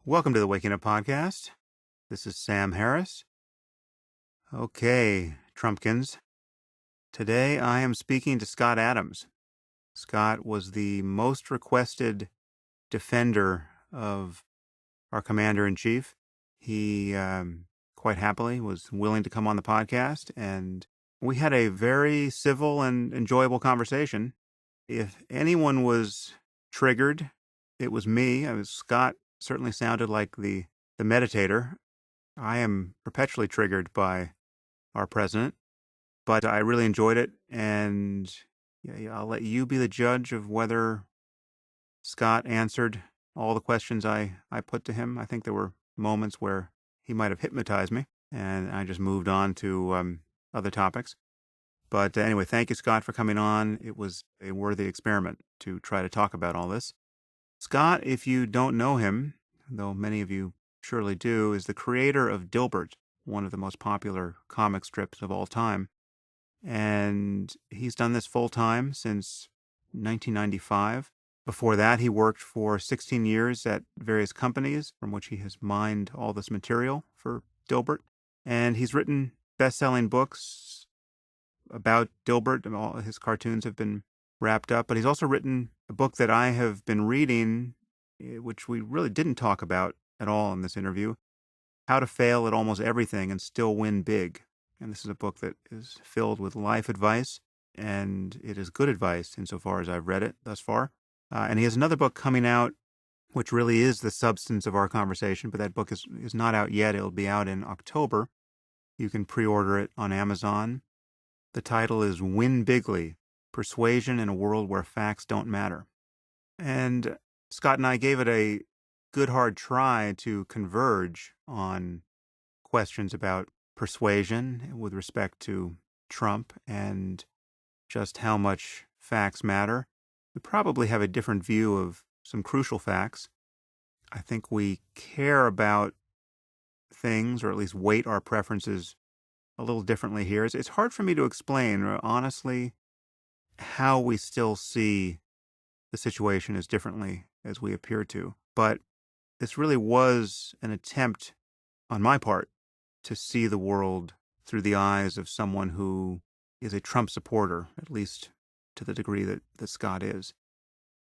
Welcome to the Waking Up Podcast. This is Sam Harris. Okay, Trumpkins. Today I am speaking to Scott Adams. Scott was the most requested defender of our Commander-in-Chief. He quite happily was willing to come on the podcast, and we had a very civil and enjoyable conversation. If anyone was triggered, it was me. Scott certainly sounded like the meditator. I am perpetually triggered by our president, but I really enjoyed it, and I'll let you be the judge of whether Scott answered all the questions I put to him. I think there were moments where he might have hypnotized me, and I just moved on to other topics. But anyway, thank you, Scott, for coming on. It was a worthy experiment to try to talk about all this. Scott, if you don't know him, though many of you surely do, is the creator of Dilbert, one of the most popular comic strips of all time. And he's done this full-time since 1995. Before that, he worked for 16 years at various companies from which he has mined all this material for Dilbert. And he's written best-selling books about Dilbert, and all his cartoons have been wrapped up. But he's also written a book that I have been reading, which we really didn't talk about at all in this interview, How to Fail at Almost Everything and Still Win Big. And this is a book that is filled with life advice, and it is good advice insofar as I've read it thus far. And he has another book coming out, which really is the substance of our conversation, but that book is not out yet. It'll be out in October. You can pre-order it on Amazon. The title is Win Bigly: Persuasion in a World Where Facts Don't Matter. And Scott and I gave it a good hard try to converge on questions about persuasion with respect to Trump and just how much facts matter. We probably have a different view of some crucial facts. I think we care about things, or at least weight our preferences a little differently here. It's hard for me to explain, honestly, how we still see the situation as differently as we appear to. But this really was an attempt on my part to see the world through the eyes of someone who is a Trump supporter, at least to the degree that Scott is.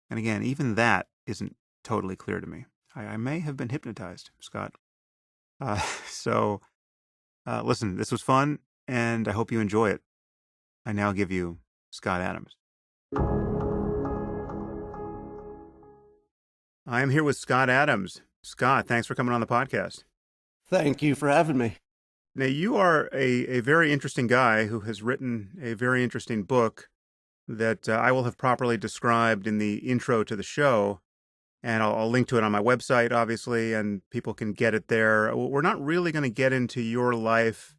And again, even that isn't totally clear to me. I may have been hypnotized, Scott. Listen, this was fun, and I hope you enjoy it. I now give you Scott Adams. I am here with Scott Adams. Scott, thanks for coming on the podcast. Thank you for having me. Now, you are a very interesting guy who has written a very interesting book that I will have properly described in the intro to the show, and I'll link to it on my website, obviously, and people can get it there. We're not really going to get into your life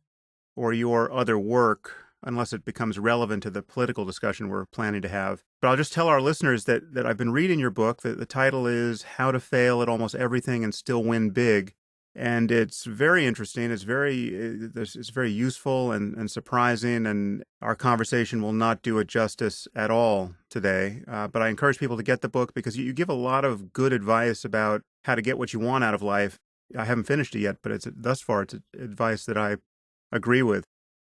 or your other work unless it becomes relevant to the political discussion we're planning to have. But I'll just tell our listeners that I've been reading your book, that the title is How to Fail at Almost Everything and Still Win Big. And it's very interesting. It's very useful and surprising, and our conversation will not do it justice at all today. But I encourage people to get the book because you give a lot of good advice about how to get what you want out of life. I haven't finished it yet, but thus far it's advice that I agree with.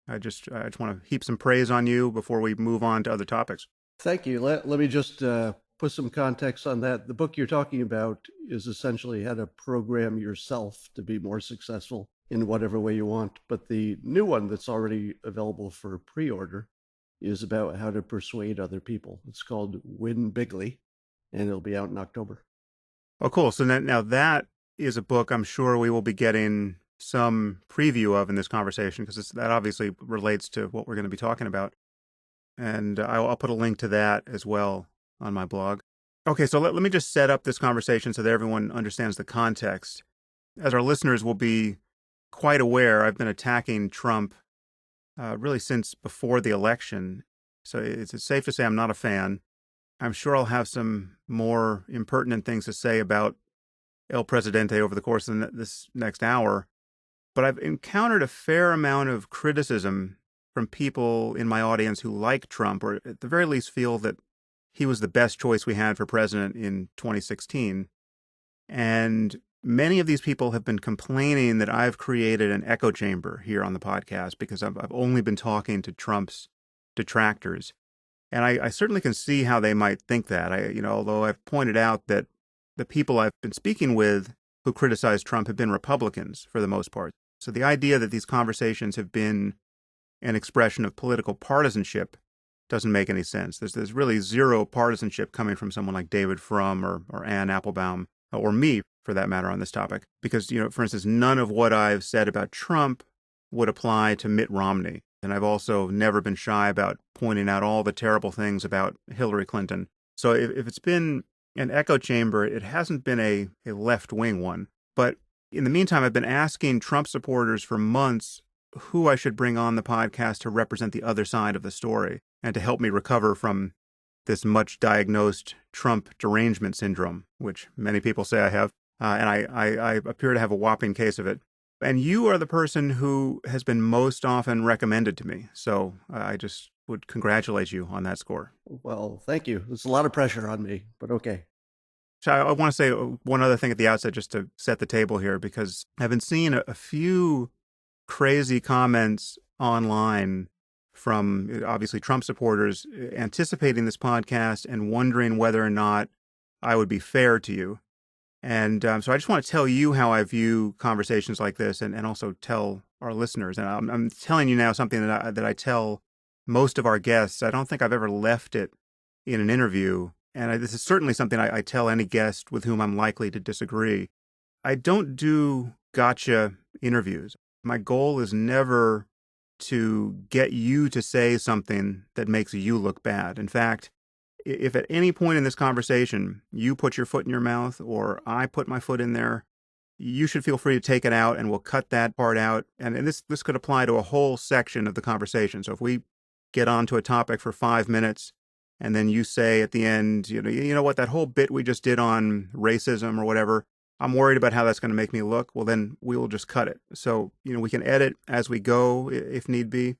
I just want to heap some praise on you before we move on to other topics. Thank you. Let me just put some context on that. The book you're talking about is essentially how to program yourself to be more successful in whatever way you want. But the new one that's already available for pre-order is about how to persuade other people. It's called Win Bigly, and it'll be out in October. Oh, cool. So now that is a book I'm sure we will be getting some preview of in this conversation, because that obviously relates to what we're going to be talking about. And I'll put a link to that as well on my blog. Okay, so let me just set up this conversation so that everyone understands the context. As our listeners will be quite aware, I've been attacking Trump really since before the election. So it's safe to say I'm not a fan. I'm sure I'll have some more impertinent things to say about El Presidente over the course of this next hour. But I've encountered a fair amount of criticism from people in my audience who like Trump, or at the very least feel that he was the best choice we had for president in 2016. And many of these people have been complaining that I've created an echo chamber here on the podcast because I've only been talking to Trump's detractors. And I certainly can see how they might think that. Although I've pointed out that the people I've been speaking with who criticize Trump have been Republicans for the most part. So the idea that these conversations have been an expression of political partisanship doesn't make any sense. There's really zero partisanship coming from someone like David Frum or Ann Applebaum or me, for that matter, on this topic. Because, for instance, none of what I've said about Trump would apply to Mitt Romney. And I've also never been shy about pointing out all the terrible things about Hillary Clinton. So if it's been an echo chamber, it hasn't been a left-wing one. But in the meantime, I've been asking Trump supporters for months who I should bring on the podcast to represent the other side of the story and to help me recover from this much-diagnosed Trump derangement syndrome, which many people say I have. And I appear to have a whopping case of it. And you are the person who has been most often recommended to me. So I just would congratulate you on that score. Well, thank you. There's a lot of pressure on me, but okay. So I want to say one other thing at the outset just to set the table here, because I've been seeing a few crazy comments online from obviously Trump supporters anticipating this podcast and wondering whether or not I would be fair to you. And so I just want to tell you how I view conversations like this and also tell our listeners. And I'm telling you now something that I tell most of our guests. I don't think I've ever left it in an interview. And this is certainly something I tell any guest with whom I'm likely to disagree. I don't do gotcha interviews. My goal is never to get you to say something that makes you look bad. In fact, if at any point in this conversation you put your foot in your mouth or I put my foot in there, you should feel free to take it out and we'll cut that part out. And this could apply to a whole section of the conversation. So if we get onto a topic for 5 minutes and then you say at the end, you know what, that whole bit we just did on racism or whatever, I'm worried about how that's going to make me look. Well, then we will just cut it. So, we can edit as we go if need be.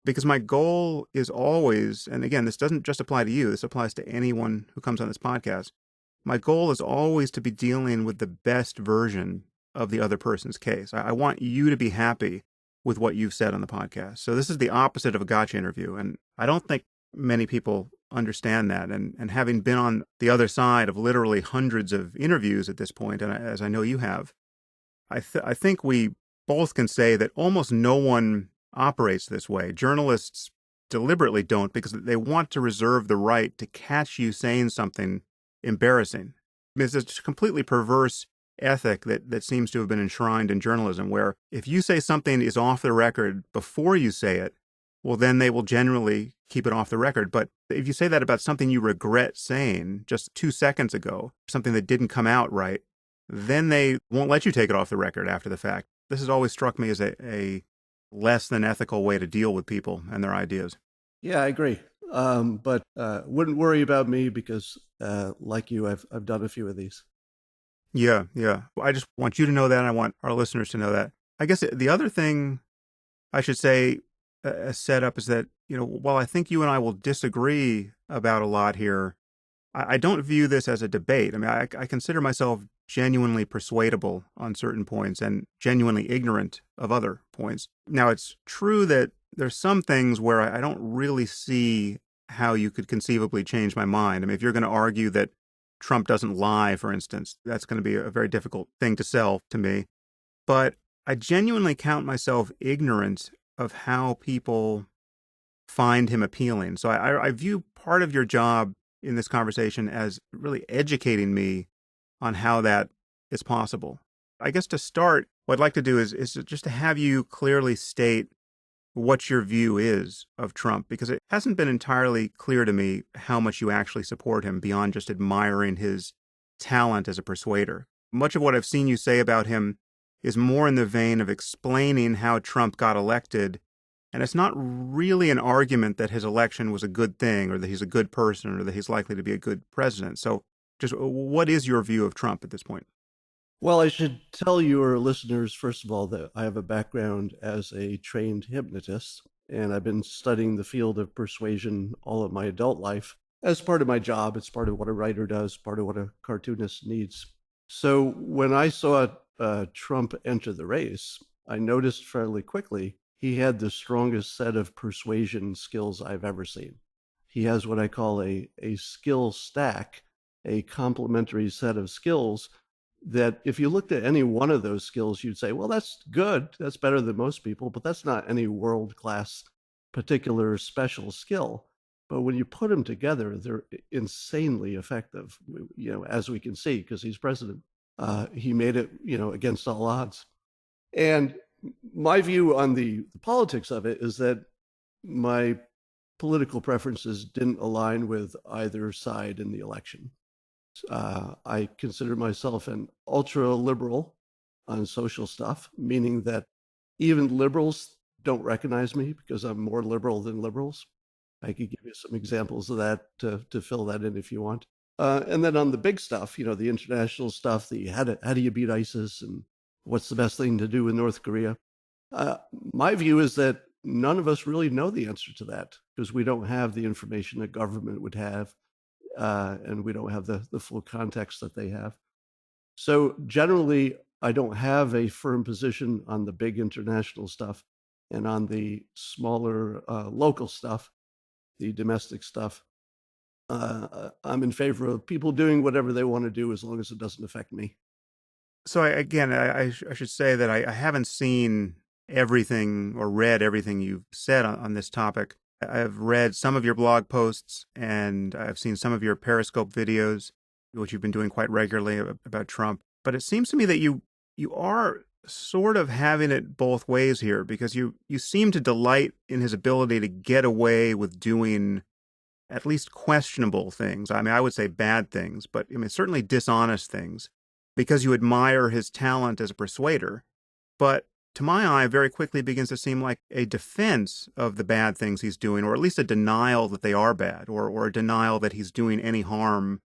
Because my goal is always, and again, this doesn't just apply to you, this applies to anyone who comes on this podcast. My goal is always to be dealing with the best version of the other person's case. I want you to be happy with what you've said on the podcast. So this is the opposite of a gotcha interview. And I don't think many people understand that. And having been on the other side of literally hundreds of interviews at this point, and as I know you have, I think we both can say that almost no one operates this way. Journalists deliberately don't because they want to reserve the right to catch you saying something embarrassing. It's a completely perverse ethic that seems to have been enshrined in journalism, where if you say something is off the record before you say it, well, then they will generally keep it off the record. But if you say that about something you regret saying just 2 seconds ago, something that didn't come out right, then they won't let you take it off the record after the fact. This has always struck me as a less than ethical way to deal with people and their ideas. Yeah, I agree. But wouldn't worry about me because, like you, I've done a few of these. Yeah. I just want you to know that, and I want our listeners to know that. I guess the other thing I should say as set up is that, while I think you and I will disagree about a lot here, I don't view this as a debate. I mean, I consider myself genuinely persuadable on certain points and genuinely ignorant of other points. Now, it's true that there's some things where I don't really see how you could conceivably change my mind. I mean, if you're going to argue that Trump doesn't lie, for instance, that's going to be a very difficult thing to sell to me. But I genuinely count myself ignorant of how people find him appealing. So I view part of your job in this conversation as really educating me on how that is possible. I guess to start, what I'd like to do is just to have you clearly state what your view is of Trump, because it hasn't been entirely clear to me how much you actually support him beyond just admiring his talent as a persuader. Much of what I've seen you say about him is more in the vein of explaining how Trump got elected, and it's not really an argument that his election was a good thing or that he's a good person or that he's likely to be a good president. So just what is your view of Trump at this point? Well, I should tell your listeners, first of all, that I have a background as a trained hypnotist, and I've been studying the field of persuasion all of my adult life as part of my job. It's part of what a writer does, part of what a cartoonist needs. So when I saw Trump enter the race, I noticed fairly quickly he had the strongest set of persuasion skills I've ever seen. He has what I call a skill stack, a complementary set of skills that if you looked at any one of those skills, you'd say, well, that's good. That's better than most people, but that's not any world class particular special skill. But when you put them together, they're insanely effective, as we can see, because he's president. He made it, against all odds. And my view on the politics of it is that my political preferences didn't align with either side in the election. I consider myself an ultra liberal on social stuff, meaning that even liberals don't recognize me because I'm more liberal than liberals. I could give you some examples of that to fill that in if you want. And then on the big stuff, the international stuff, how do you beat ISIS and what's the best thing to do in North Korea? My view is that none of us really know the answer to that because we don't have the information that government would have, and we don't have the full context that they have. So generally, I don't have a firm position on the big international stuff, and on the smaller local stuff, the domestic stuff, I'm in favor of people doing whatever they want to do as long as it doesn't affect me. So I should say that I haven't seen everything or read everything you've said on this topic. I've read some of your blog posts and I've seen some of your Periscope videos, which you've been doing quite regularly about Trump. But it seems to me that you are sort of having it both ways here because you seem to delight in his ability to get away with doing at least questionable things. I mean, I would say bad things, but I mean, certainly dishonest things because you admire his talent as a persuader. But to my eye, very quickly begins to seem like a defense of the bad things he's doing, or at least a denial that they are bad, or a denial that he's doing any harm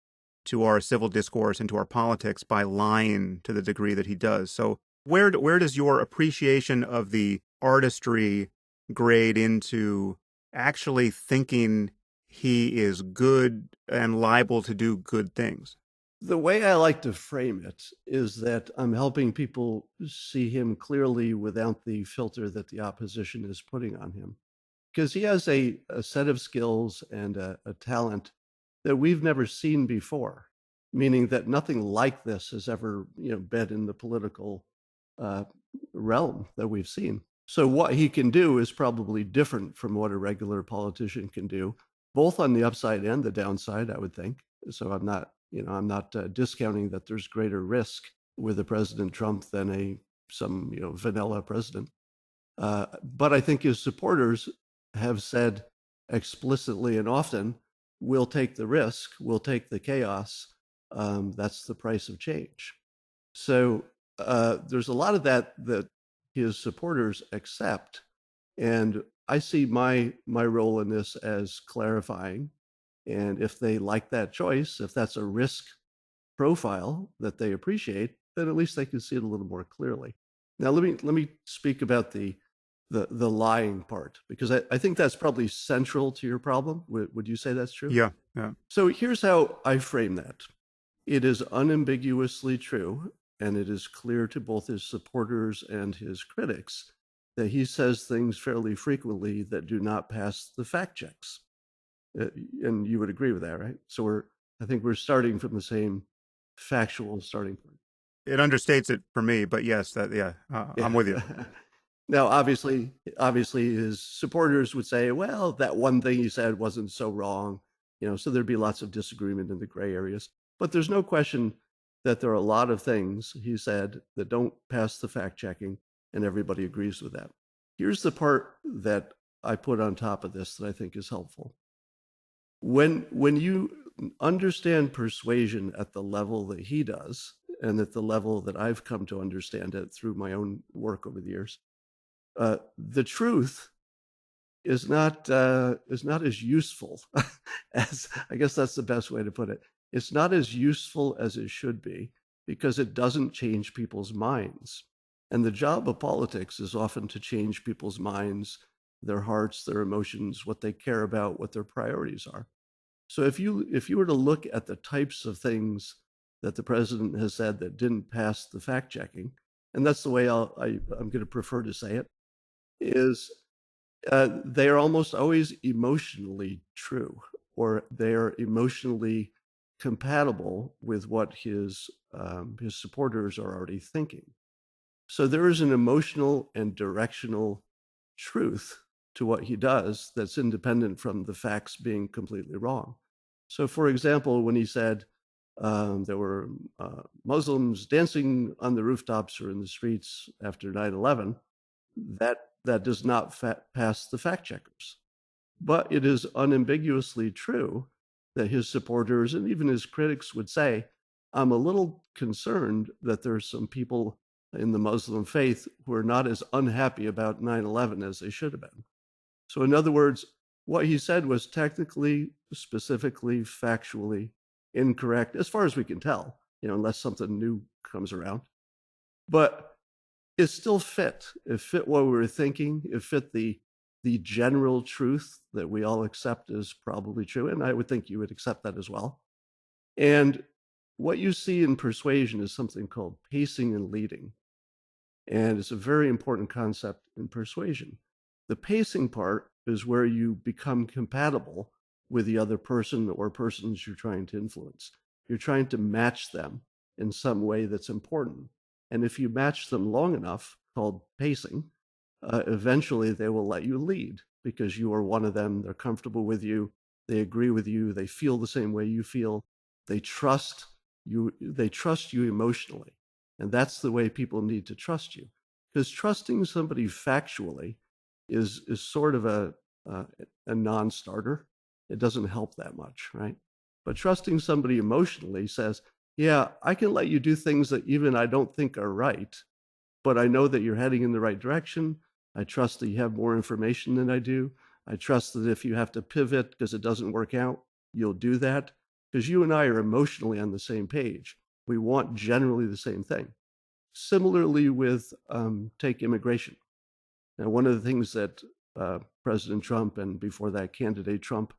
to our civil discourse and to our politics by lying to the degree that he does. So where does your appreciation of the artistry grade into actually thinking he is good and liable to do good things? The way I like to frame it is that I'm helping people see him clearly without the filter that the opposition is putting on him. Because he has a set of skills and a talent that we've never seen before, meaning that nothing like this has ever been in the political realm that we've seen. So what he can do is probably different from what a regular politician can do, both on the upside and the downside, I would think. So I'm not discounting that there's greater risk with a President Trump than some vanilla president. But I think his supporters have said explicitly and often, we'll take the risk, we'll take the chaos. That's the price of change. So there's a lot of that his supporters accept. And I see my role in this as clarifying. And if they like that choice, if that's a risk profile that they appreciate, then at least they can see it a little more clearly. Now, let me speak about the lying part, because I think that's probably central to your problem. Would you say that's true? Yeah. So here's how I frame that. It is unambiguously true, and it is clear to both his supporters and his critics that he says things fairly frequently that do not pass the fact checks. And you would agree with that, right? So I think we're starting from the same factual starting point. It understates it for me, but yes, I'm with you. Now, obviously, his supporters would say, well, that one thing he said wasn't so wrong, so there'd be lots of disagreement in the gray areas. But there's no question that there are a lot of things he said that don't pass the fact checking, and everybody agrees with that. Here's the part that I put on top of this that I think is helpful. When you understand persuasion at the level that he does, and at the level that I've come to understand it through my own work over the years, the truth is not as useful as, I guess that's the best way to put it. It's not as useful as it should be because it doesn't change people's minds. And the job of politics is often to change people's minds, their hearts, their emotions, what they care about, what their priorities are. So if you were to look at the types of things that the president has said that didn't pass the fact checking, and that's the way I'm going to prefer to say it, is they are almost always emotionally true, or they are emotionally compatible with what his supporters are already thinking. So there is an emotional and directional truth to what he does that's independent from the facts being completely wrong. So, for example, when he said there were Muslims dancing on the rooftops or in the streets after 9/11, that does not pass the fact checkers. But it is unambiguously true that his supporters and even his critics would say, I'm a little concerned that there's some people in the Muslim faith who are not as unhappy about 9/11 as they should have been. So, in other words, what he said was technically, specifically, factually incorrect, as far as we can tell, unless something new comes around. But it still fit. It fit what we were thinking. It fit the general truth that we all accept is probably true. And I would think you would accept that as well. And what you see in persuasion is something called pacing and leading. And it's a very important concept in persuasion. The pacing part is where you become compatible with the other person or persons you're trying to influence. You're trying to match them in some way that's important. And if you match them long enough, called pacing, eventually they will let you lead because you are one of them. They're comfortable with you. They agree with you. They feel the same way you feel. They trust you. They trust you emotionally. And that's the way people need to trust you, because trusting somebody factually is sort of a non-starter. It doesn't help that much, right? But trusting somebody emotionally says, yeah, I can let you do things that even I don't think are right, but I know that you're heading in the right direction. I trust that you have more information than I do. I trust that if you have to pivot because it doesn't work out, you'll do that, because you and I are emotionally on the same page. We want generally the same thing. Similarly with take immigration. Now, one of the things that President Trump and before that candidate Trump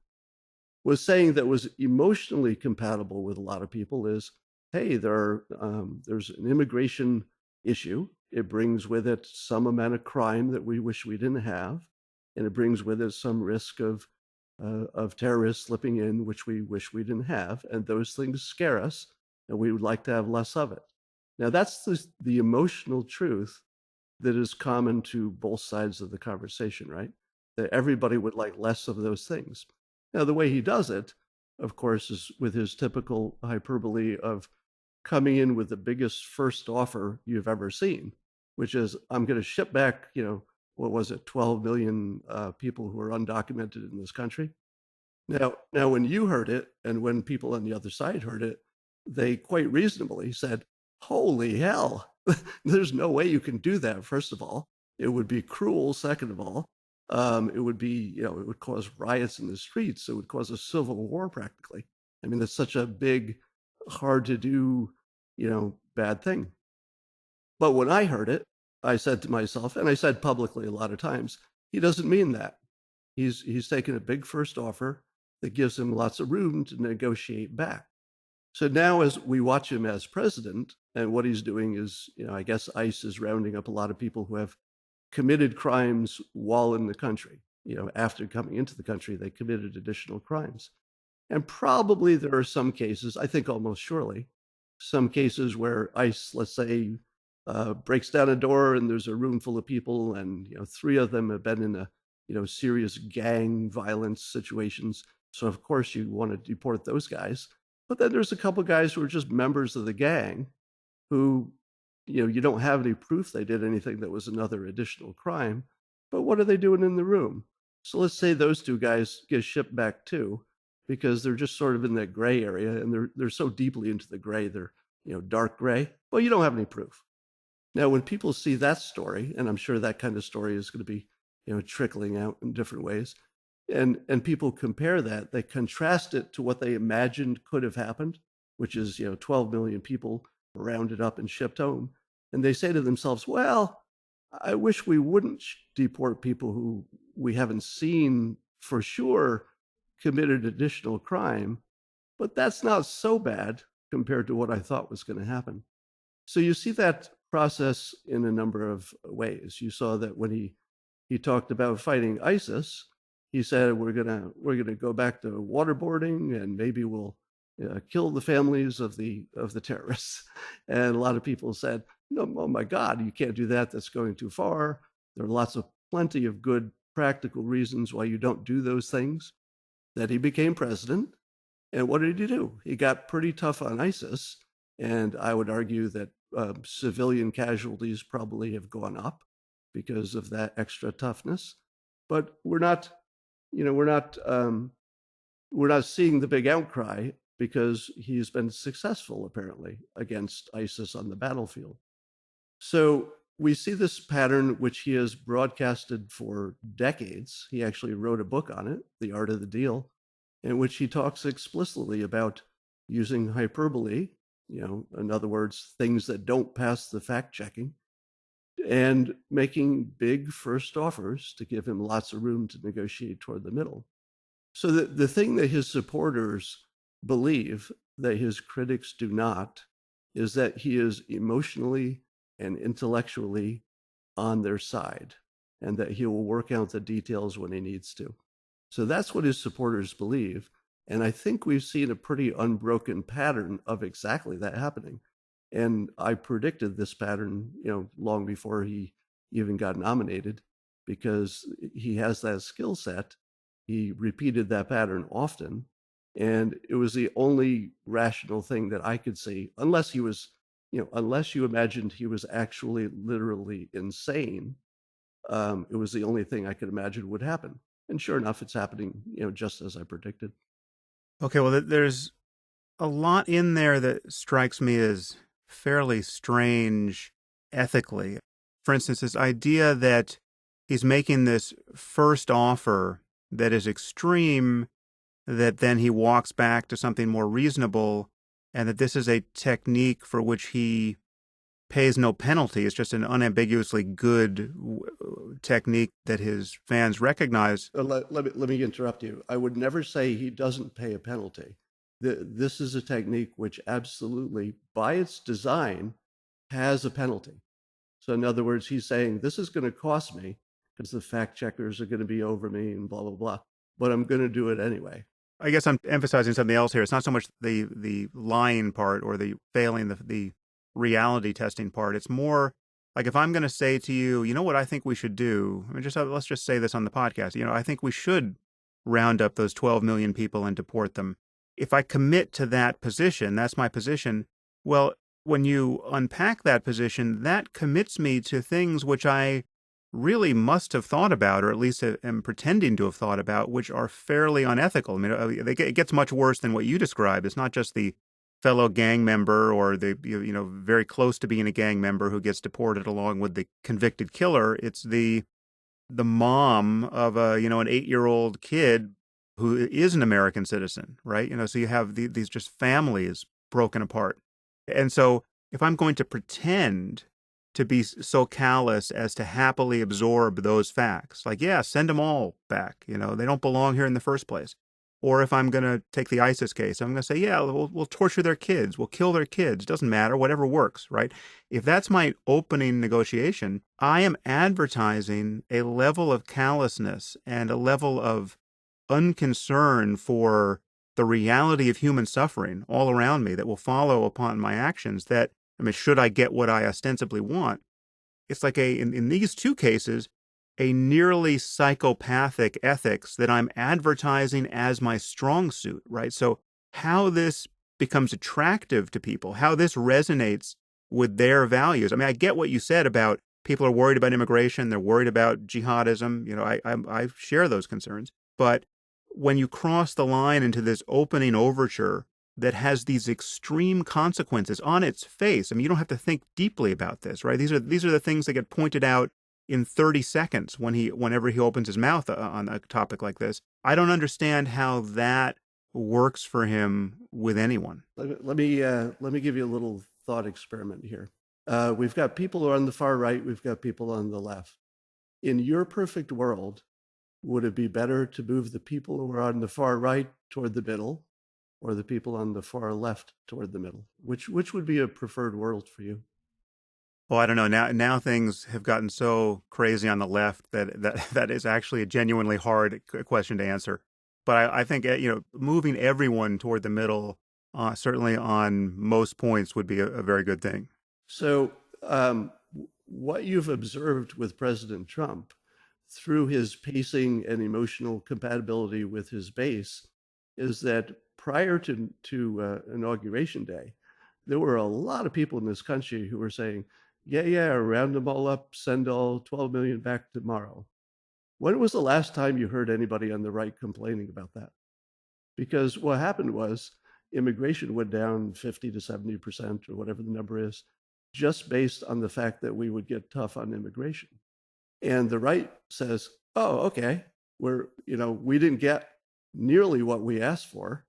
was saying that was emotionally compatible with a lot of people is, hey, there's an immigration issue. It brings with it some amount of crime that we wish we didn't have, and it brings with it some risk of terrorists slipping in, which we wish we didn't have, and those things scare us, and we would like to have less of it. Now, that's the emotional truth that is common to both sides of the conversation, right? That everybody would like less of those things. Now, the way he does it, of course, is with his typical hyperbole of coming in with the biggest first offer you've ever seen, which is, I'm going to ship back, what was it, 12 million people who are undocumented in this country. Now, when you heard it, and when people on the other side heard it, they quite reasonably said, holy hell, there's no way you can do that, first of all. It would be cruel, second of all. It would be, it would cause riots in the streets. It would cause a civil war practically. I mean, it's such a big, hard to do, bad thing. But when I heard it, I said to myself, and I said publicly a lot of times, he doesn't mean that. He's taken a big first offer that gives him lots of room to negotiate back. So now as we watch him as president, and what he's doing is, I guess ICE is rounding up a lot of people who have committed crimes while in the country. After coming into the country, they committed additional crimes. And probably there are some cases, I think almost surely, some cases where ICE, let's say, breaks down a door and there's a room full of people, and 3 of them have been in a serious gang violence situations. So of course you want to deport those guys. But then there's a couple guys who are just members of the gang who, you don't have any proof they did anything that was another additional crime. But what are they doing in the room? So let's say those 2 guys get shipped back too, because they're just sort of in that gray area, and they're so deeply into the gray, they're dark gray. Well, you don't have any proof. Now, when people see that story, and I'm sure that kind of story is going to be trickling out in different ways, and people compare that, they contrast it to what they imagined could have happened, which is 12 million people rounded up and shipped home, and they say to themselves, well, I wish we wouldn't deport people who we haven't seen for sure committed additional crime, but that's not so bad compared to what I thought was going to happen. So you see that process in a number of ways. You saw that when he talked about fighting ISIS, he said we're gonna go back to waterboarding and maybe we'll kill the families of the terrorists. And a lot of people said, no, oh my God, you can't do that. That's going too far. There are plenty of good practical reasons why you don't do those things. That he became president. And what did he do? He got pretty tough on ISIS. And I would argue that civilian casualties probably have gone up because of that extra toughness. But we're not seeing the big outcry because he's been successful, apparently, against ISIS on the battlefield. So we see this pattern, which he has broadcasted for decades. He actually wrote a book on it, The Art of the Deal, in which he talks explicitly about using hyperbole, in other words, things that don't pass the fact checking, and making big first offers to give him lots of room to negotiate toward the middle. So the thing that his supporters believe that his critics do not is that he is emotionally and intellectually on their side and that he will work out the details when he needs to. So that's what his supporters believe. And I think we've seen a pretty unbroken pattern of exactly that happening. And I predicted this pattern, long before he even got nominated, because he has that skill set. He repeated that pattern often. And it was the only rational thing that I could see, unless he was, unless you imagined he was actually literally insane. It was the only thing I could imagine would happen. And sure enough, it's happening, just as I predicted. Okay, well, there's a lot in there that strikes me as fairly strange ethically. For instance, this idea that he's making this first offer that is extreme, that then he walks back to something more reasonable, and that this is a technique for which he pays no penalty. It's just an unambiguously good technique that his fans recognize. Let me interrupt you. I would never say he doesn't pay a penalty. This is a technique which absolutely, by its design, has a penalty. So in other words, he's saying, this is going to cost me because the fact checkers are going to be over me and blah, blah, blah, but I'm going to do it anyway. I guess I'm emphasizing something else here. It's not so much the lying part or the failing the reality testing part. It's more like if I'm going to say to you, you know what I think we should do? I mean, let's just say this on the podcast. I think we should round up those 12 million people and deport them. If I commit to that position, that's my position. Well, when you unpack that position, that commits me to things which I really must have thought about, or at least am pretending to have thought about, which are fairly unethical. I mean, it gets much worse than what you described. It's not just the fellow gang member or the very close to being a gang member who gets deported along with the convicted killer. It's the mom of an 8-year-old kid who is an American citizen, right? So you have these just families broken apart. And so if I'm going to pretend to be so callous as to happily absorb those facts, like, yeah, send them all back, they don't belong here in the first place. Or if I'm going to take the ISIS case, I'm going to say, yeah, we'll torture their kids, we'll kill their kids, doesn't matter, whatever works, right? If that's my opening negotiation, I am advertising a level of callousness and a level of unconcern for the reality of human suffering all around me that will follow upon my actions that, should I get what I ostensibly want, it's like in these two cases, a nearly psychopathic ethics that I'm advertising as my strong suit, right? So how this becomes attractive to people, how this resonates with their values. I get what you said about people are worried about immigration, they're worried about jihadism. I share those concerns. But when you cross the line into this opening overture that has these extreme consequences on its face, you don't have to think deeply about this, right? These are the things that get pointed out in 30 seconds whenever he opens his mouth on a topic like this. I don't understand how that works for him with anyone. Let me give you a little thought experiment here. We've got people who are on the far right. We've got people on the left. In your perfect world, would it be better to move the people who are on the far right toward the middle or the people on the far left toward the middle? Which would be a preferred world for you? Well, I don't know. Now things have gotten so crazy on the left that is actually a genuinely hard question to answer. But I think moving everyone toward the middle, certainly on most points, would be a very good thing. So, what you've observed with President Trump through his pacing and emotional compatibility with his base is that prior to inauguration day, there were a lot of people in this country who were saying, yeah, round them all up, send all 12 million back tomorrow. When was the last time you heard anybody on the right complaining about that? Because what happened was immigration went down 50 to 70% or whatever the number is, just based on the fact that we would get tough on immigration. And the right says, oh, okay, we didn't get nearly what we asked for,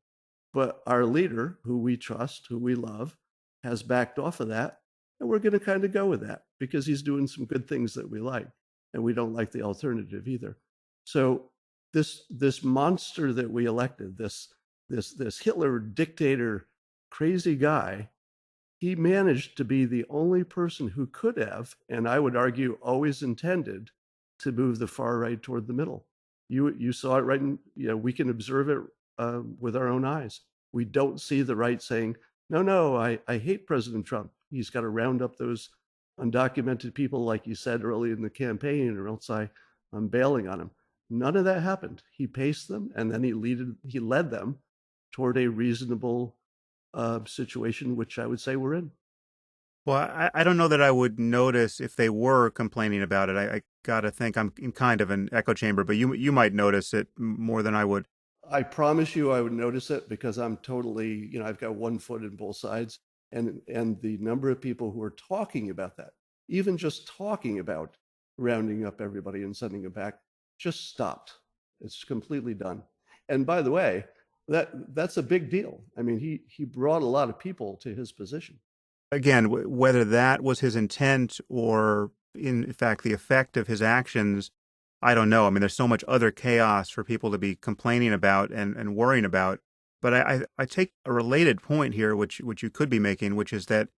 but our leader, who we trust, who we love, has backed off of that. And we're going to kind of go with that because he's doing some good things that we like. And we don't like the alternative either. So this monster that we elected, this Hitler dictator, crazy guy, he managed to be the only person who could have, and I would argue always intended, to move the far right toward the middle. You saw it right in, we can observe it with our own eyes. We don't see the right saying, no, I hate President Trump. He's got to round up those undocumented people, like you said early in the campaign, or else I'm bailing on him. None of that happened. He paced them, and then he led them toward a reasonable situation, which I would say we're in. Well, I don't know that I would notice if they were complaining about it. I got to think I'm in kind of an echo chamber, but you might notice it more than I would. I promise you I would notice it because I'm totally, I've got one foot in both sides. And the number of people who are talking about that, even just talking about rounding up everybody and sending them back, just stopped. It's completely done. And by the way, that's a big deal. I mean, he brought a lot of people to his position. Again, whether that was his intent or, in fact, the effect of his actions, I don't know. I mean, there's so much other chaos for people to be complaining about and worrying about. But I take a related point here, which you could be making, which is that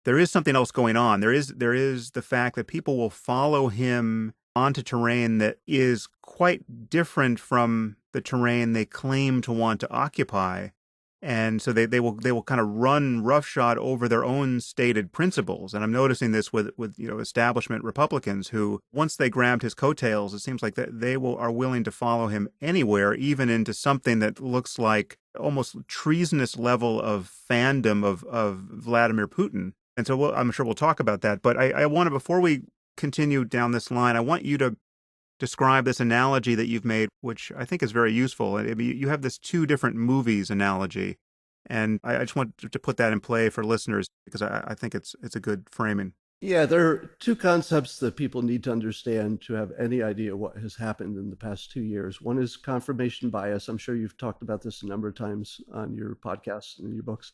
there is something else going on. There is the fact that people will follow him onto terrain that is quite different from the terrain they claim to want to occupy. And so they will kind of run roughshod over their own stated principles. And I'm noticing this with establishment Republicans who, once they grabbed his coattails, it seems like that they are willing to follow him anywhere, even into something that looks like almost treasonous level of fandom of Vladimir Putin. And so I'm sure we'll talk about that. But I want to, before we continue down this line, I want you to describe this analogy that you've made, which I think is very useful. I mean, you have this two different movies analogy, and I just want to put that in play for listeners because I think it's a good framing. Yeah, there are two concepts that people need to understand to have any idea what has happened in the past 2 years. One is confirmation bias. I'm sure you've talked about this a number of times on your podcasts and your books,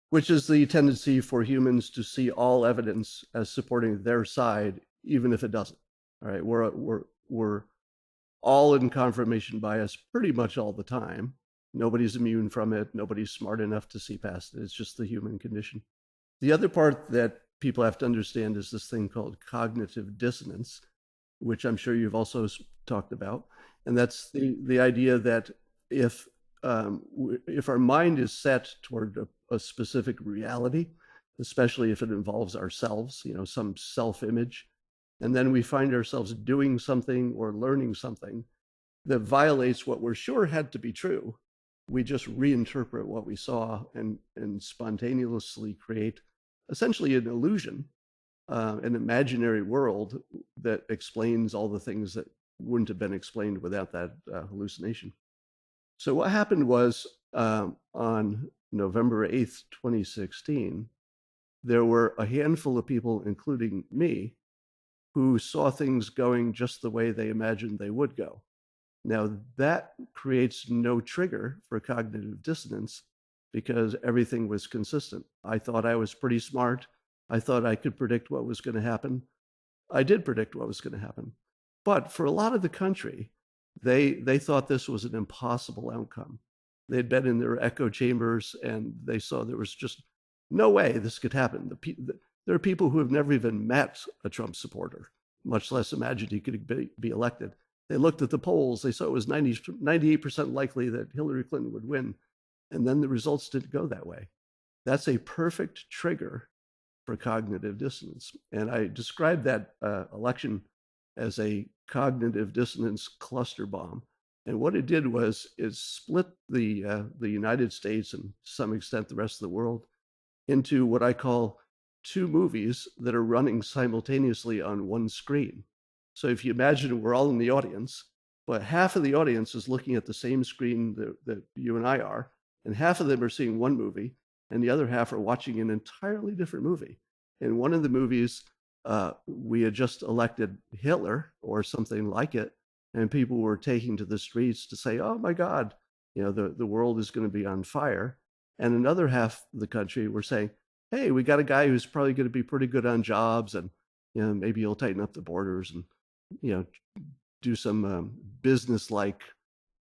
which is the tendency for humans to see all evidence as supporting their side, even if it doesn't. All right, we're all in confirmation bias pretty much all the time. Nobody's immune from it. Nobody's smart enough to see past it. It's just the human condition. The other part that people have to understand is this thing called cognitive dissonance, which I'm sure you've also talked about. And that's the idea that if our mind is set toward a specific reality, especially if it involves ourselves, some self-image, and then we find ourselves doing something or learning something that violates what we're sure had to be true, we just reinterpret what we saw and spontaneously create essentially an illusion, an imaginary world that explains all the things that wouldn't have been explained without that hallucination. So what happened was on November 8th, 2016, there were a handful of people, including me, who saw things going just the way they imagined they would go. Now, that creates no trigger for cognitive dissonance because everything was consistent. I thought I was pretty smart. I thought I could predict what was going to happen. I did predict what was going to happen. But for a lot of the country, they thought this was an impossible outcome. They'd been in their echo chambers, and they saw there was just no way this could happen. There are people who have never even met a Trump supporter, much less imagined he could be elected. They looked at the polls. They saw it was 98% likely that Hillary Clinton would win. And then the results didn't go that way. That's a perfect trigger for cognitive dissonance. And I described that election as a cognitive dissonance cluster bomb. And what it did was it split the United States and to some extent the rest of the world into what I call two movies that are running simultaneously on one screen. So if you imagine we're all in the audience, but half of the audience is looking at the same screen that you and I are, and half of them are seeing one movie, and the other half are watching an entirely different movie. In one of the movies, we had just elected Hitler or something like it, and people were taking to the streets to say, "Oh my God, the world is going to be on fire." And another half of the country were saying, "Hey, we got a guy who's probably going to be pretty good on jobs, and maybe he'll tighten up the borders and do some business-like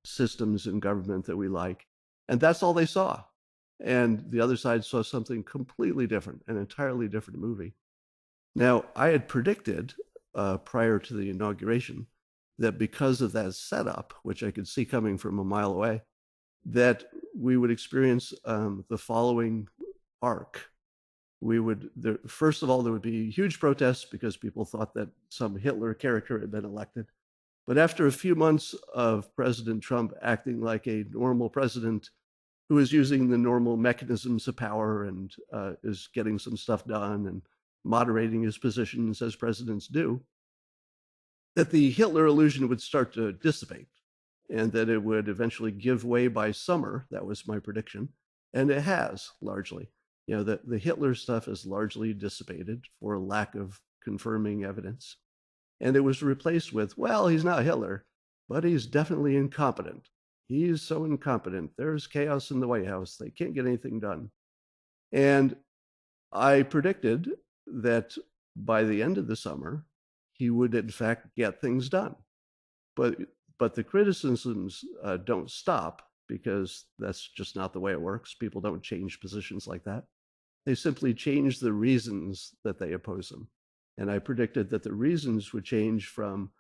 systems in government that we like." And that's all they saw. And the other side saw something completely different, an entirely different movie. Now, I had predicted prior to the inauguration that because of that setup, which I could see coming from a mile away, that we would experience the following arc. First of all, there would be huge protests because people thought that some Hitler character had been elected. But after a few months of President Trump acting like a normal president who is using the normal mechanisms of power and is getting some stuff done and moderating his positions as presidents do, that the Hitler illusion would start to dissipate and that it would eventually give way by summer. That was my prediction. And it has largely. The Hitler stuff is largely dissipated for lack of confirming evidence. And it was replaced with, well, he's not Hitler, but he's definitely incompetent. He's so incompetent. There's chaos in the White House. They can't get anything done. And I predicted that by the end of the summer, he would in fact get things done. But the criticisms don't stop, because that's just not the way it works. People don't change positions like that. They simply change the reasons that they oppose him. And I predicted that the reasons would change from,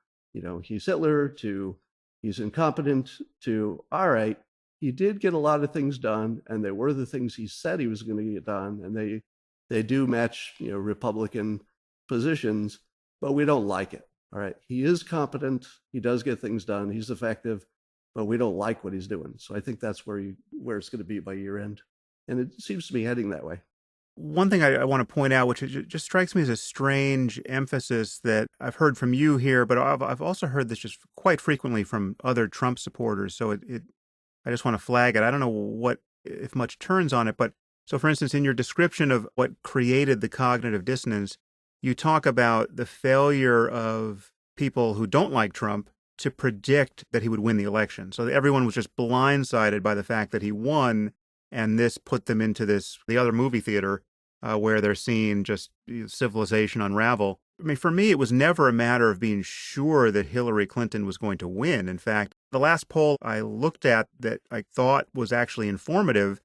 he's Hitler to he's incompetent to, all right, he did get a lot of things done, and they were the things he said he was going to get done, and they do match, Republican positions, but we don't like it. All right, he is competent, he does get things done, he's effective, but we don't like what he's doing. So I think that's where it's going to be by year end, and it seems to be heading that way. One thing I want to point out, which just strikes me as a strange emphasis that I've heard from you here, but I've also heard this just quite frequently from other Trump supporters. So I just want to flag it. I don't know if much turns on it, but so for instance, in your description of what created the cognitive dissonance, you talk about the failure of people who don't like Trump to predict that he would win the election. So everyone was just blindsided by the fact that he won. And this put them into the other movie theater where they're seeing just civilization unravel. I mean, for me, it was never a matter of being sure that Hillary Clinton was going to win. In fact, the last poll I looked at that I thought was actually informative,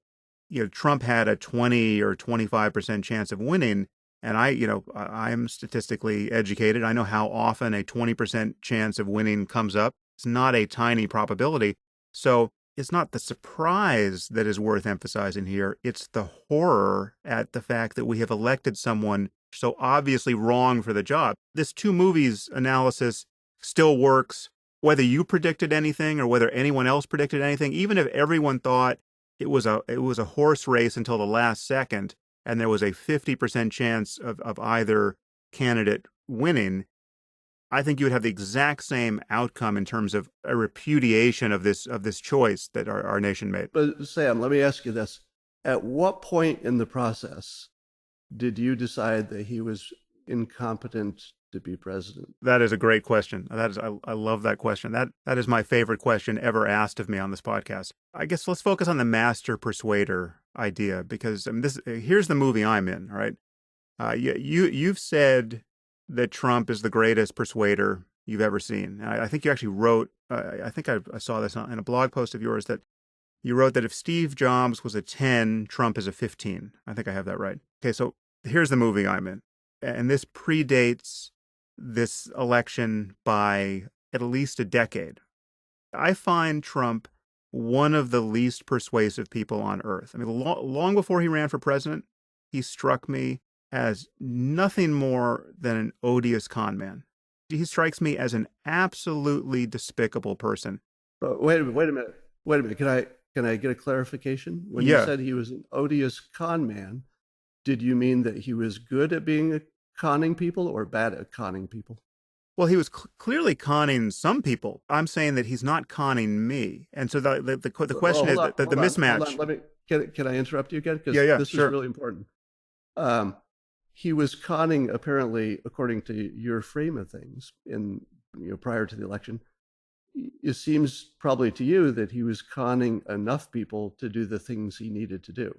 Trump had a 20 or 25% chance of winning. And I am statistically educated. I know how often a 20% chance of winning comes up. It's not a tiny probability. So it's not the surprise that is worth emphasizing here. It's the horror at the fact that we have elected someone so obviously wrong for the job. This two movies analysis still works, whether you predicted anything or whether anyone else predicted anything. Even if everyone thought it was a horse race until the last second, and there was a 50% chance of either candidate winning, I think you would have the exact same outcome in terms of a repudiation of this choice that our nation made. But Sam, let me ask you this. At what point in the process did you decide that he was incompetent to be president? That is a great question. I love that question. That is my favorite question ever asked of me on this podcast. I guess let's focus on the master persuader idea, because here's the movie I'm in, all right? You've said that Trump is the greatest persuader you've ever seen. I think you actually wrote, I think I saw this in a blog post of yours, that You wrote that if Steve Jobs was a 10, Trump is a 15. I think I have that right. Okay, so here's the movie I'm in. And this predates this election by at least a decade. I find Trump one of the least persuasive people on earth. I mean, long before he ran for president, he struck me as nothing more than an odious con man. He strikes me as an absolutely despicable person. But wait a minute. Can I get a clarification? When Yeah. you said he was an odious con man, did you mean that he was good at being conning people or bad at conning people? Well, he was clearly conning some people. I'm saying that he's not conning me. And so the question is the mismatch. Hold on. Can I interrupt you again? Because this sure. is really important. He was conning, apparently, according to your frame of things, prior to the election. It seems probably to you that he was conning enough people to do the things he needed to do,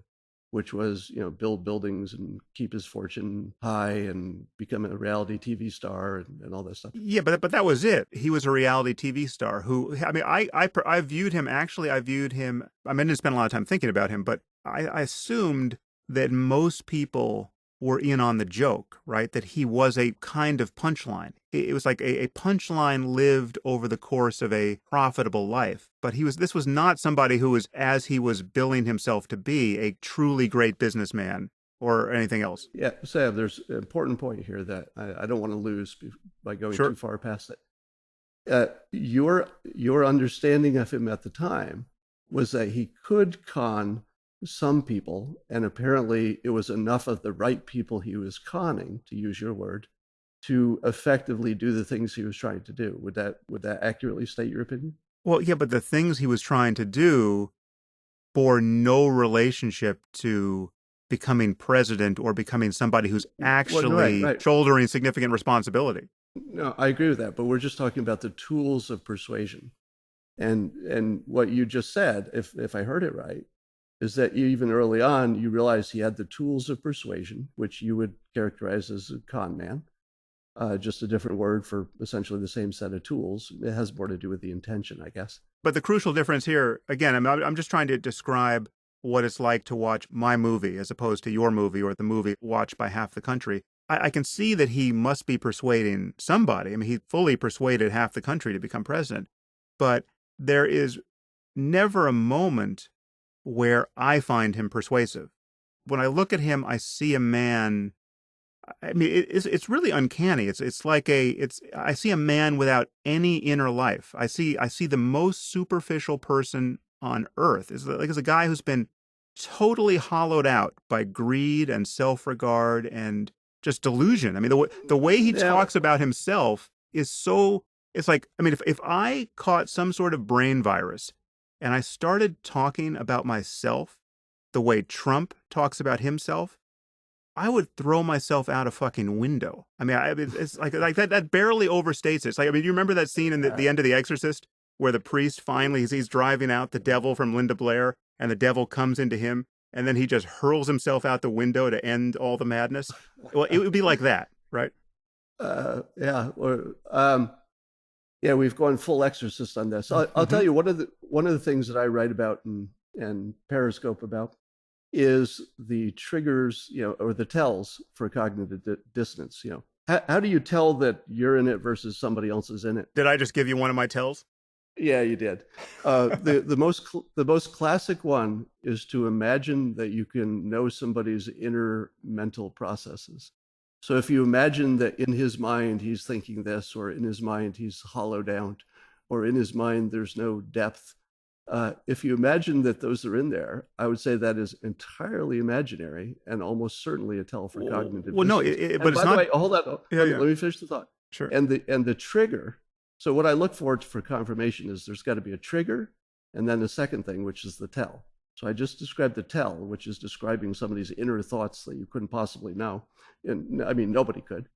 which was, build buildings and keep his fortune high and become a reality TV star and all that stuff. Yeah, but that was it. He was a reality TV star who, I mean, I viewed him, I didn't spend a lot of time thinking about him, but I assumed that most people were in on the joke, right? That he was a kind of punchline. It was like a punchline lived over the course of a profitable life. But this was not somebody who was, as he was billing himself to be, a truly great businessman or anything else. Yeah, Sam, there's an important point here that I don't want to lose by going too far past it. Your understanding of him at the time was that he could con some people, and apparently it was enough of the right people he was conning, to use your word, to effectively do the things he was trying to do. Would that accurately state your opinion? Well, yeah, but the things he was trying to do bore no relationship to becoming president or becoming somebody who's actually shouldering significant responsibility. No, I agree with that, but we're just talking about the tools of persuasion. And what you just said, if I heard it right, is that even early on, you realized he had the tools of persuasion, which you would characterize as a con man, just a different word for essentially the same set of tools. It has more to do with the intention, I guess. But the crucial difference here, again, I'm just trying to describe what it's like to watch my movie as opposed to your movie or the movie watched by half the country. I can see that he must be persuading somebody. I mean, he fully persuaded half the country to become president. But there is never a moment where I find him persuasive. When I look at him, I see a man. I mean, it's really uncanny. It's like I see a man without any inner life. I see the most superficial person on earth. It's a guy who's been totally hollowed out by greed and self-regard and just delusion. I mean, the way he talks about himself is so. It's like, I mean, if I caught some sort of brain virus and I started talking about myself the way Trump talks about himself, I would throw myself out a fucking window. I mean, it's like that barely overstates it. It's like, I mean, you remember that scene in the end of The Exorcist where the priest finally, he's driving out the devil from Linda Blair and the devil comes into him and then he just hurls himself out the window to end all the madness? Well, it would be like that, right? Yeah, we've gone full exorcist on this. I'll tell you, one of the things that I write about and Periscope about is the triggers, or the tells for cognitive dissonance. How do you tell that you're in it versus somebody else is in it? Did I just give you one of my tells? Yeah, you did. The most classic one is to imagine that you can know somebody's inner mental processes. So if you imagine that in his mind he's thinking this, or in his mind he's hollowed out, or in his mind there's no depth, if you imagine that those are in there, I would say that is entirely imaginary and almost certainly a tell for cognitive. Well, no, but it's not. Way, hold on, let me finish the thought. Sure. And the trigger. So what I look for confirmation is there's got to be a trigger, and then the second thing, which is the tell. So I just described the tell, which is describing somebody's inner thoughts that you couldn't possibly know. And I mean, nobody could.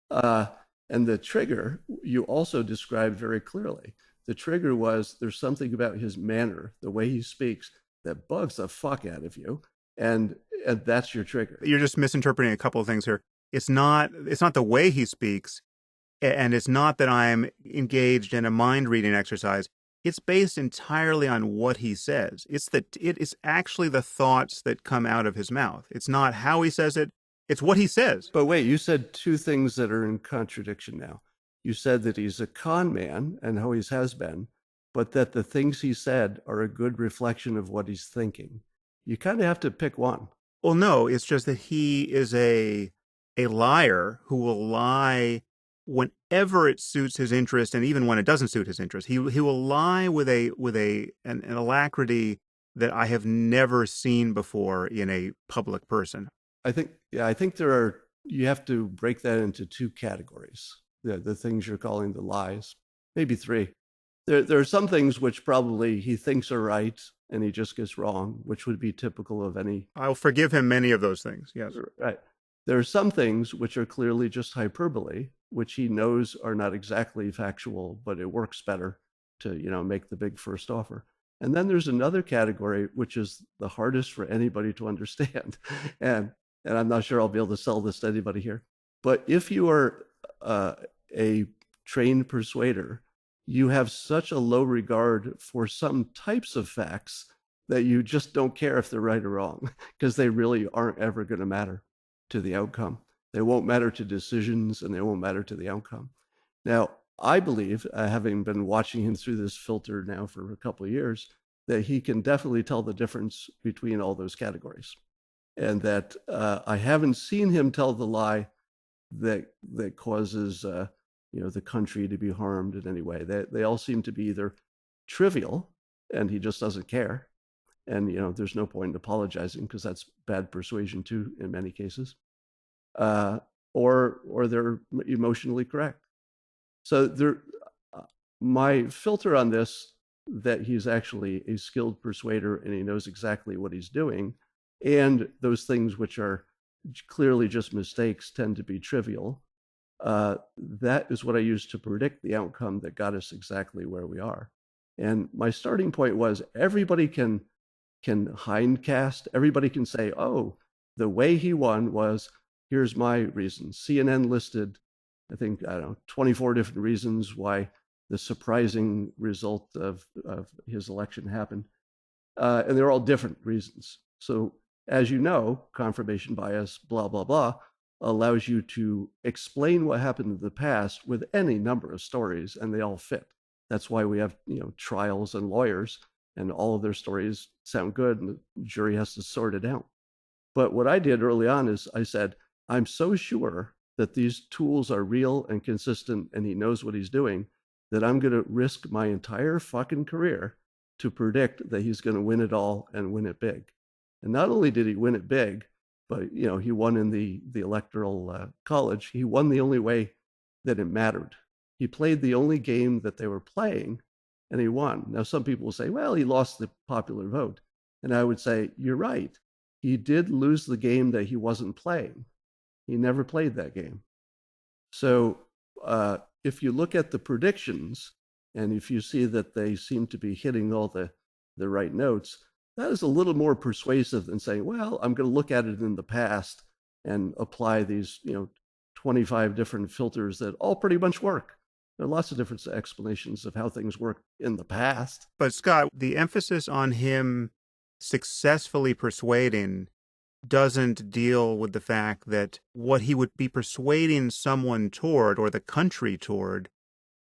And the trigger, you also described very clearly. The trigger was there's something about his manner, the way he speaks, that bugs the fuck out of you. And that's your trigger. You're just misinterpreting a couple of things here. It's not the way he speaks, and it's not that I'm engaged in a mind reading exercise. it's based entirely on what he says. It is actually the thoughts that come out of his mouth. It's not how he says it, it's what he says. But wait, you said two things that are in contradiction now. You said that he's a con man and always has been, but that the things he said are a good reflection of what he's thinking. You kind of have to pick one. Well, no, it's just that he is a liar who will lie whenever it suits his interest, and even when it doesn't suit his interest. He will lie with an alacrity that I have never seen before in a public person. I think you have to break that into two categories. The things you're calling the lies, maybe three. There are some things which probably he thinks are right and he just gets wrong, which would be typical of any. I'll forgive him many of those things. Yes. Right. There are some things which are clearly just hyperbole, which he knows are not exactly factual, but it works better to, make the big first offer. And then there's another category, which is the hardest for anybody to understand. And I'm not sure I'll be able to sell this to anybody here. But if you are a trained persuader, you have such a low regard for some types of facts that you just don't care if they're right or wrong, because they really aren't ever going to matter to the outcome. They won't matter to decisions, and they won't matter to the outcome. Now, I believe, having been watching him through this filter now for a couple of years, that he can definitely tell the difference between all those categories. And that I haven't seen him tell the lie that causes the country to be harmed in any way. They all seem to be either trivial, and he just doesn't care, and there's no point in apologizing because that's bad persuasion too in many cases, or they're emotionally correct. So my filter on this, that he's actually a skilled persuader and he knows exactly what he's doing, and those things which are clearly just mistakes tend to be trivial. That is what I used to predict the outcome that got us exactly where we are. And my starting point was everybody can hindcast. Everybody can say, oh, the way he won was, here's my reasons. CNN listed, I think, 24 different reasons why the surprising result of his election happened. And they're all different reasons. So as you know, confirmation bias, blah, blah, blah, allows you to explain what happened in the past with any number of stories, and they all fit. That's why we have trials and lawyers, and all of their stories sound good, and the jury has to sort it out. But what I did early on is I said, I'm so sure that these tools are real and consistent, and he knows what he's doing, that I'm going to risk my entire fucking career to predict that he's going to win it all and win it big. And not only did he win it big, but he won in the electoral college. He won the only way that it mattered. He played the only game that they were playing, and he won. Now, some people will say, well, he lost the popular vote. And I would say, you're right. He did lose the game that he wasn't playing. He never played that game. So if you look at the predictions, and if you see that they seem to be hitting all the right notes, that is a little more persuasive than saying, well, I'm going to look at it in the past and apply these 25 different filters that all pretty much work. There are lots of different explanations of how things work in the past. But Scott, the emphasis on him successfully persuading doesn't deal with the fact that what he would be persuading someone toward, or the country toward,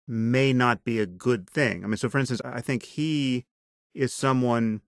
may not be a good thing. I mean, so for instance, I think he is someone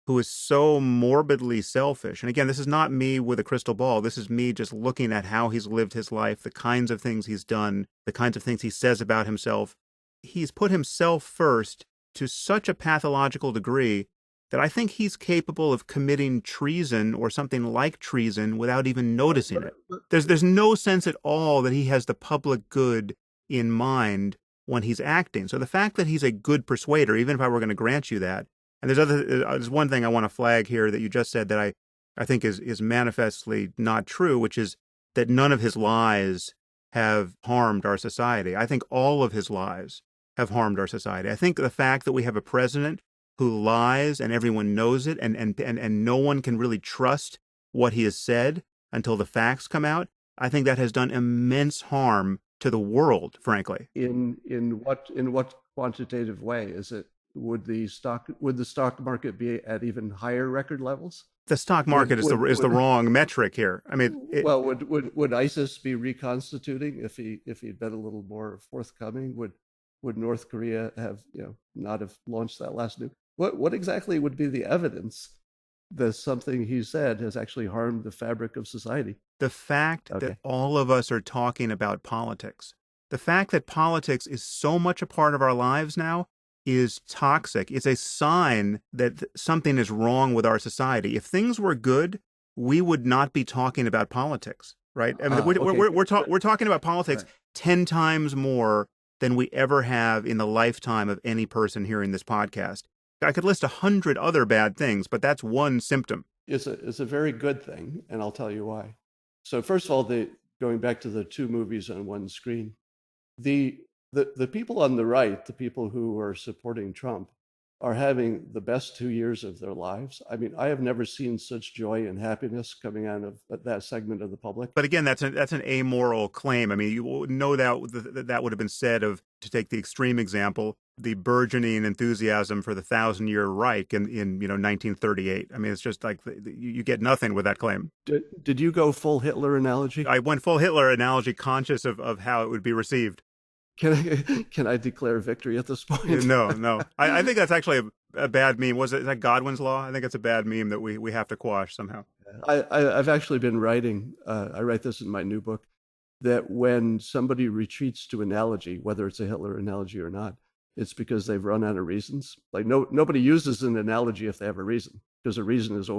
who is so morbidly selfish. And again, this is not me with a crystal ball. This is me just looking at how he's lived his life, the kinds of things he's done, the kinds of things he says about himself. He's put himself first to such a pathological degree that I think he's capable of committing treason or something like treason without even noticing it. There's no sense at all that he has the public good in mind when he's acting. So the fact that he's a good persuader, even if I were going to grant you that, and there's one thing I want to flag here that you just said that I think is manifestly not true, which is that none of his lies have harmed our society. I think all of his lies have harmed our society. I think the fact that we have a president who lies and everyone knows it, and no one can really trust what he has said until the facts come out, I think that has done immense harm to the world, frankly. In what quantitative way is it would the stock market be at even higher record levels? The stock market is the wrong metric here. I mean, well, would ISIS be reconstituting if he'd been a little more forthcoming? Would North Korea have not have launched that last nuke? What exactly would be the evidence that something he said has actually harmed the fabric of society? The fact that all of us are talking about politics, the fact that politics is so much a part of our lives now is toxic. It's a sign that something is wrong with our society. If things were good, we would not be talking about politics, right? I mean, we're talking about politics 10 times more than we ever have in the lifetime of any person hearing this podcast. I could list 100 other bad things, but that's one symptom. It's a very good thing, and I'll tell you why. So first of all, going back to the two movies on one screen, the people on the right, the people who are supporting Trump, are having the best 2 years of their lives. I mean, I have never seen such joy and happiness coming out of that segment of the public. But again, that's an amoral claim. I mean, you know that would have been said to take the extreme example, the burgeoning enthusiasm for the 1,000-year Reich in 1938. I mean, it's just like you get nothing with that claim. Did you go full Hitler analogy? I went full Hitler analogy, conscious of how it would be received. Can I declare victory at this point? No. I think that's actually a bad meme. Is that Godwin's Law? I think it's a bad meme that we have to quash somehow. I've actually been writing, I write this in my new book, that when somebody retreats to analogy, whether it's a Hitler analogy or not, it's because they've run out of reasons. Like nobody uses an analogy if they have a reason, because a reason is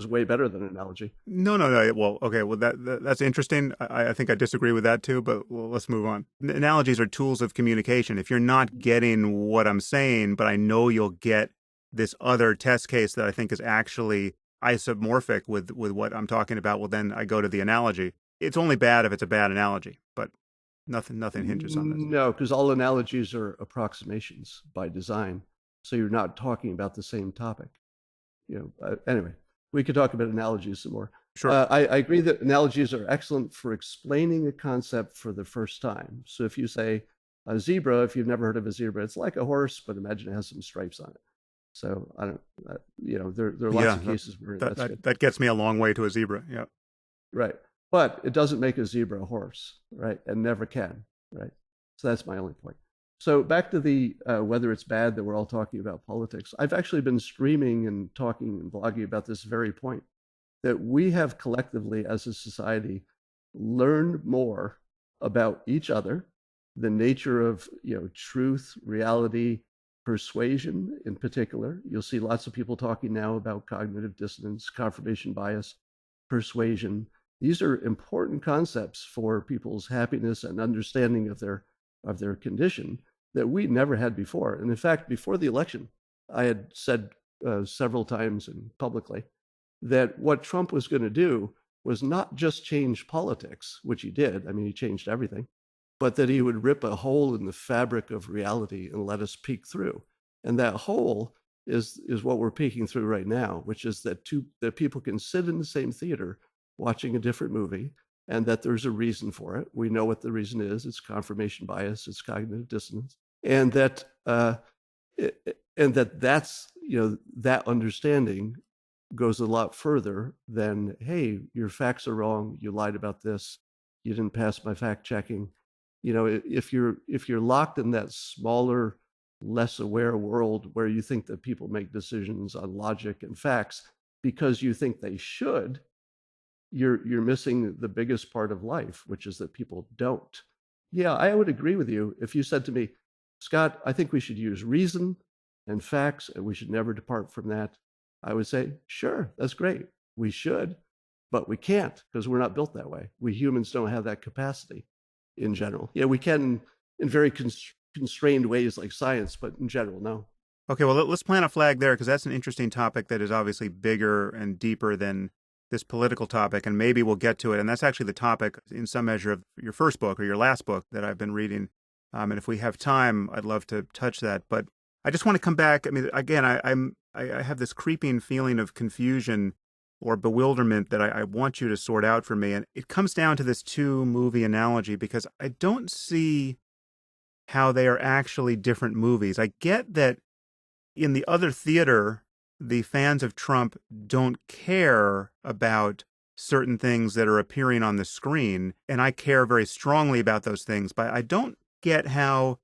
way better than an analogy. No. Well, okay. Well, that's interesting. I think I disagree with that too, but let's move on. Analogies are tools of communication. If you're not getting what I'm saying, but I know you'll get this other test case that I think is actually isomorphic with what I'm talking about, well, then I go to the analogy. It's only bad if it's a bad analogy, but nothing hinges on this. No, because all analogies are approximations by design. So you're not talking about the same topic. Anyway. We could talk about analogies some more. Sure. I agree that analogies are excellent for explaining a concept for the first time. So if you say a zebra, if you've never heard of a zebra, it's like a horse, but imagine it has some stripes on it. So I don't, there are lots of cases where that gets me a long way to a zebra. Yeah. Right. But it doesn't make a zebra a horse, right? And never can, right? So that's my only point. So back to the whether it's bad that we're all talking about politics. I've actually been streaming and talking and blogging about this very point, that we have collectively as a society learned more about each other, the nature of truth, reality, persuasion in particular. You'll see lots of people talking now about cognitive dissonance, confirmation bias, persuasion. These are important concepts for people's happiness and understanding of their condition that we never had before. And in fact, before the election, I had said several times and publicly that what Trump was going to do was not just change politics, which he did. I mean, he changed everything, but that he would rip a hole in the fabric of reality and let us peek through. And that hole is what we're peeking through right now, which is that people can sit in the same theater watching a different movie, and that there's a reason for it. We know what the reason is. It's confirmation bias. It's cognitive dissonance, and that's that understanding goes a lot further than, hey, your facts are wrong. You lied about this. You didn't pass my fact checking. If you're locked in that smaller, less aware world where you think that people make decisions on logic and facts because you think they should, you're missing the biggest part of life, which is that people don't. Yeah, I would agree with you if you said to me, Scott, I think we should use reason and facts, and we should never depart from that. I would say, sure, that's great. We should, but we can't because we're not built that way. We humans don't have that capacity in general. Yeah, we can in very constrained ways like science, but in general, no. Okay, well, let's plant a flag there because that's an interesting topic that is obviously bigger and deeper than this political topic, and maybe we'll get to it. And that's actually the topic in some measure of your first book or your last book that I've been reading. And if we have time, I'd love to touch that. But I just want to come back. I mean, again, I have this creeping feeling of confusion or bewilderment that I want you to sort out for me. And it comes down to this two-movie analogy because I don't see how they are actually different movies. I get that In the other theater, the fans of Trump don't care about certain things that are appearing on the screen, and I care very strongly about those things, but I don't get how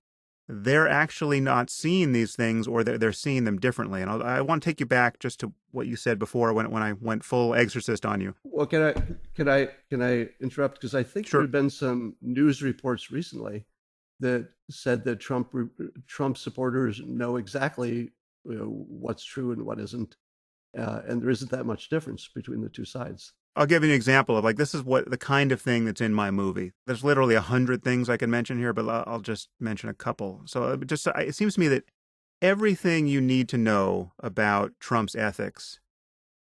they're actually not seeing these things, or they're seeing them differently. And I want to take you back just to what you said before when I went full exorcist on you. Well, can I interrupt? Because I think there Sure. have been some news reports recently that said that Trump supporters know exactly what's true and what isn't, and there isn't that much difference between the two sides. I'll give you an example of, like, this is what the kind of thing that's in my movie. There's literally 100 things I can mention here, but I'll just mention a couple. So it seems to me that everything you need to know about Trump's ethics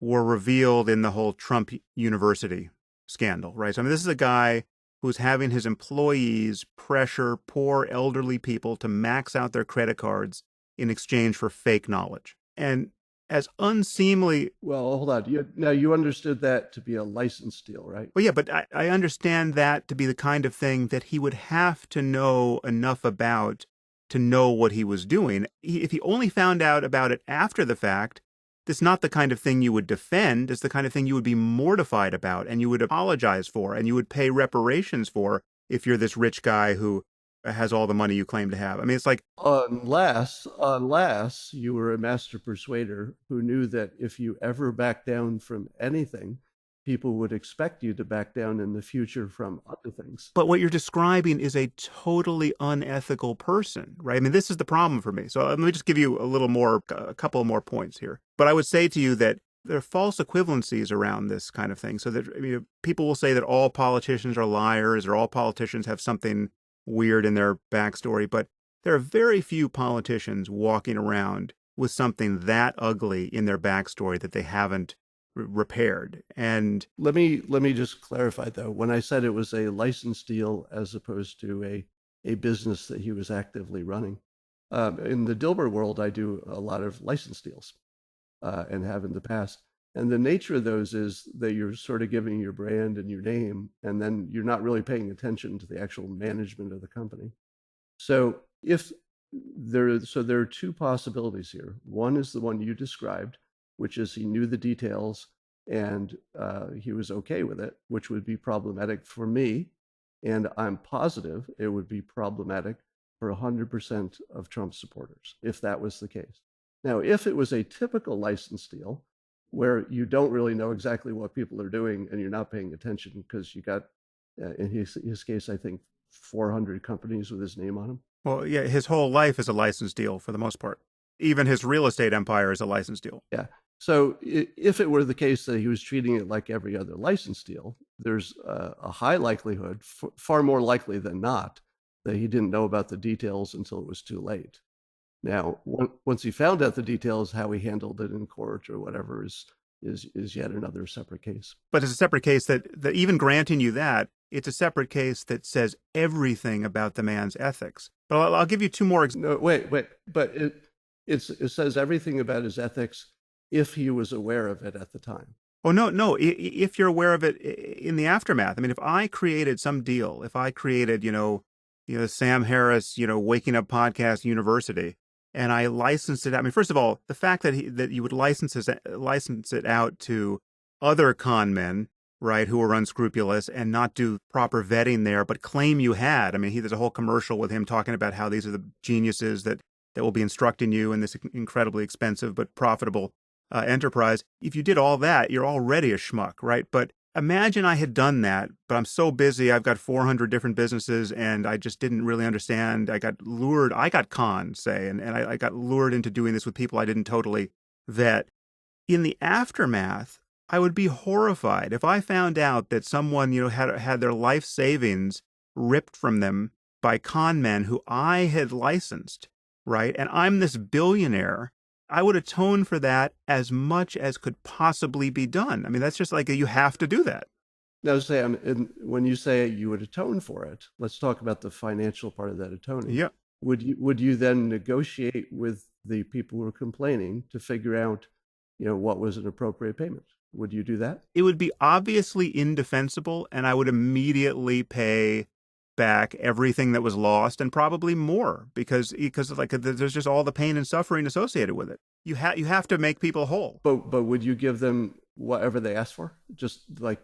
were revealed in the whole Trump University scandal, right? So, I mean, this is a guy who's having his employees pressure poor elderly people to max out their credit cards in exchange for fake knowledge. And as unseemly. Well, hold on. Now you understood that to be a license deal, right? Well, yeah, but I understand that to be the kind of thing that he would have to know enough about to know what he was doing. If he only found out about it after the fact, it's not the kind of thing you would defend. It's the kind of thing you would be mortified about, and you would apologize for, and you would pay reparations for if you're this rich guy who has all the money you claim to have. I mean, it's like, unless you were a master persuader who knew that if you ever back down from anything, people would expect you to back down in the future from other things. But what you're describing is a totally unethical person, right? I mean, this is the problem for me. So let me just give you a couple more points here. But I would say to you that there are false equivalencies around this kind of thing. So that, I mean, people will say that all politicians are liars, or all politicians have something weird in their backstory, but there are very few politicians walking around with something that ugly in their backstory that they haven't repaired. And let me just clarify, though, when I said it was a license deal as opposed to a business that he was actively running, in the Dilbert world, I do a lot of license deals and have in the past. And the nature of those is that you're sort of giving your brand and your name, and then you're not really paying attention to the actual management of the company. So there are two possibilities here. One is the one you described, which is he knew the details and he was okay with it, which would be problematic for me. And I'm positive it would be problematic for 100% of Trump supporters if that was the case. Now, if it was a typical license deal where you don't really know exactly what people are doing and you're not paying attention because you got, in his case, I think 400 companies with his name on them. Well, yeah, his whole life is a license deal for the most part. Even his real estate empire is a license deal. Yeah. So if it were the case that he was treating it like every other license deal, there's a high likelihood, far more likely than not, that he didn't know about the details until it was too late. Now, once he found out the details, how he handled it in court or whatever is yet another separate case. But it's a separate case that even granting you that, it's a separate case that says everything about the man's ethics. But I'll give you two more. No, wait. But it says everything about his ethics if he was aware of it at the time. Oh, no. If you're aware of it in the aftermath. I mean, if I created some deal, if I created, Sam Harris, Waking Up Podcast University, and I licensed it out. I mean, first of all, the fact that you would license it out to other con men, right, who were unscrupulous and not do proper vetting there, but claim you had. I mean, there's a whole commercial with him talking about how these are the geniuses that will be instructing you in this incredibly expensive but profitable enterprise. If you did all that, you're already a schmuck, right? But imagine I had done that, but I'm so busy. I've got 400 different businesses and I just didn't really understand. I got lured. I got conned, say, and I got lured into doing this with people I didn't totally vet. In the aftermath, I would be horrified if I found out that someone, had their life savings ripped from them by con men who I had licensed, right? And I'm this billionaire. I would atone for that as much as could possibly be done. I mean, that's just like you have to do that. Now, Sam, when you say you would atone for it, let's talk about the financial part of that atoning. Yeah. Would you then negotiate with the people who are complaining to figure out, what was an appropriate payment? Would you do that? It would be obviously indefensible, and I would immediately pay back everything that was lost and probably more because like there's just all the pain and suffering associated with it. You have to make people whole. But would you give them whatever they asked for? Just like,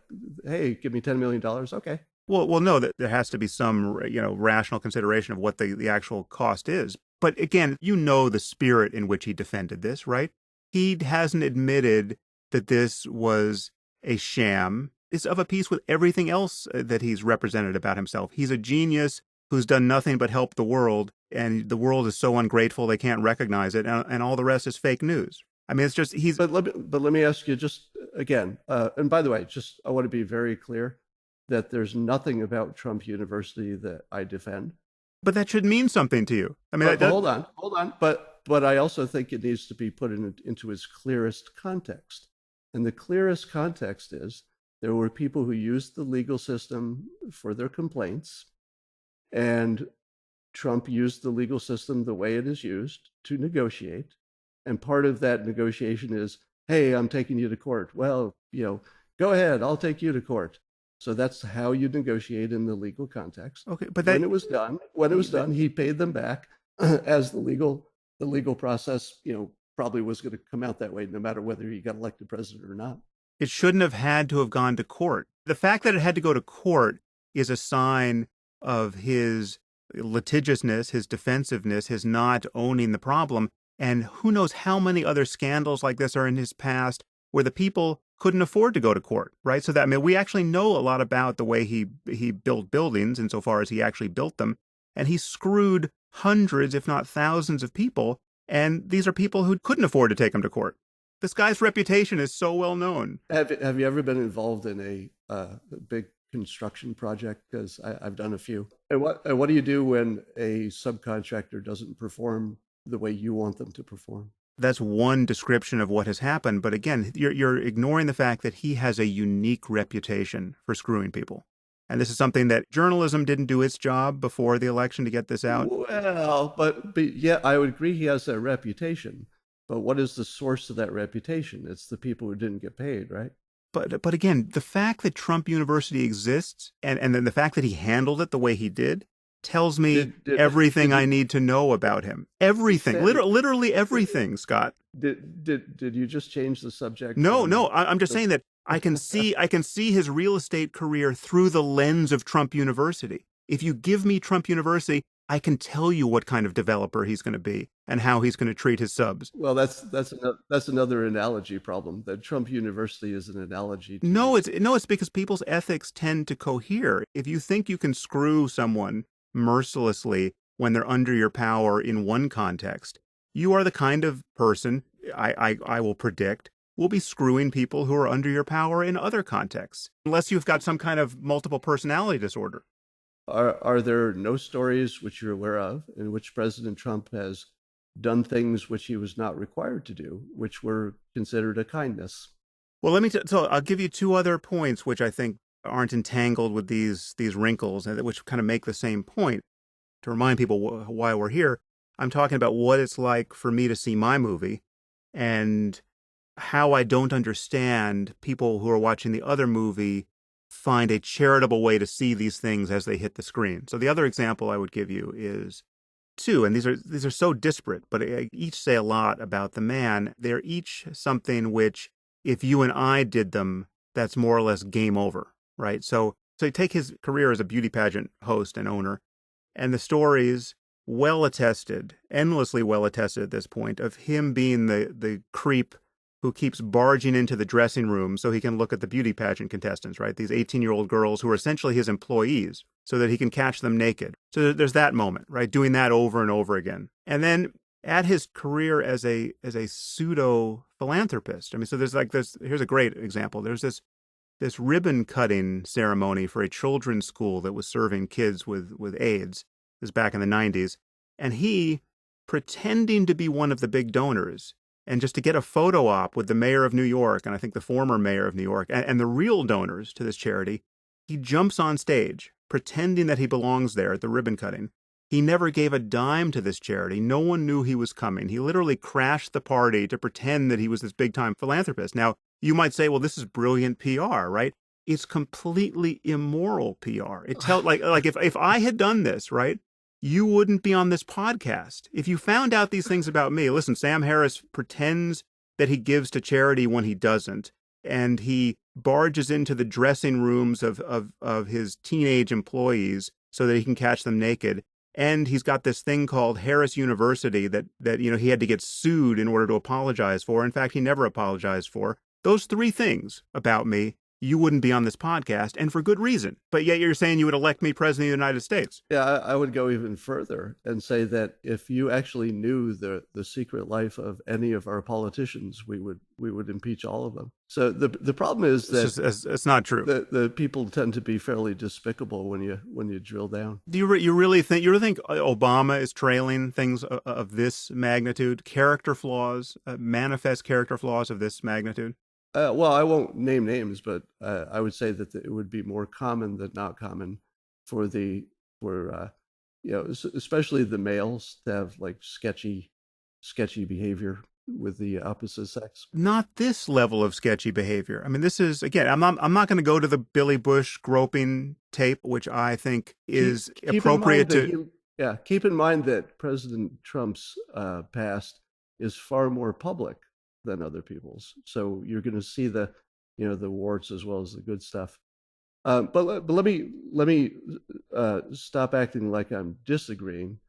hey, give me $10 million. Okay. Well, no, that there has to be some, rational consideration of what the actual cost is. But again, the spirit in which he defended this, right? He hasn't admitted that this was a sham. It's of a piece with everything else that he's represented about himself. He's a genius who's done nothing but help the world, and the world is so ungrateful they can't recognize it, and all the rest is fake news. I mean, it's just he's. But let me ask you just again. And by the way, just I want to be very clear that there's nothing about Trump University that I defend. But that should mean something to you. I mean, hold on. But I also think it needs to be put into its clearest context. And the clearest context is there were people who used the legal system for their complaints, and Trump used the legal system the way it is used to negotiate. And part of that negotiation is, hey, I'm taking you to court. Well, go ahead, I'll take you to court. So that's how you negotiate in the legal context. Okay, but when it was done, he paid them back as the legal process, probably was going to come out that way, no matter whether he got elected president or not. It shouldn't have had to have gone to court. The fact that it had to go to court is a sign of his litigiousness, his defensiveness, his not owning the problem. And who knows how many other scandals like this are in his past where the people couldn't afford to go to court, right? So that, I mean, we actually know a lot about the way he built buildings insofar as he actually built them. And he screwed hundreds, if not thousands of people. And these are people who couldn't afford to take him to court. This guy's reputation is so well known. Have you ever been involved in a big construction project? Because I've done a few. And what do you do when a subcontractor doesn't perform the way you want them to perform? That's one description of what has happened. But again, you're ignoring the fact that he has a unique reputation for screwing people. And this is something that journalism didn't do its job before the election to get this out. Well, but yeah, I would agree he has that reputation. But what is the source of that reputation? It's the people who didn't get paid, right? But again, the fact that Trump University exists and then the fact that he handled it the way he did tells me everything I need to know about him. Everything, literally everything, Scott. Did you just change the subject? No. I'm just saying that I can see his real estate career through the lens of Trump University. If you give me Trump University, I can tell you what kind of developer he's going to be and how he's going to treat his subs. Well, that's another analogy problem. That Trump University is an analogy. No, it's because people's ethics tend to cohere. If you think you can screw someone mercilessly when they're under your power in one context, you are the kind of person, I will predict, will be screwing people who are under your power in other contexts, unless you've got some kind of multiple personality disorder. Are there no stories which you're aware of in which President Trump has done things which he was not required to do, which were considered a kindness? Well, so I'll give you two other points which I think aren't entangled with these wrinkles, and which kind of make the same point. To remind people why we're here, I'm talking about what it's like for me to see my movie and how I don't understand people who are watching the other movie find a charitable way to see these things as they hit the screen. So the other example I would give you is two, and these are so disparate, but each say a lot about the man. They're each something which, if you and I did them, that's more or less game over, right? So you take his career as a beauty pageant host and owner, and the stories well attested, endlessly well attested at this point, of him being the creep who keeps barging into the dressing room so he can look at the beauty pageant contestants, right? These 18-year-old girls who are essentially his employees so that he can catch them naked. So there's that moment, right? Doing that over and over again. And then at his career as a pseudo philanthropist. I mean, so here's a great example. There's this ribbon cutting ceremony for a children's school that was serving kids with AIDS. This is back in the 90s. And he, pretending to be one of the big donors, and just to get a photo op with the mayor of New York, and I think the former mayor of New York, and the real donors to this charity, he jumps on stage, pretending that he belongs there at the ribbon cutting. He never gave a dime to this charity. No one knew he was coming. He literally crashed the party to pretend that he was this big-time philanthropist. Now, you might say, well, this is brilliant PR, right? it's completely immoral PR. It tells like if I had done this, right, you wouldn't be on this podcast. If you found out these things about me, listen, Sam Harris pretends that he gives to charity when he doesn't, and he barges into the dressing rooms of his teenage employees so that he can catch them naked. And he's got this thing called Harris University that he had to get sued in order to apologize for. In fact, he never apologized for. Those three things about me, you wouldn't be on this podcast, and for good reason. But yet you're saying you would elect me president of the United States. Yeah, I would go even further and say that if you actually knew the secret life of any of our politicians, we would impeach all of them. So the problem is that it's not true. The people tend to be fairly despicable when you drill down. Do you really think Obama is trailing things of this magnitude? Character flaws, manifest character flaws of this magnitude? Well, I won't name names, but I would say that it would be more common than not common for especially the males to have like sketchy behavior with the opposite sex. Not this level of sketchy behavior. I mean, this is, again, I'm not going to go to the Billy Bush groping tape, which I think is appropriate to. Keep in mind that President Trump's past is far more public than other people's, so you're going to see the warts as well as the good stuff. But let me stop acting like I'm disagreeing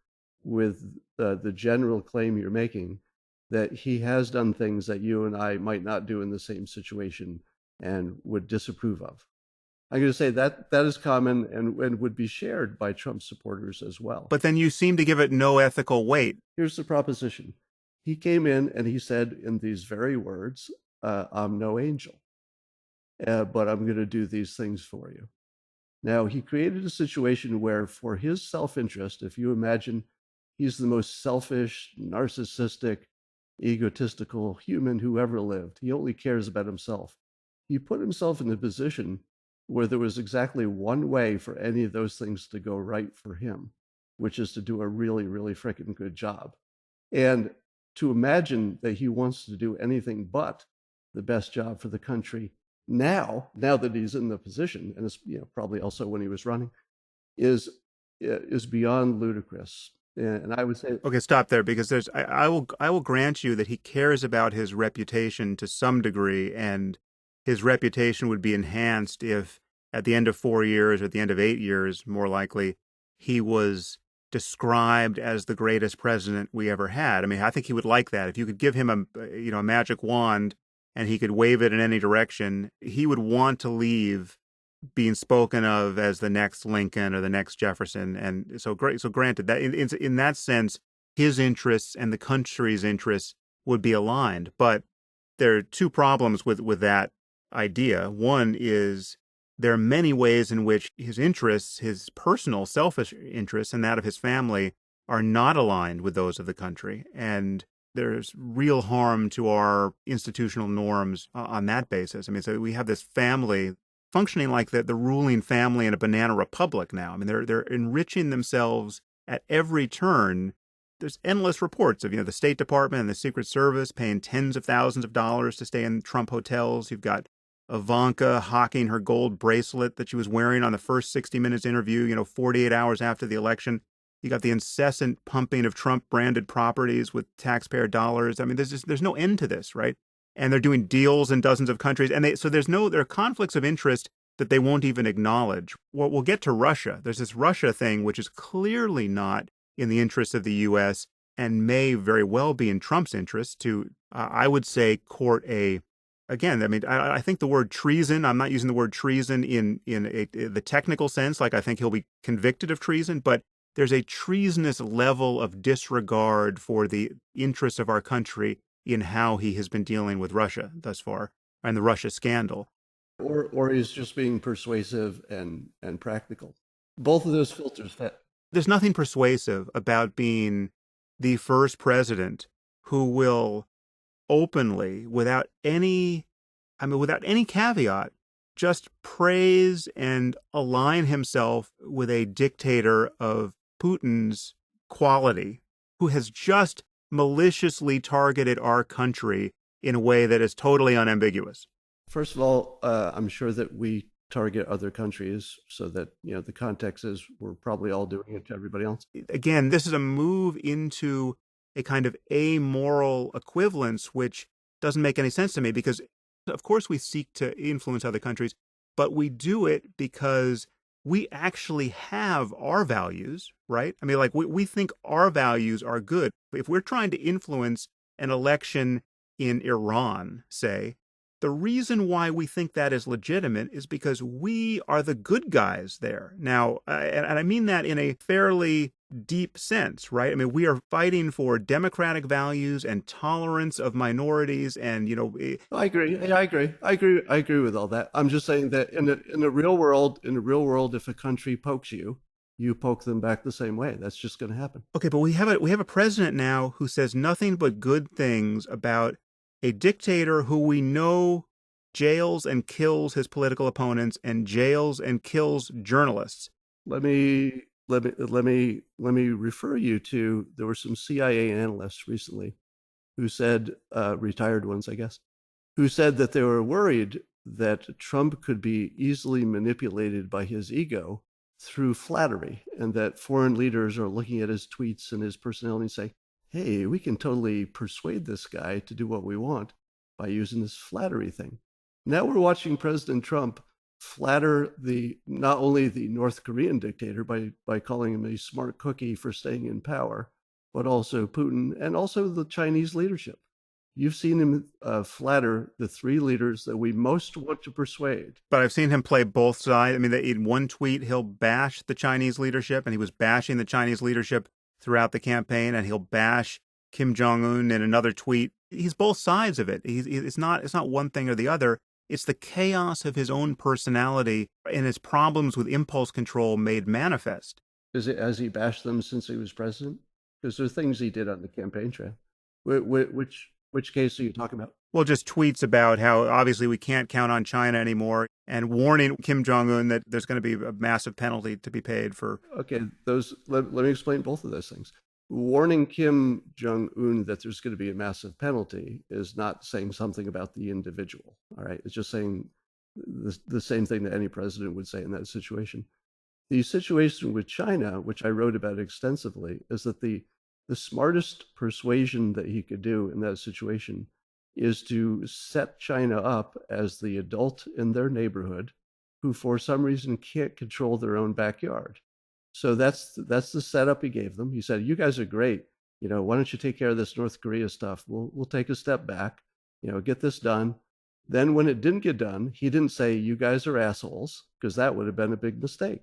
with the general claim you're making that he has done things that you and I might not do in the same situation and would disapprove of. I'm going to say that is common and would be shared by Trump supporters as well. But then you seem to give it no ethical weight. Here's the proposition. He came in and he said in these very words, I'm no angel, but I'm going to do these things for you. Now, he created a situation where for his self-interest, if you imagine he's the most selfish, narcissistic, egotistical human who ever lived. He only cares about himself. He put himself in a position where there was exactly one way for any of those things to go right for him, which is to do a really, really freaking good job. And to imagine that he wants to do anything but the best job for the country now that he's in the position, and it's probably also when he was running, is beyond ludicrous. And I would say, okay, stop there, because I will grant you that he cares about his reputation to some degree, and his reputation would be enhanced if at the end of 4 years or at the end of 8 years, more likely, he was described as the greatest president we ever had. I mean, I think he would like that. If you could give him a magic wand and he could wave it in any direction, he would want to leave being spoken of as the next Lincoln or the next Jefferson. And so granted that in that sense, his interests and the country's interests would be aligned. But there are two problems with that idea. One is there are many ways in which his interests, his personal selfish interests and that of his family, are not aligned with those of the country. And there's real harm to our institutional norms on that basis. I mean, so we have this family functioning like the ruling family in a banana republic now. I mean, they're enriching themselves at every turn. There's endless reports of, the State Department and the Secret Service paying tens of thousands of dollars to stay in Trump hotels. You've got Ivanka hawking her gold bracelet that she was wearing on the first 60 Minutes interview, 48 hours after the election. You got the incessant pumping of Trump-branded properties with taxpayer dollars. I mean, there's no end to this, right? And they're doing deals in dozens of countries. And there are conflicts of interest that they won't even acknowledge. Well, we'll get to Russia. There's this Russia thing, which is clearly not in the interest of the U.S. and may very well be in Trump's interest to, I would say, court I think the word treason, I'm not using the word treason in the technical sense, like I think he'll be convicted of treason, but there's a treasonous level of disregard for the interests of our country in how he has been dealing with Russia thus far, and the Russia scandal. Or he's just being persuasive and practical. Both of those filters fit. There's nothing persuasive about being the first president who will openly, without any caveat, just praise and align himself with a dictator of Putin's quality, who has just maliciously targeted our country in a way that is totally unambiguous. First of all, I'm sure that we target other countries so that, the context is we're probably all doing it to everybody else. Again, this is a move into a kind of amoral equivalence, which doesn't make any sense to me because, of course, we seek to influence other countries, but we do it because we actually have our values, right? I mean, like we think our values are good. If we're trying to influence an election in Iran, say, the reason why we think that is legitimate is because we are the good guys there. Now, and I mean that in a fairly deep sense, right? I mean, we are fighting for democratic values and tolerance of minorities, and I agree. I agree with all that. I'm just saying that in the real world, if a country pokes you, you poke them back the same way. That's just going to happen. Okay, but we have a president now who says nothing but good things about a dictator who we know jails and kills his political opponents and jails and kills journalists. Let me refer you to, there were some CIA analysts recently who said, retired ones, I guess, who said that they were worried that Trump could be easily manipulated by his ego through flattery, and that foreign leaders are looking at his tweets and his personality and saying, hey, we can totally persuade this guy to do what we want by using this flattery thing. Now we're watching President Trump flatter not only the North Korean dictator by calling him a smart cookie for staying in power, but also Putin and also the Chinese leadership. You've seen him flatter the three leaders that we most want to persuade. But I've seen him play both sides. I mean, in one tweet, he'll bash the Chinese leadership, and he was bashing the Chinese leadership throughout the campaign, and he'll bash Kim Jong-un in another tweet. He's both sides of it. It's not one thing or the other. It's the chaos of his own personality and his problems with impulse control made manifest. Has he bashed them since he was president? Because there are things he did on the campaign trail. Which case are you talking about? Well, just tweets about how obviously we can't count on China anymore and warning Kim Jong-un that there's going to be a massive penalty to be paid for. Okay, let me explain both of those things. Warning Kim Jong-un that there's going to be a massive penalty is not saying something about the individual. All right, it's just saying the same thing that any president would say in that situation. The situation with China, which I wrote about extensively, is that the smartest persuasion that he could do in that situation is to set China up as the adult in their neighborhood who for some reason can't control their own backyard. So that's the setup he gave them. He said, you guys are great. Why don't you take care of this North Korea stuff? We'll take a step back, get this done. Then when it didn't get done, he didn't say, you guys are assholes, because that would have been a big mistake.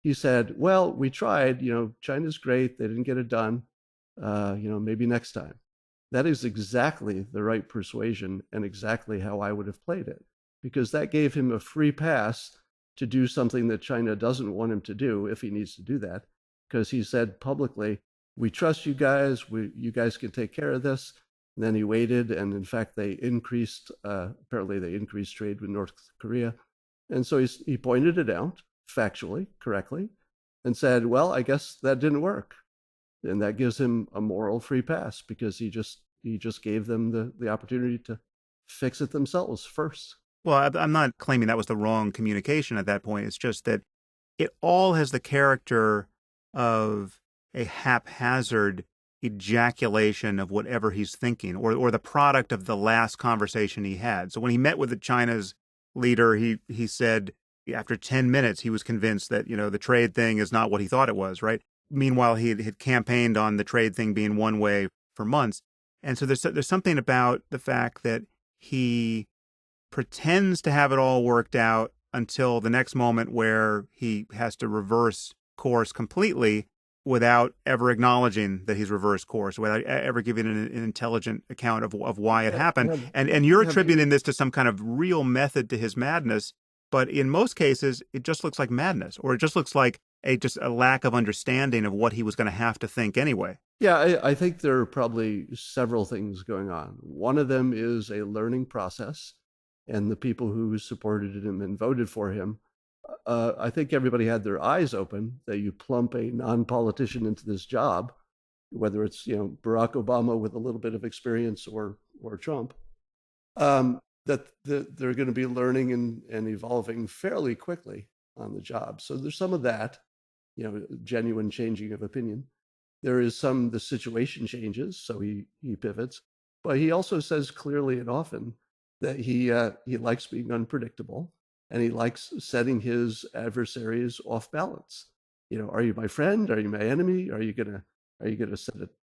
He said, well, we tried, China's great. They didn't get it done. Maybe next time. That is exactly the right persuasion and exactly how I would have played it, because that gave him a free pass to do something that China doesn't want him to do if he needs to do that, because he said publicly, we trust you guys, you guys can take care of this. And then he waited, and in fact, apparently they increased trade with North Korea. And so he pointed it out factually, correctly, and said, well, I guess that didn't work. And that gives him a moral free pass because he just gave them the opportunity to fix it themselves first. Well, I'm not claiming that was the wrong communication at that point. It's just that it all has the character of a haphazard ejaculation of whatever he's thinking, or the product of the last conversation he had. So when he met with the China's leader, he said after 10 minutes he was convinced that the trade thing is not what he thought it was, right? Meanwhile, he had campaigned on the trade thing being one way for months. And so there's something about the fact that he pretends to have it all worked out until the next moment where he has to reverse course completely without ever acknowledging that he's reversed course, without ever giving an intelligent account of why it happened. And you're attributing this to some kind of real method to his madness. But in most cases, it just looks like madness, or it just looks like just a lack of understanding of what he was going to have to think anyway. Yeah, I think there are probably several things going on. One of them is a learning process, and the people who supported him and voted for him, I think everybody had their eyes open that you plump a non-politician into this job, whether it's Barack Obama with a little bit of experience or Trump. that they're going to be learning and evolving fairly quickly on the job. So there's some of that, genuine changing of opinion. There is some, the situation changes, so he pivots, but he also says clearly and often that he likes being unpredictable, and he likes setting his adversaries off balance. Are you my friend? Are you my enemy? Are you gonna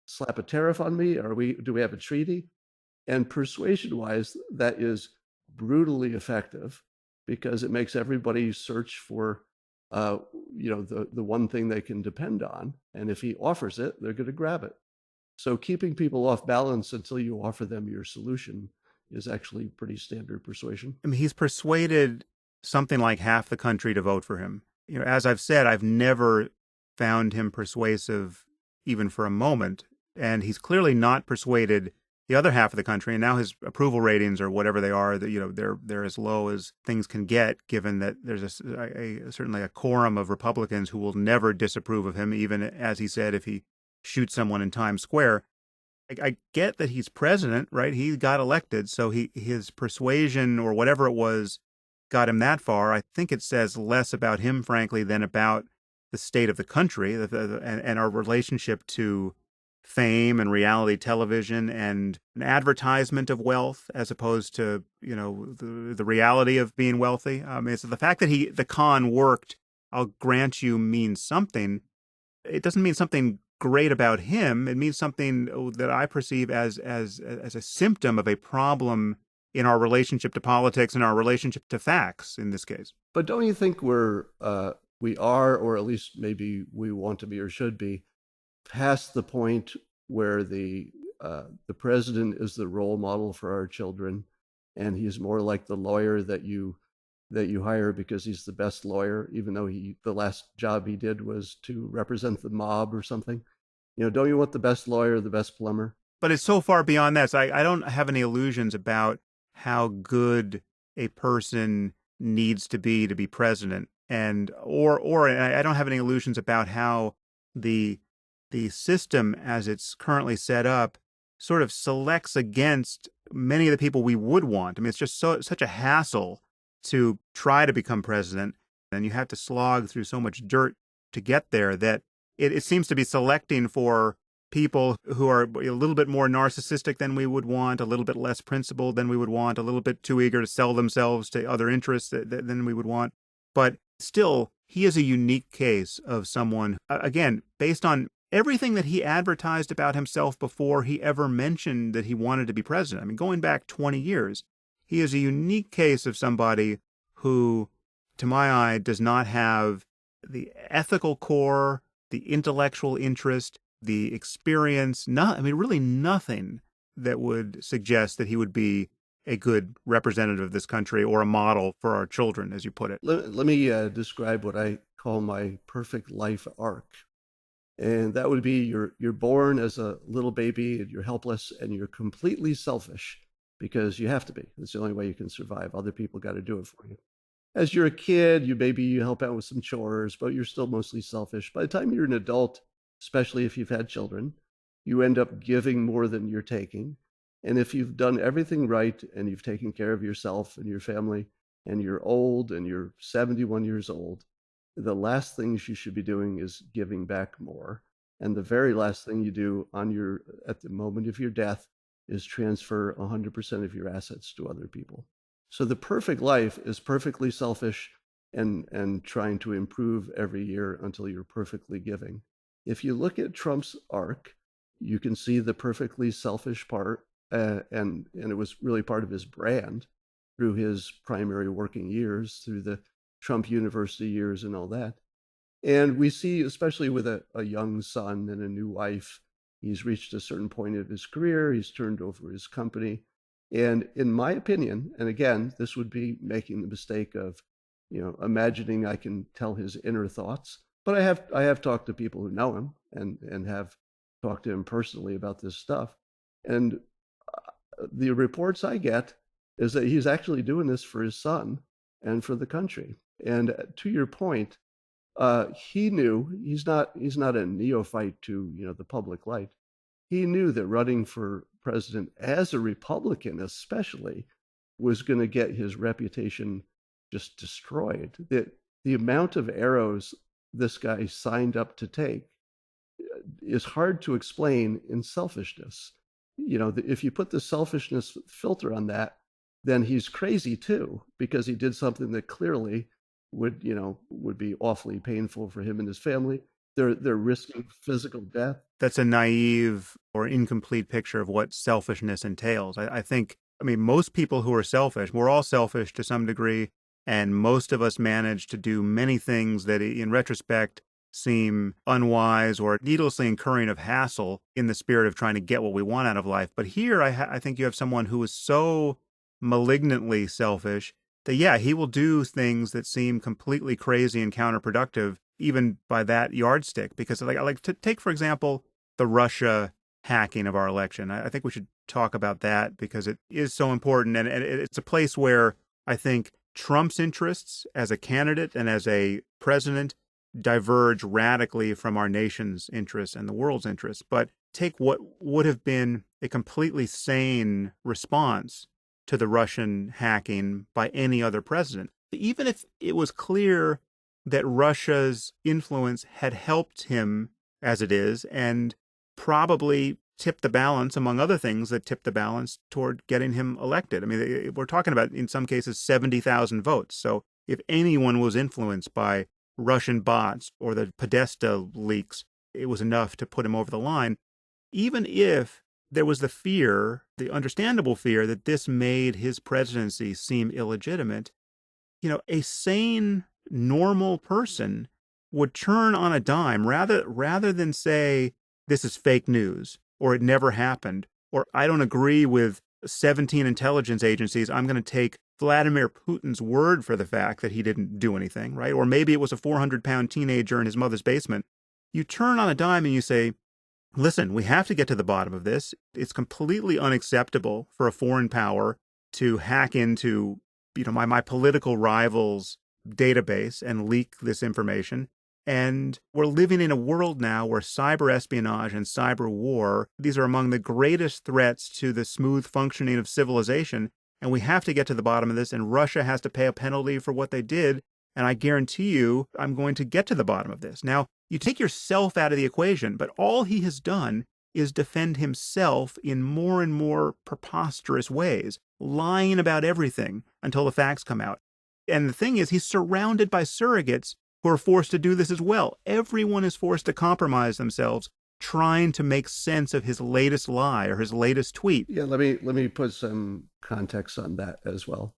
slap a tariff on me? Do we have a treaty? And persuasion wise, that is brutally effective because it makes everybody search for the one thing they can depend on. And if he offers it, they're going to grab it. So keeping people off balance until you offer them your solution is actually pretty standard persuasion. I mean, he's persuaded something like half the country to vote for him. As I've said, I've never found him persuasive even for a moment. And he's clearly not persuaded the other half of the country. And now his approval ratings, or whatever they are, that they're as low as things can get, given that there's certainly a quorum of Republicans who will never disapprove of him, even, as he said, if he shoots someone in Times Square. I get that he's president, right? He got elected, so his persuasion or whatever it was got him that far. I think it says less about him, frankly, than about the state of the country and our relationship to fame and reality television and an advertisement of wealth, as opposed to the reality of being wealthy. So the fact that the con worked, I'll grant you, means something. It doesn't mean something great about him. It means something that I perceive as a symptom of a problem in our relationship to politics and our relationship to facts in this case. But don't you think we are, or at least maybe we want to be or should be, past the point where the president is the role model for our children, and he's more like the lawyer that you hire because he's the best lawyer, even though the last job he did was to represent the mob or something? Don't you want the best lawyer, the best plumber? But it's so far beyond that. So I don't have any illusions about how good a person needs to be president, or I don't have any illusions about how the system as it's currently set up sort of selects against many of the people we would want. I mean, it's just such a hassle to try to become president, and you have to slog through so much dirt to get there that it seems to be selecting for people who are a little bit more narcissistic than we would want, a little bit less principled than we would want, a little bit too eager to sell themselves to other interests than we would want. But still, he is a unique case of someone, again, based on everything that he advertised about himself before he ever mentioned that he wanted to be president. I mean, going back 20 years, he is a unique case of somebody who, to my eye, does not have the ethical core, the intellectual interest, the experience, really nothing that would suggest that he would be a good representative of this country or a model for our children, as you put it. Let me describe what I call my perfect life arc. And that would be you're born as a little baby and you're helpless and you're completely selfish because you have to be. It's the only way you can survive. Other people got to do it for you. As you're a kid, you help out with some chores, but you're still mostly selfish. By the time you're an adult, especially if you've had children, you end up giving more than you're taking. And if you've done everything right and you've taken care of yourself and your family and you're old and you're 71 years old, the last things you should be doing is giving back more. And the very last thing you do at the moment of your death is transfer 100% of your assets to other people. So the perfect life is perfectly selfish and trying to improve every year until you're perfectly giving. If you look at Trump's arc, you can see the perfectly selfish part, and it was really part of his brand through his primary working years, through the Trump University years and all that. And we see, especially with a young son and a new wife, he's reached a certain point of his career, he's turned over his company. And in my opinion, and again, this would be making the mistake of, imagining I can tell his inner thoughts, but I have talked to people who know him and have talked to him personally about this stuff. And the reports I get is that he's actually doing this for his son and for the country. And to your point, he knew he's not a neophyte to the public light. He knew that running for president as a Republican, especially, was going to get his reputation just destroyed. The amount of arrows this guy signed up to take is hard to explain in selfishness. If you put the selfishness filter on that, then he's crazy too, because he did something that clearly would be awfully painful for him and his family. They're risking physical death. That's a naive or incomplete picture of what selfishness entails. I think, most people who are selfish, we're all selfish to some degree, and most of us manage to do many things that in retrospect seem unwise or needlessly incurring of hassle in the spirit of trying to get what we want out of life. But here, I think you have someone who is so malignantly selfish that, yeah, he will do things that seem completely crazy and counterproductive, even by that yardstick. Because I like to take, for example, the Russia hacking of our election. I think we should talk about that because it is so important. And it's a place where I think Trump's interests as a candidate and as a president diverge radically from our nation's interests and the world's interests. But take what would have been a completely sane response to the Russian hacking by any other president. Even if it was clear that Russia's influence had helped him as it is, and probably tipped the balance, among other things, that tipped the balance toward getting him elected. We're talking about, in some cases, 70,000 votes. So if anyone was influenced by Russian bots or the Podesta leaks, it was enough to put him over the line. Even if there was the fear, the understandable fear, that this made his presidency seem illegitimate, a sane, normal person would turn on a dime rather than say, this is fake news, or it never happened, or I don't agree with 17 intelligence agencies. I'm going to take Vladimir Putin's word for the fact that he didn't do anything, right? Or maybe it was a 400-pound teenager in his mother's basement. You turn on a dime and you say, listen, we have to get to the bottom of this. It's completely unacceptable for a foreign power to hack into, my political rival's database and leak this information. And we're living in a world now where cyber espionage and cyber war, these are among the greatest threats to the smooth functioning of civilization. And we have to get to the bottom of this, and Russia has to pay a penalty for what they did. And I guarantee you, I'm going to get to the bottom of this. Now, you take yourself out of the equation, but all he has done is defend himself in more and more preposterous ways, lying about everything until the facts come out. And the thing is, he's surrounded by surrogates who are forced to do this as well. Everyone is forced to compromise themselves trying to make sense of his latest lie or his latest tweet. Yeah, let me put some context on that as well.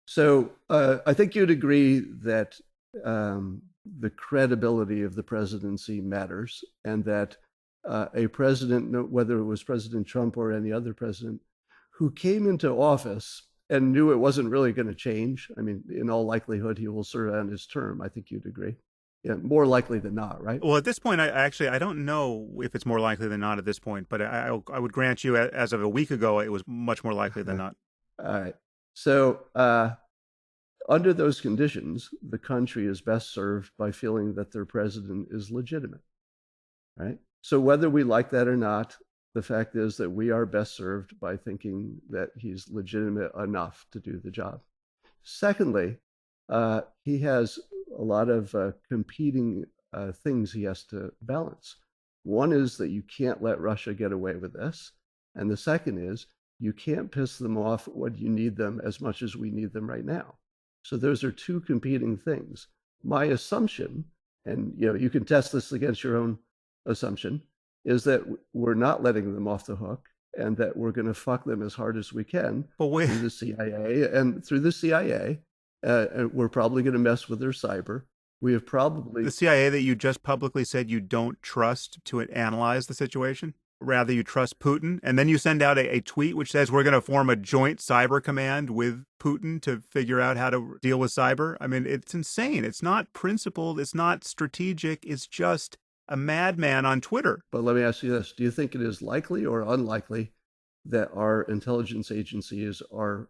So I think you'd agree that the credibility of the presidency matters, and that a president, whether it was President Trump or any other president, who came into office and knew it wasn't really going to change. In all likelihood, he will serve out his term. I think you'd agree. Yeah, more likely than not, right? Well, at this point, I don't know if it's more likely than not at this point, but I would grant you, as of a week ago, it was much more likely than not. All right. So under those conditions, the country is best served by feeling that their president is legitimate, right? So whether we like that or not, the fact is that we are best served by thinking that he's legitimate enough to do the job. Secondly, he has a lot of competing things he has to balance. One is that you can't let Russia get away with this. And the second is you can't piss them off when you need them as much as we need them right now. So those are two competing things. My assumption, and you can test this against your own assumption, is that we're not letting them off the hook, and that we're going to fuck them as hard as we can through the CIA. And through the CIA, we're probably going to mess with their cyber. We have probably... The CIA that you just publicly said you don't trust to analyze the situation? Rather, you trust Putin, and then you send out a tweet which says we're going to form a joint cyber command with Putin to figure out how to deal with cyber. It's insane. It's not principled. It's not strategic. It's just a madman on Twitter. But let me ask you this. Do you think it is likely or unlikely that our intelligence agencies are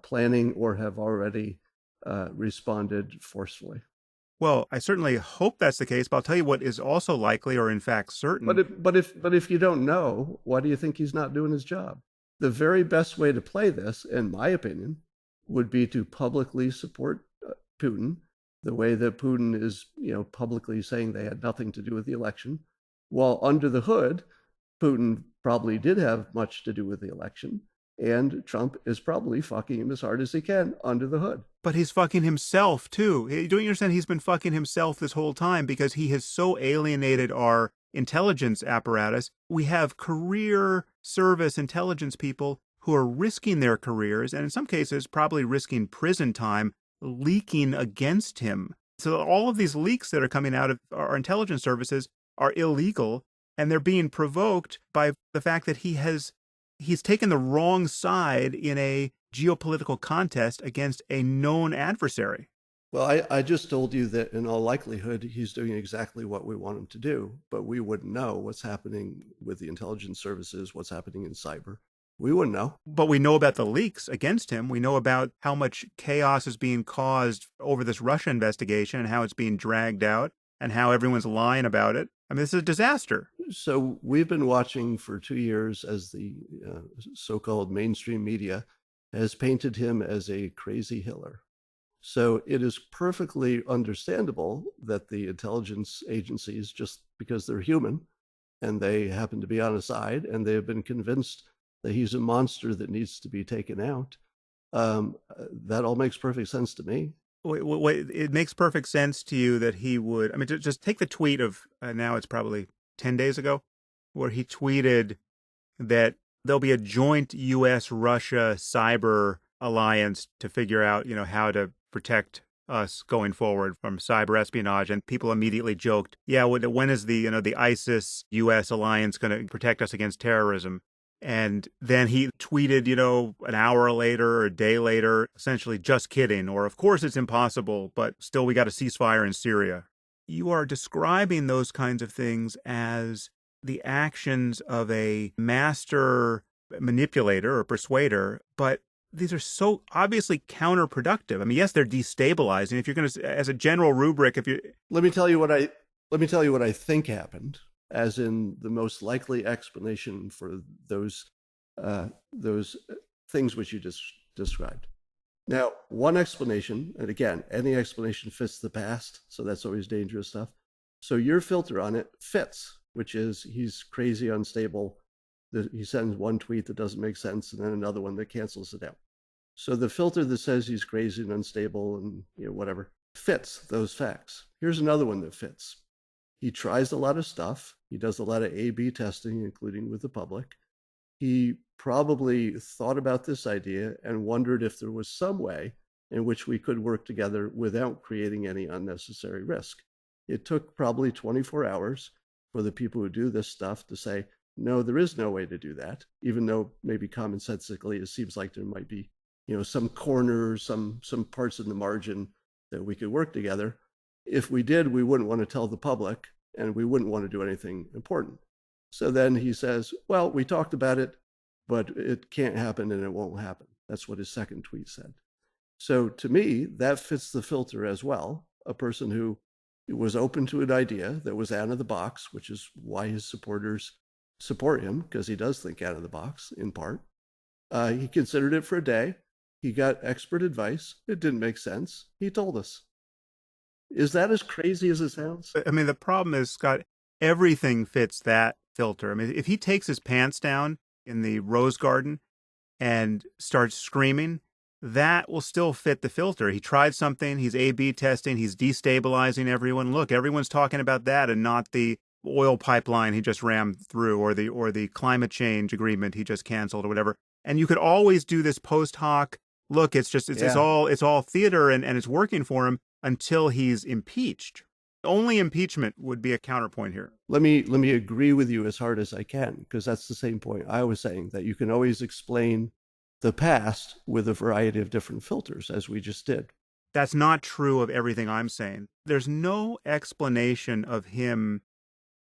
planning or have already responded forcefully? Well, I certainly hope that's the case, but I'll tell you what is also likely, or in fact certain. But if you don't know, why do you think he's not doing his job? The very best way to play this, in my opinion, would be to publicly support Putin the way that Putin is, publicly saying they had nothing to do with the election, while under the hood, Putin probably did have much to do with the election, and Trump is probably fucking him as hard as he can under the hood. But he's fucking himself, too. Don't you understand? He's been fucking himself this whole time because he has so alienated our intelligence apparatus. We have career service intelligence people who are risking their careers, and in some cases, probably risking prison time, leaking against him. So all of these leaks that are coming out of our intelligence services are illegal, and they're being provoked by the fact that he's taken the wrong side in a geopolitical contest against a known adversary. Well, I just told you that in all likelihood, he's doing exactly what we want him to do, but we wouldn't know what's happening with the intelligence services, what's happening in cyber. We wouldn't know. But we know about the leaks against him. We know about how much chaos is being caused over this Russia investigation and how it's being dragged out and how everyone's lying about it. I mean, this is a disaster. So we've been watching for 2 years as the so-called mainstream media has painted him as a crazy Hitler. So it is perfectly understandable that the intelligence agencies, just because they're human and they happen to be on his side and they have been convinced that he's a monster that needs to be taken out, that all makes perfect sense to me. Wait, it makes perfect sense to you that he would, I mean, just take the tweet of, now it's probably 10 days ago, where he tweeted that there'll be a joint U.S.-Russia cyber alliance to figure out, how to protect us going forward from cyber espionage. And people immediately joked, yeah, when is the, the ISIS-U.S. alliance going to protect us against terrorism? And then he tweeted, an hour later or a day later, essentially, just kidding, or of course it's impossible, but still we got a ceasefire in Syria. You are describing those kinds of things as the actions of a master manipulator or persuader, but these are so obviously counterproductive. I mean, yes, they're destabilizing. If you're going to, as a general rubric, let me tell you what I think happened, as in the most likely explanation for those things which you just described. Now, one explanation, and again, any explanation fits the past, so that's always dangerous stuff. So your filter on it fits, which is he's crazy, unstable. He sends one tweet that doesn't make sense, and then another one that cancels it out. So the filter that says he's crazy and unstable and whatever fits those facts. Here's another one that fits. He tries a lot of stuff. He does a lot of A/B testing, including with the public. He probably thought about this idea and wondered if there was some way in which we could work together without creating any unnecessary risk. It took probably 24 hours for the people who do this stuff to say, no, there is no way to do that, even though maybe commonsensically it seems like there might be, some corners, some parts in the margin that we could work together. If we did, we wouldn't want to tell the public and we wouldn't want to do anything important. So then he says, well, we talked about it, but it can't happen and it won't happen. That's what his second tweet said. So to me, that fits the filter as well. A person who was open to an idea that was out of the box, which is why his supporters support him, because he does think out of the box in part. He considered it for a day. He got expert advice. It didn't make sense. He told us. Is that as crazy as it sounds? I mean, the problem is, Scott, everything fits that filter. I mean, if he takes his pants down in the rose garden and starts screaming, that will still fit the filter. He tried something, he's A/B testing, he's destabilizing everyone. Look, everyone's talking about that and not the oil pipeline he just rammed through or the climate change agreement he just canceled or whatever. And you could always do this post hoc, look, it's all theater and it's working for him until he's impeached. Only impeachment would be a counterpoint here. Let me agree with you as hard as I can, because that's the same point I was saying, that you can always explain the past with a variety of different filters, as we just did. That's not true of everything I'm saying. There's no explanation of him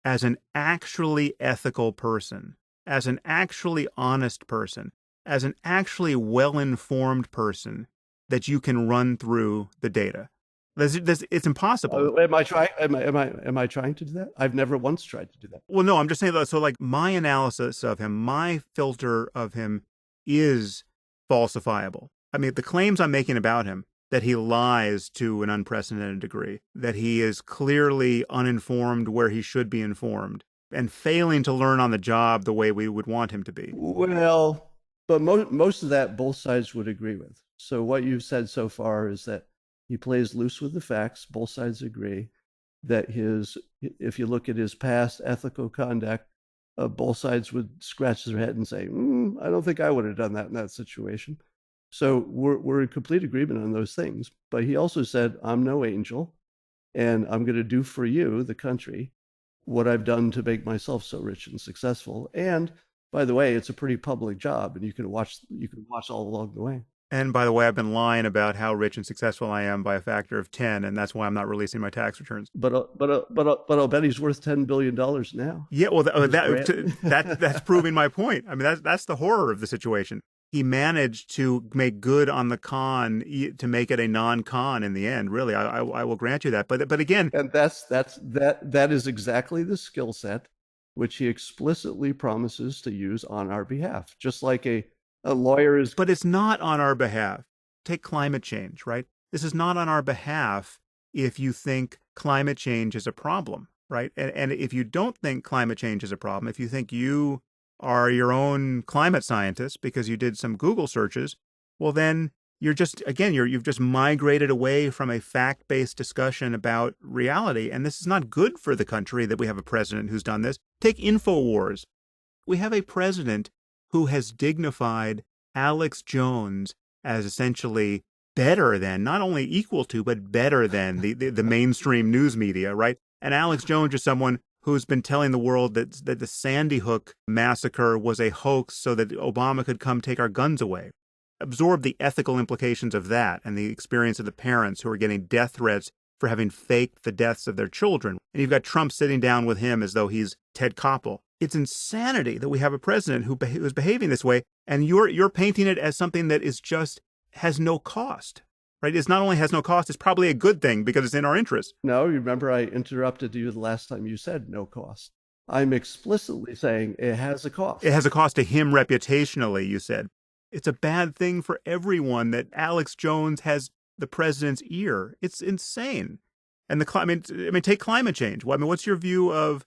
as an actually ethical person, as an actually honest person, as an actually well-informed person that you can run through the data. It's impossible. Am I trying to do that? I've never once tried to do that. Well, no, I'm just saying that. So like my analysis of him, my filter of him is falsifiable. I mean, the claims I'm making about him, that he lies to an unprecedented degree, that he is clearly uninformed where he should be informed, and failing to learn on the job the way we would want him to be. Well, but most of that both sides would agree with. So what you've said so far is that he plays loose with the facts. Both sides agree that if you look at his past ethical conduct, both sides would scratch their head and say, I don't think I would have done that in that situation. So we're in complete agreement on those things. But he also said, I'm no angel, and I'm going to do for you, the country, what I've done to make myself so rich and successful. And by the way, it's a pretty public job, and you can watch all along the way. And by the way, I've been lying about how rich and successful I am by a factor of 10, and that's why I'm not releasing my tax returns. But I'll bet he's worth $10 billion now. Yeah, well, that's proving my point. I mean, that's the horror of the situation. He managed to make good on the con to make it a non-con in the end. Really, I will grant you that. But again, and that is exactly the skill set which he explicitly promises to use on our behalf, just like a lawyer is. But it's not on our behalf. Take climate change, right? This is not on our behalf if you think climate change is a problem, right? And if you don't think climate change is a problem, if you think you are your own climate scientist because you did some Google searches, well, then you've just migrated away from a fact-based discussion about reality. And this is not good for the country that we have a president who's done this. Take InfoWars. We have a president who has dignified Alex Jones as essentially better than, not only equal to, but better than the mainstream news media, right? And Alex Jones is someone who's been telling the world that the Sandy Hook massacre was a hoax so that Obama could come take our guns away. Absorb the ethical implications of that and the experience of the parents who are getting death threats for having faked the deaths of their children. And you've got Trump sitting down with him as though he's Ted Koppel. It's insanity that we have a president who is behaving this way, and you're painting it as something that is just has no cost. Right? It not only has no cost, it's probably a good thing because it's in our interest. No, you remember I interrupted you the last time you said no cost. I'm explicitly saying it has a cost. It has a cost to him reputationally, you said. It's a bad thing for everyone that Alex Jones has the president's ear. It's insane. And take climate change. Well, what's your view of,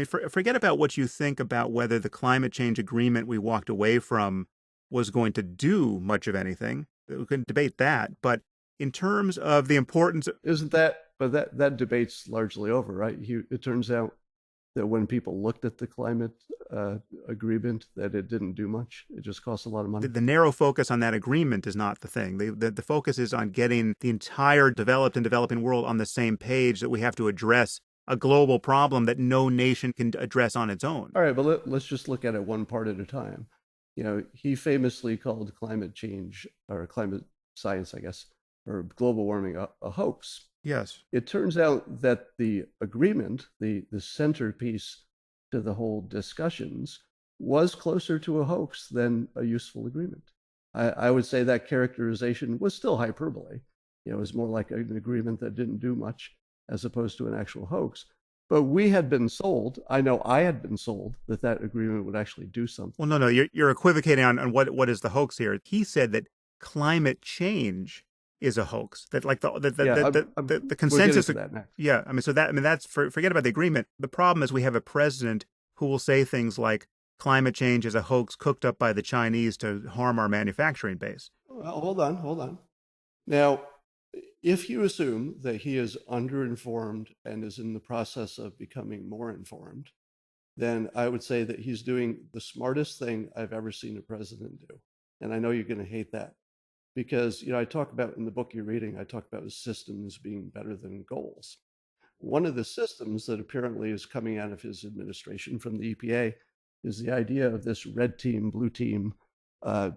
forget about what you think about whether the climate change agreement we walked away from was going to do much of anything. We can debate that, but in terms of the importance, that debate's largely over, right? It turns out that when people looked at the climate agreement, that it didn't do much. It just cost a lot of money. The narrow focus on that agreement is not the thing. The focus is on getting the entire developed and developing world on the same page that we have to address a global problem that no nation can address on its own. All right, but let's just look at it one part at a time. He famously called climate change, or climate science, I guess, or global warming a hoax. Yes. It turns out that the agreement, the centerpiece to the whole discussions, was closer to a hoax than a useful agreement. I would say that characterization was still hyperbole. It was more like an agreement that didn't do much as opposed to an actual hoax. But we had been sold, I know I had been sold, that agreement would actually do something. Well, no, you're equivocating on what is the hoax here. He said that climate change is a hoax. That like the consensus. We'll get into that next. Yeah, that's forget about the agreement. The problem is we have a president who will say things like climate change is a hoax cooked up by the Chinese to harm our manufacturing base. Well, hold on. Now, if you assume that he is underinformed and is in the process of becoming more informed, then I would say that he's doing the smartest thing I've ever seen a president do. And I know you're going to hate that because, I talk about in the book you're reading, I talk about systems being better than goals. One of the systems that apparently is coming out of his administration from the EPA is the idea of this red team, blue team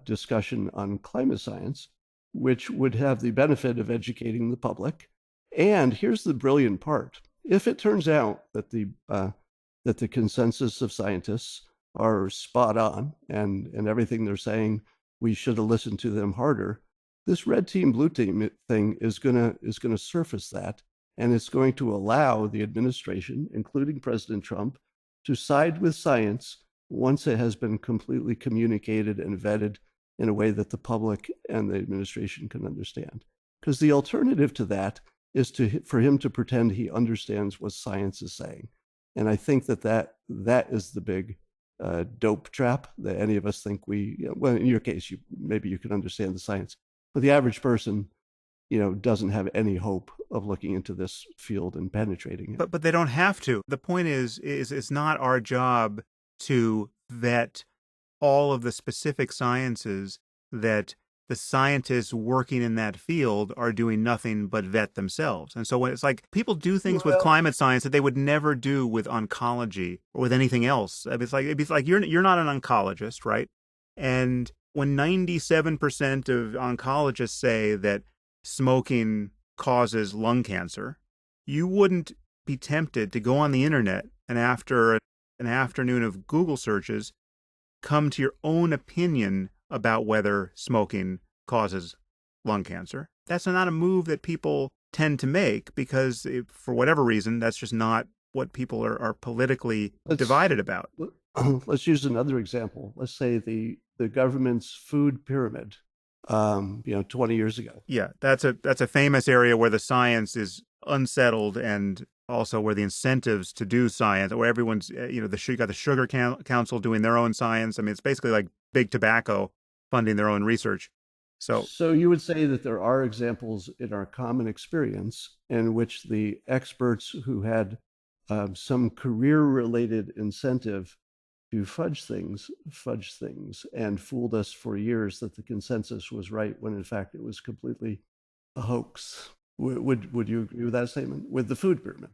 discussion on climate science, which would have the benefit of educating the public. And here's the brilliant part. If it turns out that the consensus of scientists are spot on and everything they're saying, we should have listened to them harder, this red team, blue team thing is gonna surface that, and it's going to allow the administration, including President Trump, to side with science once it has been completely communicated and vetted in a way that the public and the administration can understand. Because the alternative to that is for him to pretend he understands what science is saying. And I think that is the big dope trap that any of us think well, in your case, maybe you can understand the science, but the average person, doesn't have any hope of looking into this field and penetrating it. But they don't have to. The point is it's not our job to vet all of the specific sciences that the scientists working in that field are doing nothing but vet themselves. And so when it's like people do things with climate science that they would never do with oncology or with anything else. It'd be like you're not an oncologist, right? And when 97% of oncologists say that smoking causes lung cancer, you wouldn't be tempted to go on the internet and after an afternoon of Google searches, come to your own opinion about whether smoking causes lung cancer. That's not a move that people tend to make because for whatever reason, that's just not what people are politically divided about. Let's use another example. Let's say the government's food pyramid, 20 years ago. Yeah, that's a famous area where the science is unsettled and also where the incentives to do science, where everyone's, you got the Sugar Council doing their own science. I mean, it's basically like big tobacco funding their own research. So you would say that there are examples in our common experience in which the experts who had some career-related incentive to fudge things and fooled us for years that the consensus was right when in fact it was completely a hoax. Would you agree with that statement with the food pyramid?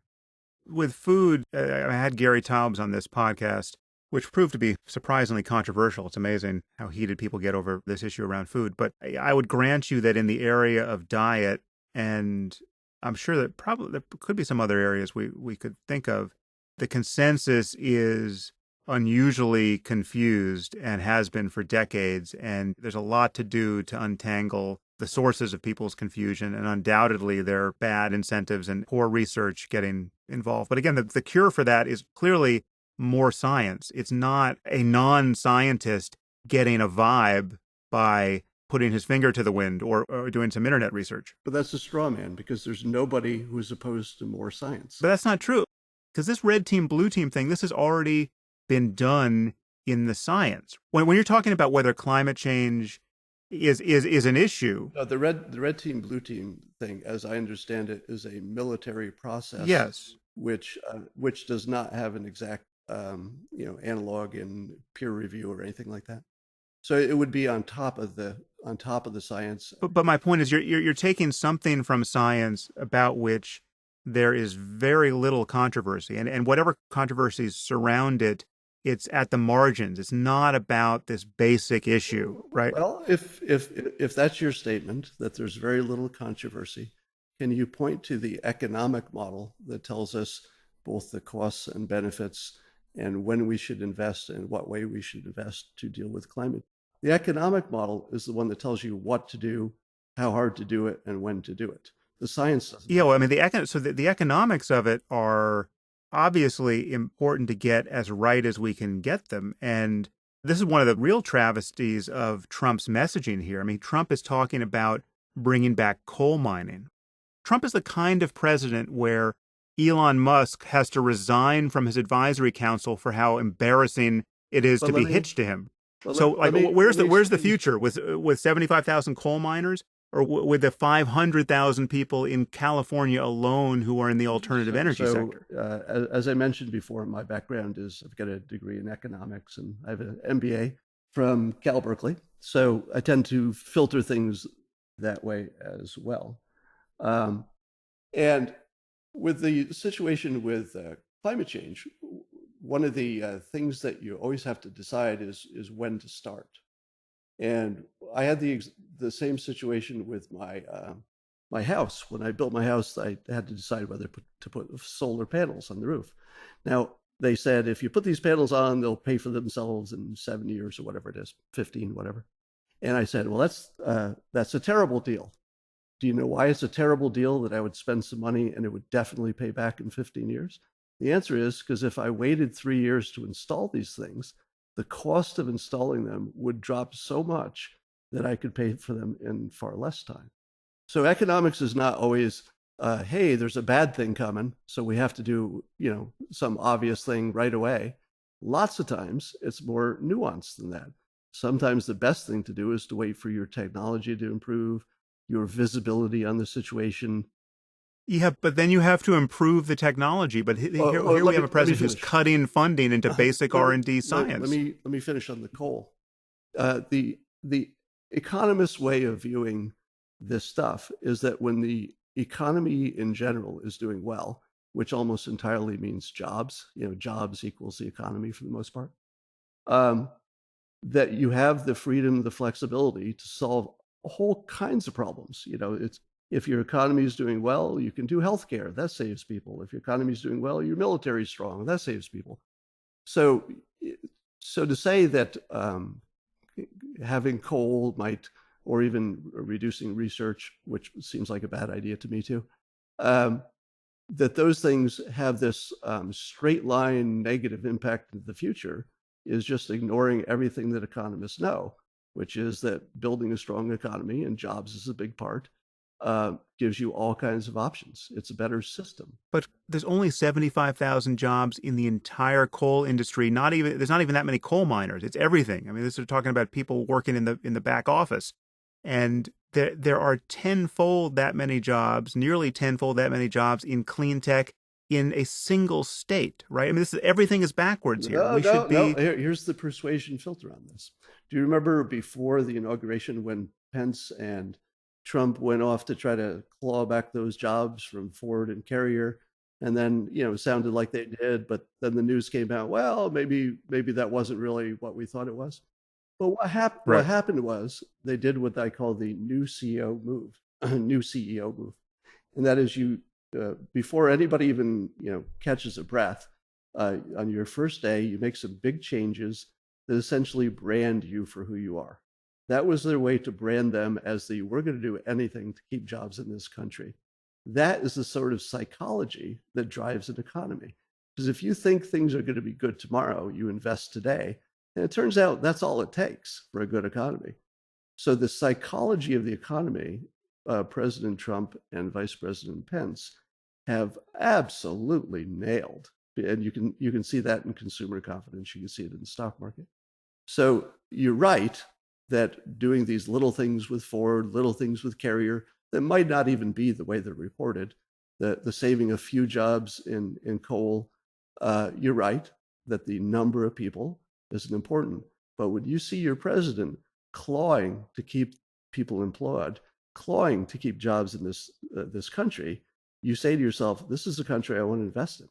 With food, I had Gary Taubes on this podcast, which proved to be surprisingly controversial. It's amazing how heated people get over this issue around food. But I would grant you that in the area of diet, and I'm sure that probably there could be some other areas we could think of, the consensus is unusually confused and has been for decades. And there's a lot to do to untangle the sources of people's confusion. And undoubtedly, there are bad incentives and poor research getting involved. But again, the cure for that is clearly more science. It's not a non-scientist getting a vibe by putting his finger to the wind or doing some internet research. But that's a straw man because there's nobody who's opposed to more science. But that's not true. Because this red team, blue team thing, this has already been done in the science. When you're talking about whether climate change is an issue. No, the red team, blue team thing, as I understand it, is a military process. Yes. Which does not have an exact analog in peer review or anything like that. So it would be on top of the science. But my point is, you're taking something from science about which there is very little controversy, and whatever controversies surround it, it's at the margins. It's not about this basic issue, right? Well, if that's your statement, that there's very little controversy, can you point to the economic model that tells us both the costs and benefits and when we should invest and what way we should invest to deal with climate? The economic model is the one that tells you what to do, how hard to do it, and when to do it. The science doesn't. Yeah, well, I mean, the economics of it are obviously important to get as right as we can get them. And this is one of the real travesties of Trump's messaging here. I mean, Trump is talking about bringing back coal mining. Trump is the kind of president where Elon Musk has to resign from his advisory council for how embarrassing it is to be hitched to him. So, where's the future with 75,000 coal miners, or with the 500,000 people in California alone who are in the alternative energy sector? As I mentioned before, my background is I've got a degree in economics and I have an MBA from Cal Berkeley. So I tend to filter things that way as well. And with the situation with climate change, one of the things that you always have to decide is when to start. And I had the same situation with my house. When I built my house, I had to decide whether to put solar panels on the roof. Now, they said, if you put these panels on, they'll pay for themselves in 7 years or whatever it is, 15, whatever. And I said, well, that's a terrible deal. Do you know why it's a terrible deal that I would spend some money and it would definitely pay back in 15 years? The answer is because if I waited 3 years to install these things, the cost of installing them would drop so much that I could pay for them in far less time. So economics is not always, hey, there's a bad thing coming, so we have to do, some obvious thing right away. Lots of times it's more nuanced than that. Sometimes the best thing to do is to wait for your technology to improve, your visibility on the situation. Yeah, but then you have to improve the technology. But here we have a president who's cutting funding into basic R&D science. Let me finish on the coal. The economist's way of viewing this stuff is that when the economy in general is doing well, which almost entirely means jobs, jobs equals the economy for the most part, that you have the freedom, the flexibility to solve whole kinds of problems. It's if your economy is doing well, you can do healthcare. That saves people. If your economy is doing well, your military is strong. That saves people. So to say that having coal might, or even reducing research, which seems like a bad idea to me too, that those things have this straight line negative impact in the future is just ignoring everything that economists know, which is that building a strong economy, and jobs is a big part, gives you all kinds of options. It's a better system. But there's only 75,000 jobs in the entire coal industry. There's not even that many coal miners. It's everything. I mean, this is talking about people working in the back office. And there are tenfold that many jobs, nearly tenfold that many jobs in clean tech in a single state, right? I mean, everything is backwards here. Here's the persuasion filter on this. Do you remember before the inauguration when Pence and Trump went off to try to claw back those jobs from Ford and Carrier? And then, it sounded like they did, but then the news came out, well, maybe that wasn't really what we thought it was. But what happened was they did what I call the new CEO move, and that is before anybody even catches a breath, on your first day, you make some big changes that essentially brand you for who you are. That was their way to brand them as we're going to do anything to keep jobs in this country. That is the sort of psychology that drives an economy. Because if you think things are going to be good tomorrow, you invest today. And it turns out that's all it takes for a good economy. So the psychology of the economy, President Trump and Vice President Pence have absolutely nailed. And you can see that in consumer confidence. You can see it in the stock market. So you're right that doing these little things with Ford, little things with Carrier, that might not even be the way they're reported, the saving a few jobs in coal, you're right that the number of people isn't important. But when you see your president clawing to keep people employed, clawing to keep jobs in this country, you say to yourself, this is the country I want to invest in.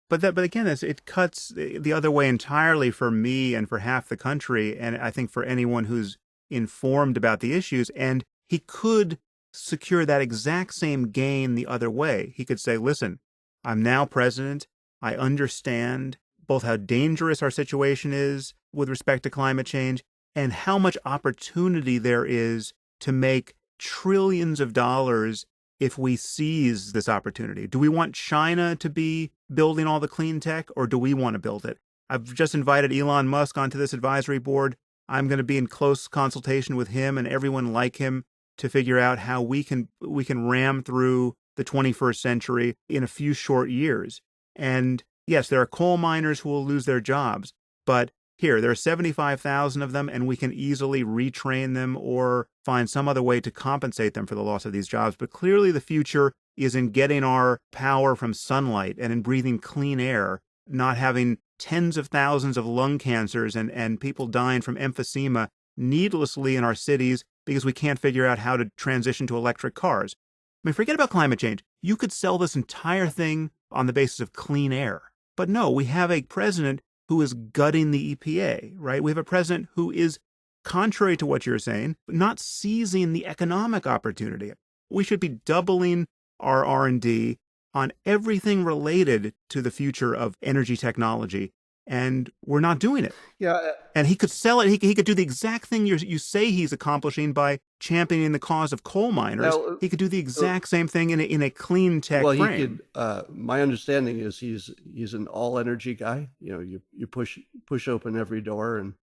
But again, it cuts the other way entirely for me and for half the country, and I think for anyone who's informed about the issues. And he could secure that exact same gain the other way. He could say, listen, I'm now president. I understand both how dangerous our situation is with respect to climate change and how much opportunity there is to make trillions of dollars if we seize this opportunity. Do we want China to be building all the clean tech, or do we want to build it? I've just invited Elon Musk onto this advisory board. I'm going to be in close consultation with him and everyone like him to figure out how we can ram through the 21st century in a few short years. And yes, there are coal miners who will lose their jobs, but there are 75,000 of them, and we can easily retrain them or find some other way to compensate them for the loss of these jobs. But clearly the future is in getting our power from sunlight and in breathing clean air, not having tens of thousands of lung cancers and people dying from emphysema needlessly in our cities because we can't figure out how to transition to electric cars. I mean, forget about climate change. You could sell this entire thing on the basis of clean air. But no, we have a president who is gutting the EPA, right? We have a president who is, contrary to what you're saying, not seizing the economic opportunity. We should be doubling our R&D on everything related to the future of energy technology, and we're not doing it. Yeah. And he could sell it. He could do the exact thing you say he's accomplishing by championing the cause of coal miners. Now, he could do the exact same thing in a clean tech frame. He could. My understanding is he's an all energy guy. You push open every door, and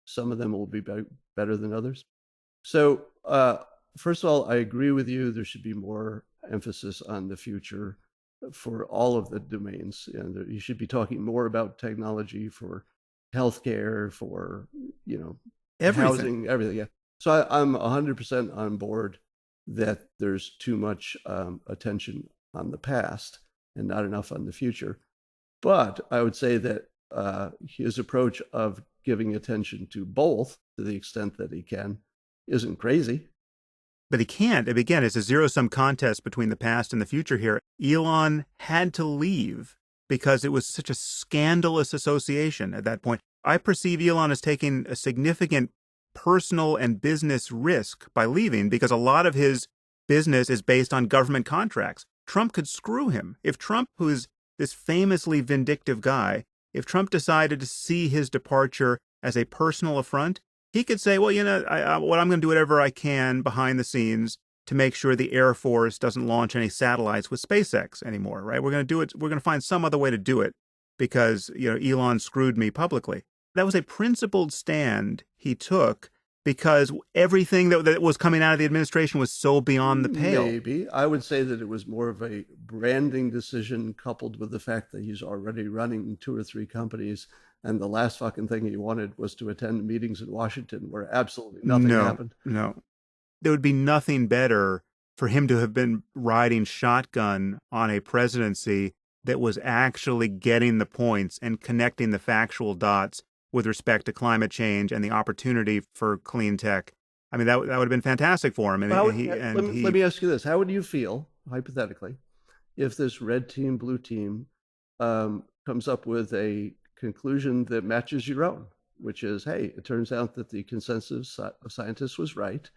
some of them will be better than others. So, first of all, I agree with you. There should be more emphasis on the future for all of the domains. And you should be talking more about technology for healthcare, for, you know, Everything. housing, everything. Yeah. So I'm 100% on board that there's too much attention on the past and not enough on the future. But I would say that his approach of giving attention to both to the extent that he can isn't crazy. But he can't. And again, it's a zero-sum contest between the past and the future here. Elon had to leave because it was such a scandalous association at that point. I perceive Elon as taking a significant personal and business risk by leaving because a lot of his business is based on government contracts. Trump could screw him. If Trump, who is this famously vindictive guy, if Trump decided to see his departure as a personal affront, he could say, well, I'm going to do whatever I can behind the scenes to make sure the Air Force doesn't launch any satellites with SpaceX anymore, right? We're going to do it. We're going to find some other way to do it because, Elon screwed me publicly. That was a principled stand he took because everything that was coming out of the administration was so beyond the pale. Maybe. I would say that it was more of a branding decision coupled with the fact that he's already running 2 or 3 companies. And the last fucking thing he wanted was to attend meetings in Washington where absolutely nothing happened. No. There would be nothing better for him to have been riding shotgun on a presidency that was actually getting the points and connecting the factual dots with respect to climate change and the opportunity for clean tech. I mean, that would have been fantastic for him. Let me ask you this. How would you feel, hypothetically, if this red team, blue team comes up with a conclusion that matches your own, which is, hey, it turns out that the consensus of scientists was right.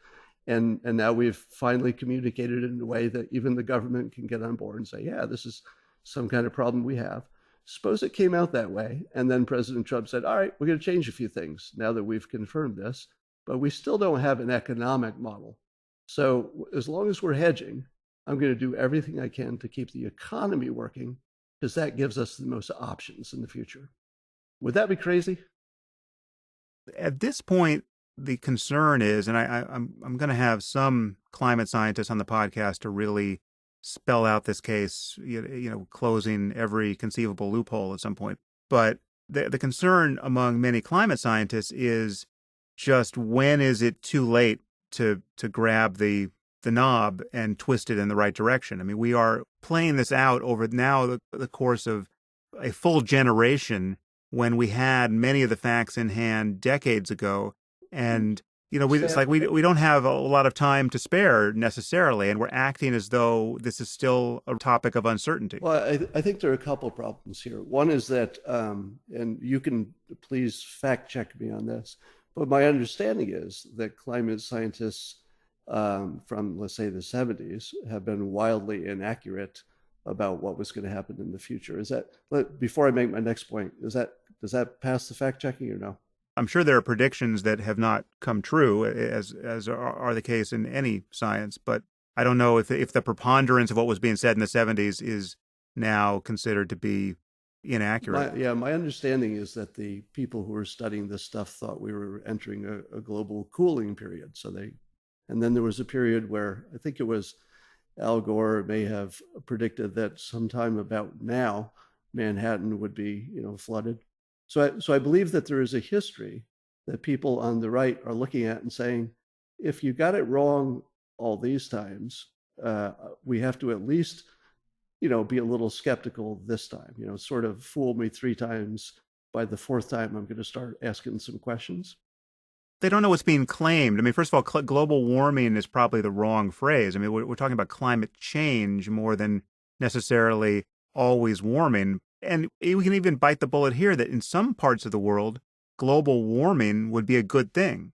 And now we've finally communicated it in a way that even the government can get on board and say, yeah, this is some kind of problem we have. Suppose it came out that way, and then President Trump said, all right, we're going to change a few things now that we've confirmed this, but we still don't have an economic model. So as long as we're hedging, I'm going to do everything I can to keep the economy working because that gives us the most options in the future. Would that be crazy? At this point, the concern is, and I'm going to have some climate scientists on the podcast to really spell out this case, closing every conceivable loophole at some point. But the concern among many climate scientists is just when is it too late to grab the knob and twist it in the right direction? I mean, we are playing this out over now the course of a full generation when we had many of the facts in hand decades ago. And, it's like we don't have a lot of time to spare necessarily, and we're acting as though this is still a topic of uncertainty. Well, I think there are a couple of problems here. One is that, and you can please fact check me on this, but my understanding is that climate scientists from, let's say, the 70s have been wildly inaccurate about what was going to happen in the future. Before I make my next point, does that pass the fact checking or no? I'm sure there are predictions that have not come true, as are the case in any science, but I don't know if the preponderance of what was being said in the 70s is now considered to be inaccurate. My understanding is that the people who were studying this stuff thought we were entering a global cooling period. And then there was a period where I think it was Al Gore may have predicted that sometime about now Manhattan would be, flooded. So I believe that there is a history that people on the right are looking at and saying, if you got it wrong all these times, we have to at least, be a little skeptical this time. Sort of fool me 3 times. By the 4th time, I'm going to start asking some questions. They don't know what's being claimed. I mean, first of all, global warming is probably the wrong phrase. I mean, we're talking about climate change more than necessarily always warming. And we can even bite the bullet here that in some parts of the world, global warming would be a good thing.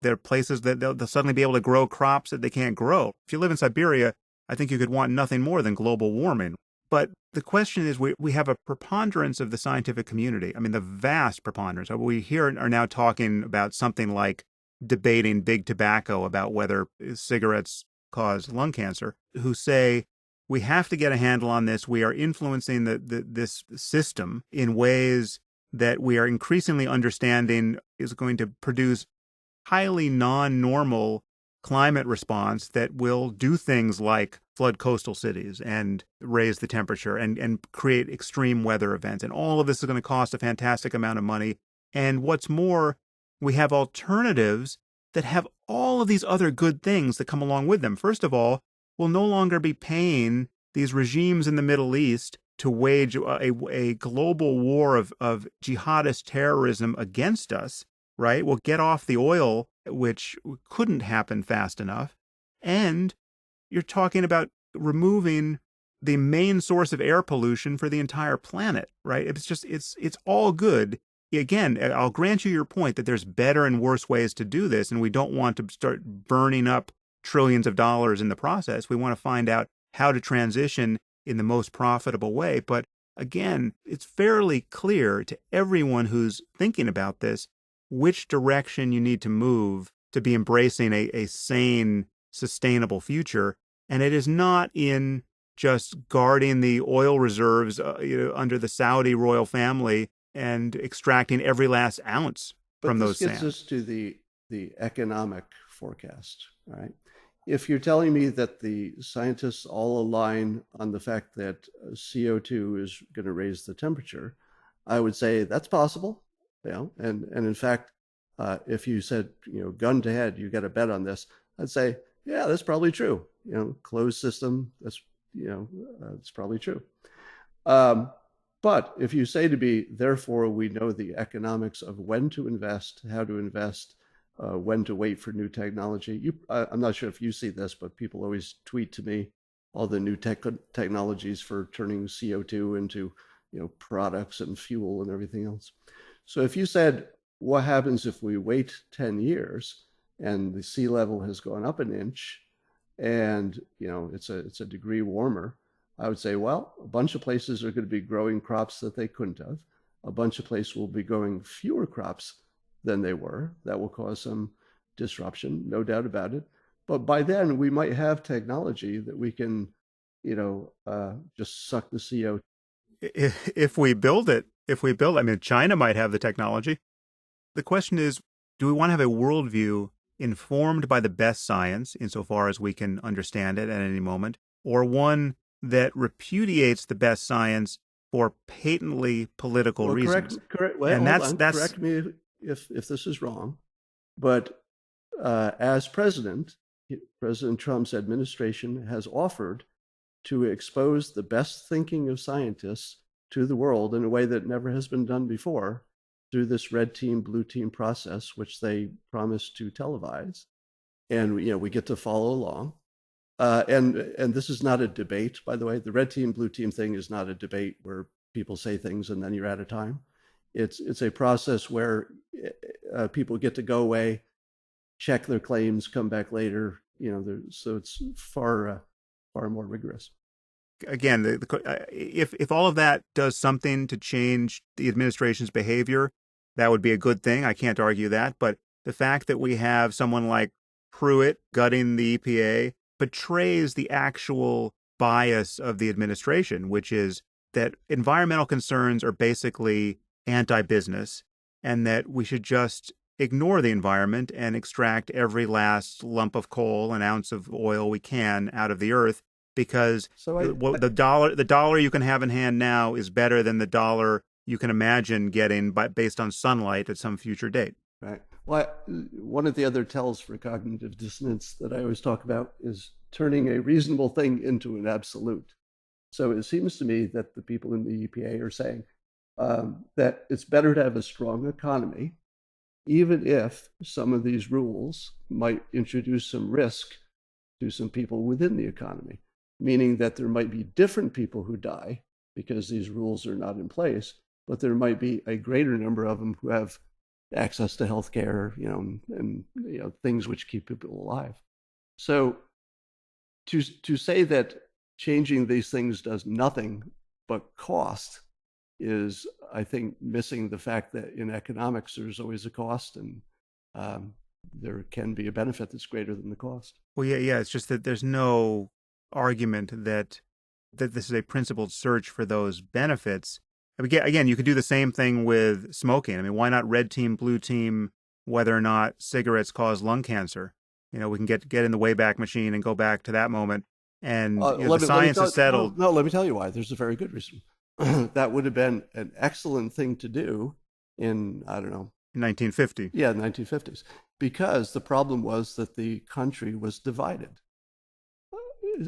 There are places that they'll suddenly be able to grow crops that they can't grow. If you live in Siberia, I think you could want nothing more than global warming. But the question is, we have a preponderance of the scientific community. I mean, the vast preponderance. We here are now talking about something like debating big tobacco about whether cigarettes cause lung cancer, who say, we have to get a handle on this. We are influencing this system in ways that we are increasingly understanding is going to produce highly non-normal climate response that will do things like flood coastal cities and raise the temperature and create extreme weather events. And all of this is going to cost a fantastic amount of money. And what's more, we have alternatives that have all of these other good things that come along with them. First of all, we'll no longer be paying these regimes in the Middle East to wage a global war of jihadist terrorism against us, right? We'll get off the oil, which couldn't happen fast enough. And you're talking about removing the main source of air pollution for the entire planet, right? It's all good. Again, I'll grant you your point that there's better and worse ways to do this, and we don't want to start burning up trillions of dollars in the process. We want to find out how to transition in the most profitable way. But again, it's fairly clear to everyone who's thinking about this which direction you need to move to be embracing a sane, sustainable future. And it is not in just guarding the oil reserves under the Saudi royal family and extracting every last ounce from those sands. But this gets us to the economic forecast, right? If you're telling me that the scientists all align on the fact that CO2 is going to raise the temperature, I would say that's possible. And in fact, if you said, gun to head, you got to bet on this, I'd say, yeah, that's probably true. Closed system, that's probably true. But if you say to me, therefore, we know the economics of when to invest, how to invest, when to wait for new technology. I'm not sure if you see this, but people always tweet to me all the new technologies for turning CO2 into products and fuel and everything else. So if you said, what happens if we wait 10 years and the sea level has gone up an inch and it's a degree warmer, I would say, well, a bunch of places are going to be growing crops that they couldn't have. A bunch of places will be growing fewer crops than they were. That will cause some disruption, no doubt about it. But by then, we might have technology that we can, just suck the CO2. If we build it, I mean, China might have the technology. The question is, do we want to have a worldview informed by the best science, insofar as we can understand it at any moment, or one that repudiates the best science for patently political reasons? Correct. Well, and that's correct me if this is wrong, but as President Trump's administration has offered to expose the best thinking of scientists to the world in a way that never has been done before through this red team, blue team process, which they promised to televise. And we get to follow along. And this is not a debate, by the way. The red team, blue team thing is not a debate where people say things and then you're out of time. It's a process where people get to go away, check their claims, come back later. So it's far more rigorous. Again, if all of that does something to change the administration's behavior, that would be a good thing. I can't argue that. But the fact that we have someone like Pruitt gutting the EPA betrays the actual bias of the administration, which is that environmental concerns are basically anti-business and that we should just ignore the environment and extract every last lump of coal and ounce of oil we can out of the earth, because the dollar you can have in hand now is better than the dollar you can imagine getting based on sunlight at some future date. Right. Well, one of the other tells for cognitive dissonance that I always talk about is turning a reasonable thing into an absolute. So it seems to me that the people in the EPA are saying that it's better to have a strong economy, even if some of these rules might introduce some risk to some people within the economy, meaning that there might be different people who die because these rules are not in place, but there might be a greater number of them who have access to healthcare, and things which keep people alive. So to say that changing these things does nothing but cost is, I think, missing the fact that in economics there's always a cost, and there can be a benefit that's greater than the cost. Well, yeah. It's just that there's no argument that this is a principled search for those benefits. Again, you could do the same thing with smoking. I mean, why not red team, blue team, whether or not cigarettes cause lung cancer? we can get in the Wayback Machine and go back to that moment. And the Let science me is settled. No, let me tell you why. There's a very good reason. That would have been an excellent thing to do in, I don't know, 1950. Yeah, 1950s. Because the problem was that the country was divided.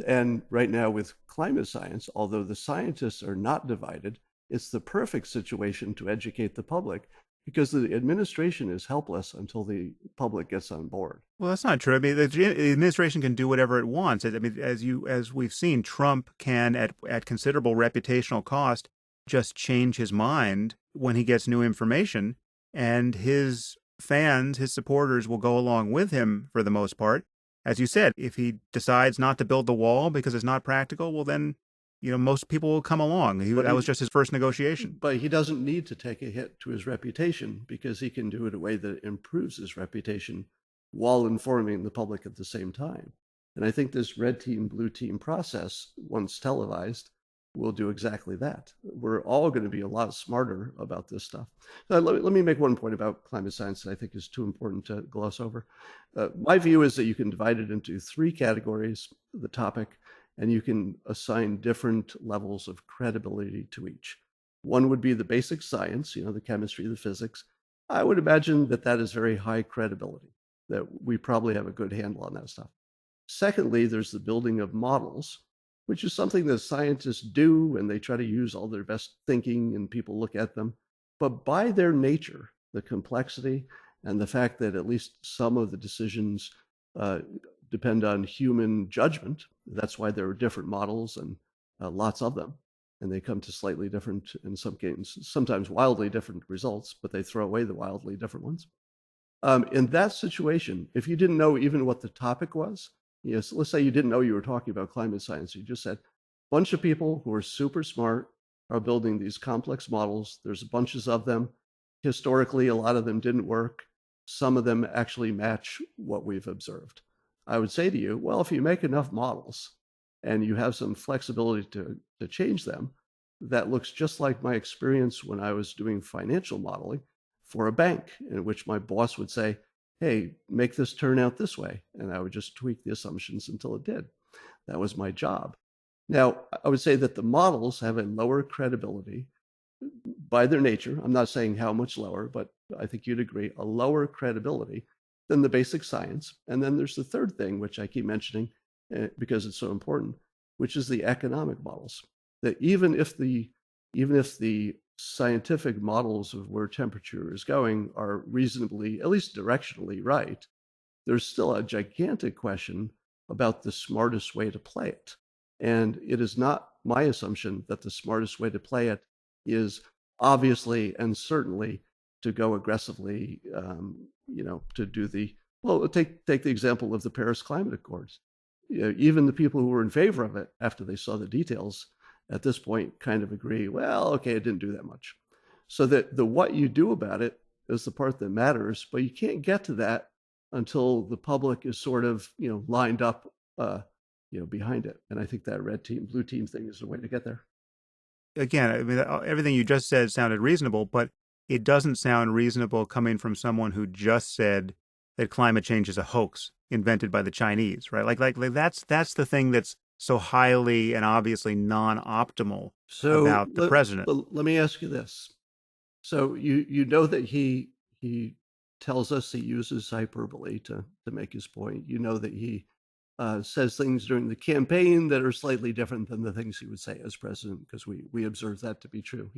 And right now, with climate science, although the scientists are not divided, it's the perfect situation to educate the public because the administration is helpless until the public gets on board. Well, that's not true. I mean, the administration can do whatever it wants. I mean, as we've seen, Trump can, at considerable reputational cost, just change his mind when he gets new information, and his fans, his supporters, will go along with him for the most part. As you said, if he decides not to build the wall because it's not practical, well, then, most people will come along. That was just his first negotiation. But he doesn't need to take a hit to his reputation because he can do it in a way that improves his reputation while informing the public at the same time. And I think this red team, blue team process, once televised, will do exactly that. We're all going to be a lot smarter about this stuff. Let me make one point about climate science that I think is too important to gloss over. My view is that you can divide it into three categories, the topic, and you can assign different levels of credibility to each. One would be the basic science, the chemistry, the physics. I would imagine that that is very high credibility, that we probably have a good handle on that stuff. Secondly, there's the building of models, which is something that scientists do, and they try to use all their best thinking and people look at them. But by their nature, the complexity and the fact that at least some of the decisions depend on human judgment, that's why there are different models and lots of them. And they come to slightly different, in some cases, sometimes wildly different results, but they throw away the wildly different ones. In that situation, if you didn't know even what the topic was, yes, let's say you didn't know you were talking about climate science. You just said, a bunch of people who are super smart are building these complex models. There's bunches of them. Historically, a lot of them didn't work. Some of them actually match what we've observed. I would say to you, well, if you make enough models and you have some flexibility to change them, that looks just like my experience when I was doing financial modeling for a bank, in which my boss would say, hey, make this turn out this way. And I would just tweak the assumptions until it did. That was my job. Now, I would say that the models have a lower credibility by their nature. I'm not saying how much lower, but I think you'd agree, a lower credibility than the basic science. And then there's the third thing, which I keep mentioning because it's so important, which is the economic models. That even if the scientific models of where temperature is going are reasonably, at least directionally right, there's still a gigantic question about the smartest way to play it. And it is not my assumption that the smartest way to play it is obviously and certainly to go aggressively, to do take the example of the Paris Climate Accords. Even the people who were in favor of it, after they saw the details, at this point kind of agree, well, okay, it didn't do that much. So that the what you do about it is the part that matters, but you can't get to that until the public is sort of, lined up, behind it. And I think that red team, blue team thing is the way to get there. Again, I mean, everything you just said sounded reasonable, but it doesn't sound reasonable coming from someone who just said that climate change is a hoax invented by the Chinese, right? Like that's the thing that's so highly and obviously non-optimal about the president. Let me ask you this. So you know that he tells us he uses hyperbole to make his point. You know that he says things during the campaign that are slightly different than the things he would say as president, because we observe that to be true.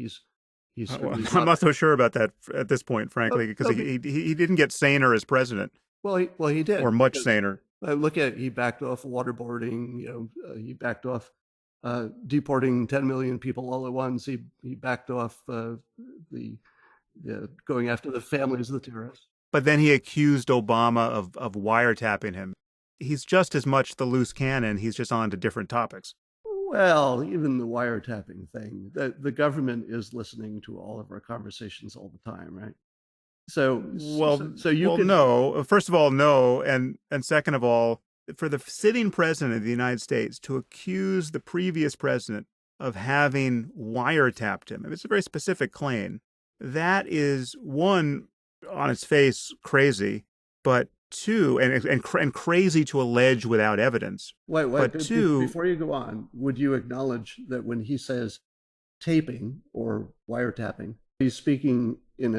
I'm not so sure about that at this point, frankly, because he didn't get saner as president. Well, he did, or much saner. Look at it, he backed off waterboarding. He backed off deporting 10 million people all at once. He backed off the going after the families of the terrorists. But then he accused Obama of wiretapping him. He's just as much the loose cannon. He's just on to different topics. Well, even the wiretapping thing, the government is listening to all of our conversations all the time, right? No. First of all, no, and second of all, for the sitting president of the United States to accuse the previous president of having wiretapped him, it's a very specific claim. That is, one, on its face, crazy, but two, and crazy to allege without evidence. Wait, But two, before you go on, would you acknowledge that when he says taping or wiretapping, he's speaking in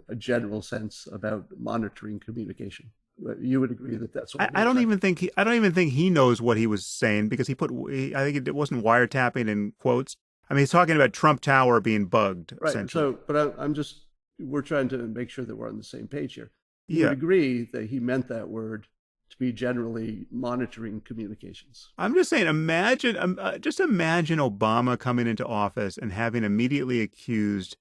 a general sense about monitoring communication? You would agree that that's what I don't even think he knows what he was saying, because I think it wasn't wiretapping in quotes. I mean, he's talking about Trump Tower being bugged, right. essentially. So, but we're trying to make sure that we're on the same page here. You Yeah. would agree that he meant that word to be generally monitoring communications. I'm just saying, just imagine Obama coming into office and having immediately accused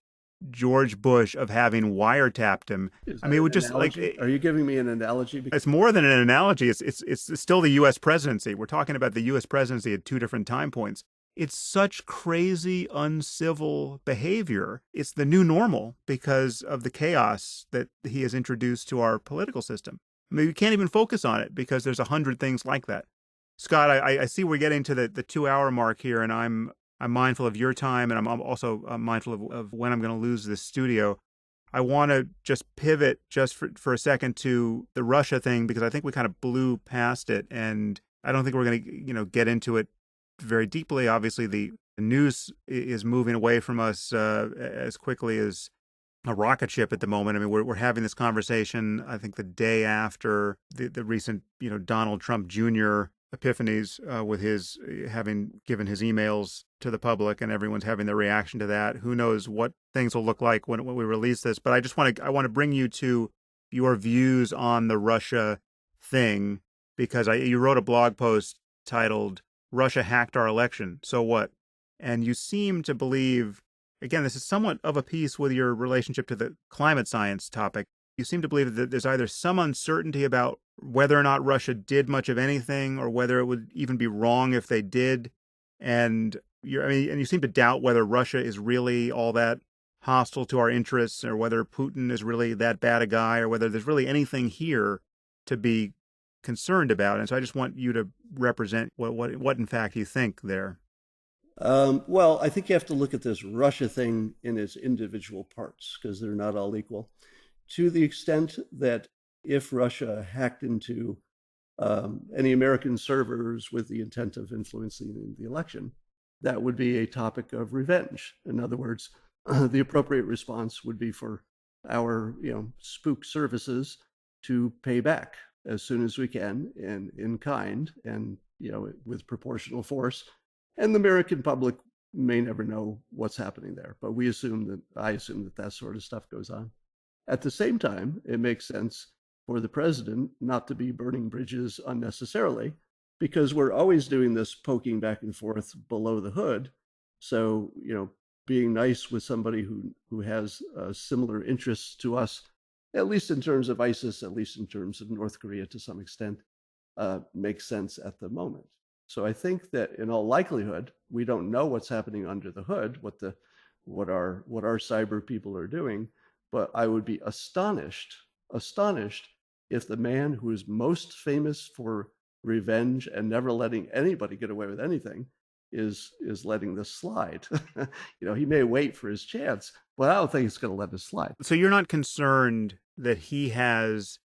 George Bush of having wiretapped him. Is I that mean, it an would just analogy? Are you giving me an analogy? it's more than an analogy. It's still the U.S. presidency. We're talking about the U.S. presidency at two different time points. It's such crazy, uncivil behavior. It's the new normal because of the chaos that he has introduced to our political system. I mean, we can't even focus on it because there's 100 things like that. Scott, I see we're getting to the 2 hour mark here, and I'm mindful of your time, and I'm also mindful of when I'm going to lose this studio. I want to just pivot just for a second to the Russia thing, because I think we kind of blew past it, and I don't think we're going to get into it very deeply. Obviously, the news is moving away from us as quickly as a rocket ship at the moment. I mean, we're having this conversation, I think, the day after the recent, Donald Trump Jr. epiphanies, with his having given his emails to the public, and everyone's having their reaction to that. Who knows what things will look like when we release this? But I want to bring you to your views on the Russia thing, because you wrote a blog post titled "Russia Hacked Our Election, So What?" And you seem to believe, again, this is somewhat of a piece with your relationship to the climate science topic. You seem to believe that there's either some uncertainty about whether or not Russia did much of anything, or whether it would even be wrong if they did. And you seem to doubt whether Russia is really all that hostile to our interests, or whether Putin is really that bad a guy, or whether there's really anything here to be concerned about. And so I just want you to represent what in fact you think there. Well, I think you have to look at this Russia thing in its individual parts, because they're not all equal. To the extent that if Russia hacked into any American servers with the intent of influencing the election, that would be a topic of revenge. In other words, the appropriate response would be for our, spook services to pay back as soon as we can, and in kind, and with proportional force. And the American public may never know what's happening there, but I assume that sort of stuff goes on. At the same time, it makes sense for the president not to be burning bridges unnecessarily, because we're always doing this poking back and forth below the hood. So, being nice with somebody who has similar interests to us, at least in terms of ISIS, at least in terms of North Korea to some extent, makes sense at the moment. So I think that in all likelihood, we don't know what's happening under the hood, what our cyber people are doing, but I would be astonished if the man who is most famous for revenge and never letting anybody get away with anything is letting this slide. He may wait for his chance, but I don't think he's going to let this slide. So you're not concerned that he has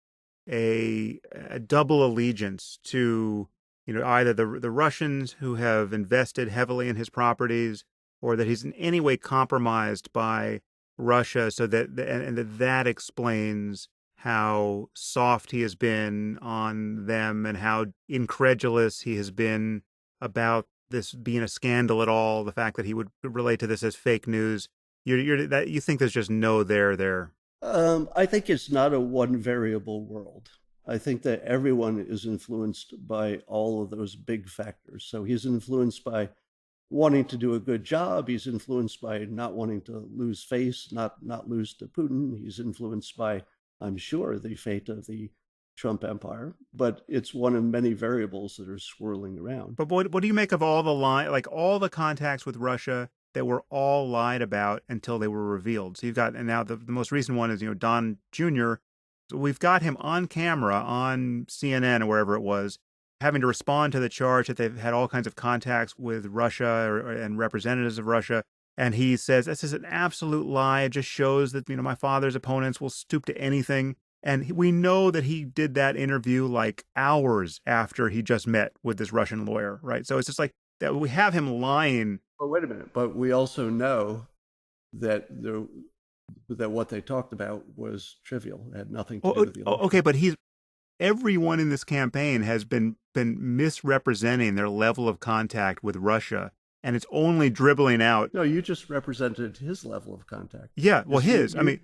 a double allegiance to either the Russians, who have invested heavily in his properties, or that he's in any way compromised by Russia, so that explains how soft he has been on them, and how incredulous he has been about this being a scandal at all, the fact that he would relate to this as fake news. You think there's just no there? I think it's not a one variable world. I think that everyone is influenced by all of those big factors. So he's influenced by wanting to do a good job. He's influenced by not wanting to lose face, not lose to Putin. He's influenced by, I'm sure, the fate of the Trump empire. But it's one of many variables that are swirling around. But what do you make of all all the contacts with Russia that were all lied about until they were revealed? So you've got, and now the most recent one is, Don Jr. So we've got him on camera on CNN or wherever it was, having to respond to the charge that they've had all kinds of contacts with Russia and representatives of Russia. And he says, this is an absolute lie. It just shows that, my father's opponents will stoop to anything. And we know that he did that interview like hours after he just met with this Russian lawyer, right? So it's just like that we have him lying. But wait a minute. But we also know that that what they talked about was trivial. It had nothing to do with the election. Okay, but everyone in this campaign has been misrepresenting their level of contact with Russia, and it's only dribbling out. No, you just represented his level of contact. Yeah, well, his. I mean,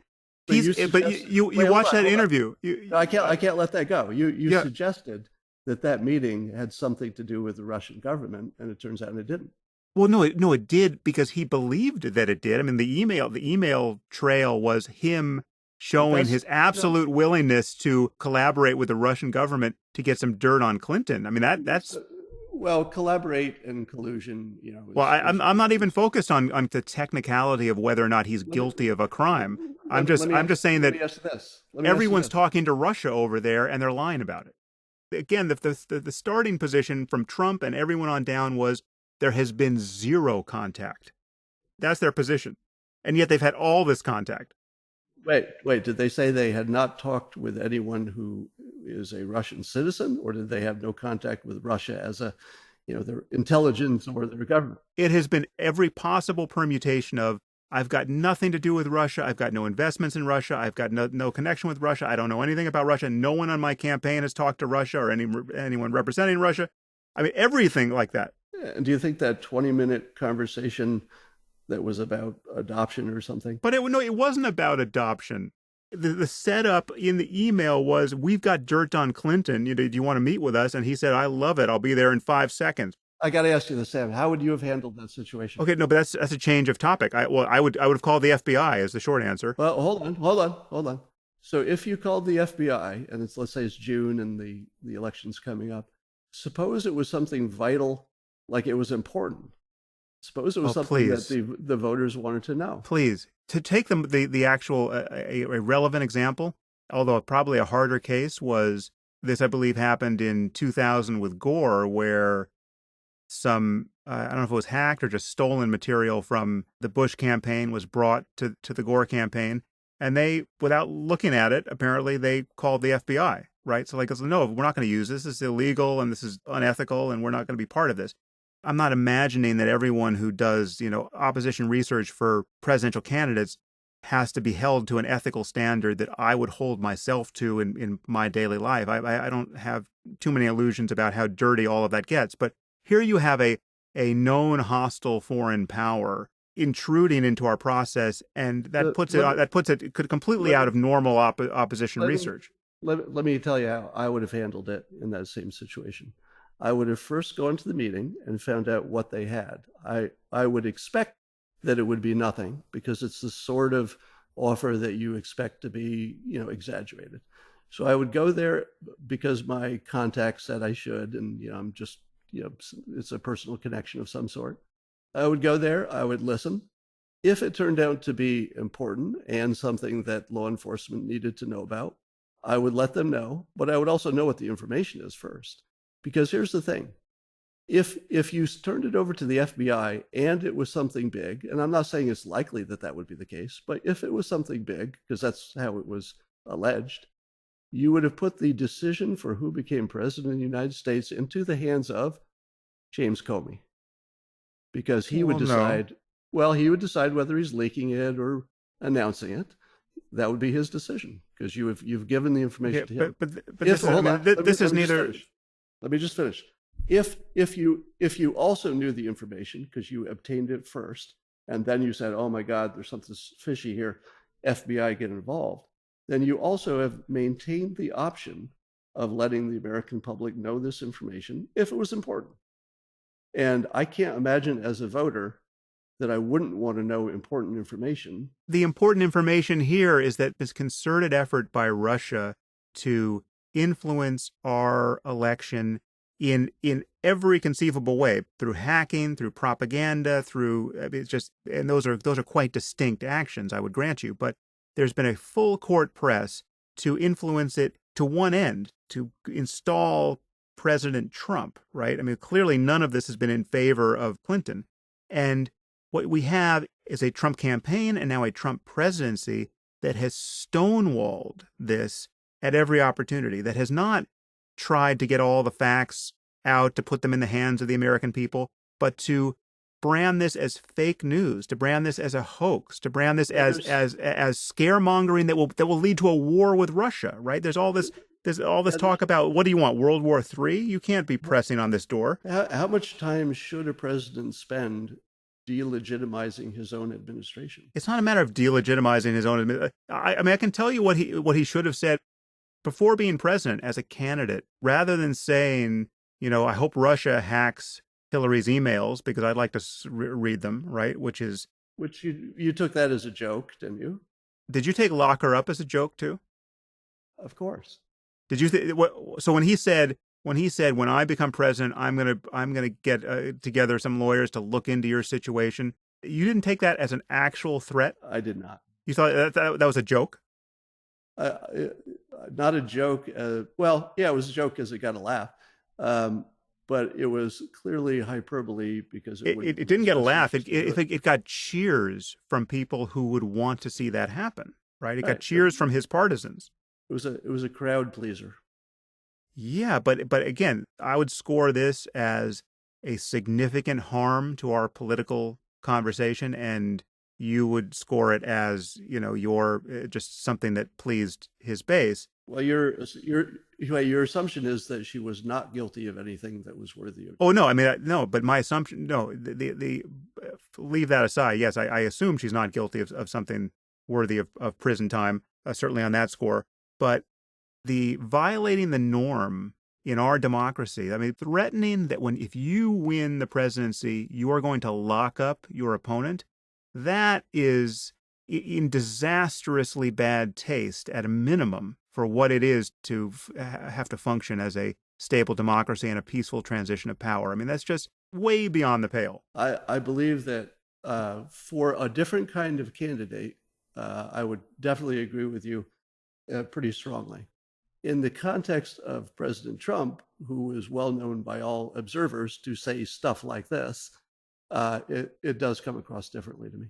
you watch that interview. I can't let that go. You suggested that meeting had something to do with the Russian government, and it turns out it didn't. Well, no, it did because he believed that it did. I mean, the email trail was him showing his absolute willingness to collaborate with the Russian government to get some dirt on Clinton. I mean, that's well, collaborate and collusion. I'm not even focused on the technicality of whether or not he's guilty of a crime. I'm just saying that everyone's talking to Russia over there, and they're lying about it. Again, the starting position from Trump and everyone on down was there has been zero contact. That's their position, and yet they've had all this contact. Wait, did they say they had not talked with anyone who is a Russian citizen, or did they have no contact with Russia as their intelligence or their government? It has been every possible permutation of, I've got nothing to do with Russia. I've got no investments in Russia. I've got no connection with Russia. I don't know anything about Russia. No one on my campaign has talked to Russia or anyone representing Russia. I mean, everything like that. And do you think that 20-minute conversation that was about adoption or something? But it wasn't about adoption. The setup in the email was, we've got dirt on Clinton. Do you want to meet with us? And he said, I love it. I'll be there in 5 seconds. I got to ask you this, Sam. How would you have handled that situation? Okay, no, but that's a change of topic. I would have called the FBI as the short answer. Well, hold on. So if you called the FBI, and let's say it's June and the election's coming up, suppose it was something vital, like it was important. Suppose it was something that the voters wanted to know. Please, to take the actual a relevant example, although probably a harder case, was this, I believe, happened in 2000 with Gore, where some, I don't know if it was hacked or just stolen material from the Bush campaign was brought to the Gore campaign. And they, without looking at it, apparently they called the FBI, right? So like, no, we're not going to use this. This is illegal and this is unethical and we're not going to be part of this. I'm not imagining that everyone who does, opposition research for presidential candidates has to be held to an ethical standard that I would hold myself to in my daily life. I don't have too many illusions about how dirty all of that gets. But here you have a known hostile foreign power intruding into our process, and that puts it completely out of normal opposition research. Let me tell you how I would have handled it in that same situation. I would have first gone to the meeting and found out what they had. I would expect that it would be nothing, because it's the sort of offer that you expect to be, exaggerated. So I would go there because my contact said I should, and I'm just, it's a personal connection of some sort. I would go there, I would listen. If it turned out to be important and something that law enforcement needed to know about, I would let them know, but I would also know what the information is first. Because here's the thing, if you turned it over to the FBI and it was something big, and I'm not saying it's likely that would be the case, but if it was something big, because that's how it was alleged, you would have put the decision for who became president of the United States into the hands of James Comey. Because he would decide, he would decide whether he's leaking it or announcing it. That would be his decision, because you've given the information to him. But this is neither. Let me just finish. If you also knew the information because you obtained it first, and then you said, "Oh my God, there's something fishy here," FBI get involved, then you also have maintained the option of letting the American public know this information if it was important. And I can't imagine as a voter that I wouldn't want to know important information. The important information here is that this concerted effort by Russia to influence our election in every conceivable way, through hacking, through propaganda, and those are quite distinct actions, I would grant you, but there's been a full court press to influence it to one end, to install President Trump, right? I mean, clearly none of this has been in favor of Clinton. And what we have is a Trump campaign and now a Trump presidency that has stonewalled this at every opportunity, that has not tried to get all the facts out to put them in the hands of the American people, but to brand this as fake news, to brand this as a hoax, to brand this as scaremongering that will lead to a war with Russia, right? There's all this talk about, what do you want, World War III? You can't be pressing on this door. How much time should a president spend delegitimizing his own administration? It's not a matter of delegitimizing his own. I mean, I can tell you what he should have said before being president as a candidate, rather than saying, I hope Russia hacks Hillary's emails because I'd like to read them, right? Which you took that as a joke, didn't you? Did you take lock her up as a joke too? Of course. Did you so when he said, when I become president, I'm gonna get together some lawyers to look into your situation, you didn't take that as an actual threat? I did not. You thought that was a joke? Not a joke. Well, yeah, it was a joke because it got a laugh. But it was clearly hyperbole because it didn't get a laugh. It got cheers from people who would want to see that happen, right? It got cheers from his partisans. It was a crowd pleaser. Yeah, but again, I would score this as a significant harm to our political conversation, and you would score it as, your just something that pleased his base. Well, your assumption is that she was not guilty of anything that was worthy of. Oh no, I mean no, but my assumption, no, the leave that aside. Yes, I assume she's not guilty of something worthy of prison time, certainly on that score. But the violating the norm in our democracy, I mean, threatening that if you win the presidency, you are going to lock up your opponent, that is in disastrously bad taste at a minimum for what it is to have to function as a stable democracy and a peaceful transition of power. I mean, that's just way beyond the pale. I believe that for a different kind of candidate, I would definitely agree with you pretty strongly. In the context of President Trump, who is well known by all observers to say stuff like this, it does come across differently to me.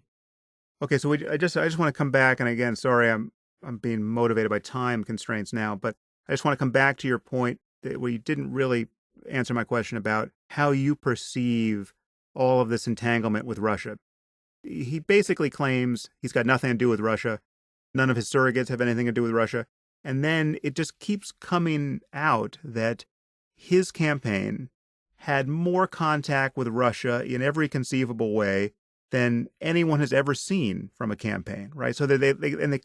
Okay, so I just want to come back, and again, sorry, I'm being motivated by time constraints now, but I just want to come back to your point where you didn't really answer my question about how you perceive all of this entanglement with Russia. He basically claims he's got nothing to do with Russia. None of his surrogates have anything to do with Russia. And then it just keeps coming out that his campaign had more contact with Russia in every conceivable way than anyone has ever seen from a campaign, right? So there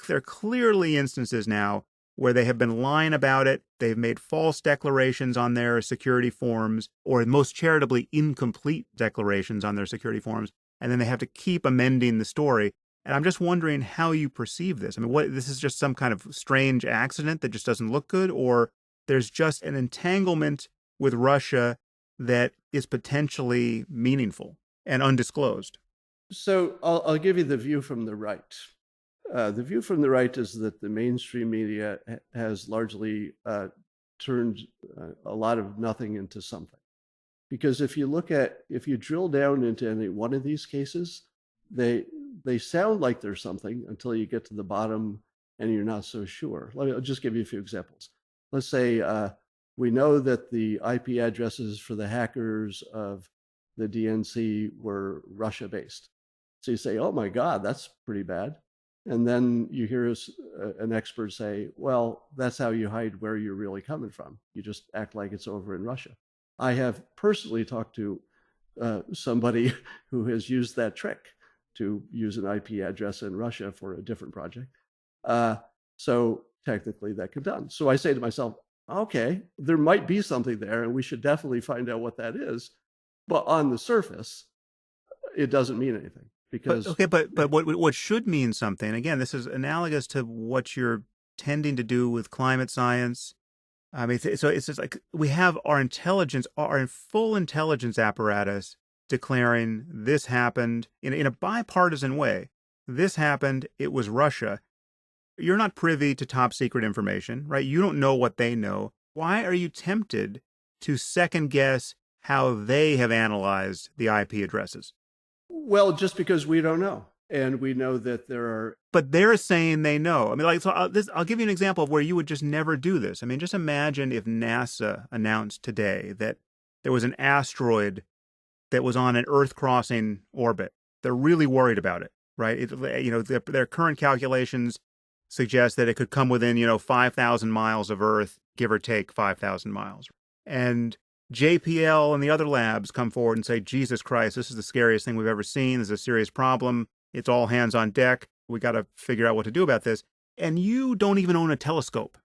are clearly instances now where they have been lying about it. They've made false declarations on their security forms, or most charitably incomplete declarations on their security forms, and then they have to keep amending the story. And I'm just wondering how you perceive this. I mean, this is just some kind of strange accident that just doesn't look good, or there's just an entanglement with Russia that is potentially meaningful and undisclosed? So I'll give you the view from the right. The view from the right is that the mainstream media has largely turned a lot of nothing into something. Because if you drill down into any one of these cases, they sound like there's something until you get to the bottom and you're not so sure. I'll just give you a few examples. Let's say we know that the IP addresses for the hackers of the DNC were Russia-based. So you say, oh my God, that's pretty bad. And then you hear an expert say, well, that's how you hide where you're really coming from. You just act like it's over in Russia. I have personally talked to somebody who has used that trick to use an IP address in Russia for a different project. So technically that could be done. So I say to myself, okay, there might be something there and we should definitely find out what that is. But on the surface, it doesn't mean anything. Because, but what should mean something, again, this is analogous to what you're tending to do with climate science. I mean, so it's just like we have our full intelligence apparatus declaring this happened in a bipartisan way. This happened. It was Russia. You're not privy to top secret information, right? You don't know what they know. Why are you tempted to second guess how they have analyzed the IP addresses? Well, just because we don't know. And we know that there are. But they're saying they know. I mean, like, so I'll give you an example of where you would just never do this. I mean, just imagine if NASA announced today that there was an asteroid that was on an Earth-crossing orbit. They're really worried about it, right? Their current calculations suggest that it could come within, 5,000 miles of Earth, give or take 5,000 miles. And JPL and the other labs come forward and say, Jesus Christ, this is the scariest thing we've ever seen. This is a serious problem. It's all hands on deck. We got to figure out what to do about this. And you don't even own a telescope.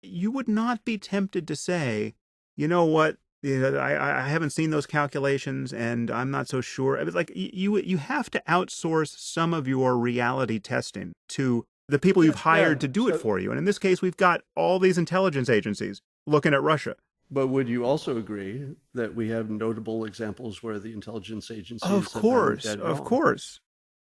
You would not be tempted to say, you know what, I haven't seen those calculations and I'm not so sure. It was like you have to outsource some of your reality testing to the people you've hired to do it for you. And in this case, we've got all these intelligence agencies looking at Russia. But would you also agree that we have notable examples where the intelligence agencies of course.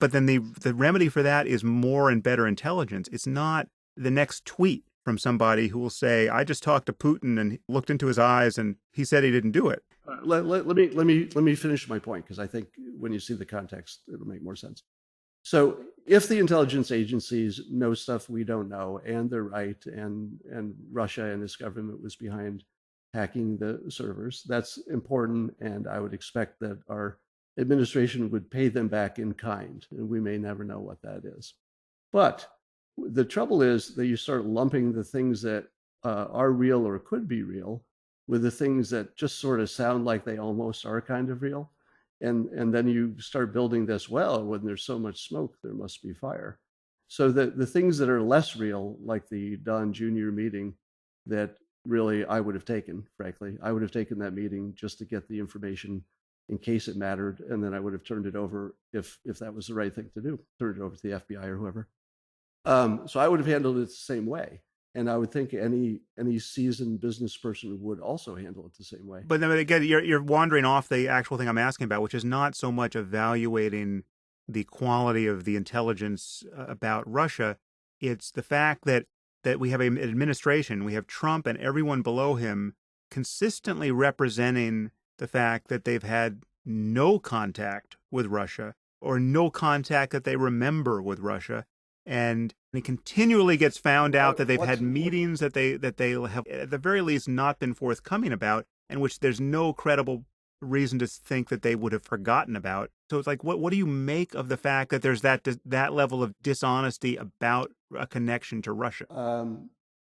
But then the remedy for that is more and better intelligence. It's not the next tweet from somebody who will say, I just talked to Putin and looked into his eyes and he said he didn't do it. Let me finish my point, because I think when you see the context, it'll make more sense. So if the intelligence agencies know stuff we don't know, and they're right, and Russia and its government was behind hacking the servers, that's important, and I would expect that our administration would pay them back in kind, and we may never know what that is. But the trouble is that you start lumping the things that are real or could be real with the things that just sort of sound like they almost are kind of real. And then you start building this, well, when there's so much smoke, there must be fire. So the things that are less real, like the Don Jr. meeting, that really I would have taken, frankly. I would have taken that meeting just to get the information in case it mattered, and then I would have turned it over if that was the right thing to do, turned it over to the FBI or whoever. So I would have handled it the same way. And I would think any seasoned business person would also handle it the same way. But then again, you're wandering off the actual thing I'm asking about, which is not so much evaluating the quality of the intelligence about Russia. It's the fact that we have an administration, we have Trump and everyone below him consistently representing the fact that they've had no contact with Russia, or no contact that they remember with Russia. And it continually gets found out that they've had meetings that they have at the very least not been forthcoming about, and which there's no credible reason to think that they would have forgotten about. So it's like, what do you make of the fact that there's that level of dishonesty about a connection to Russia?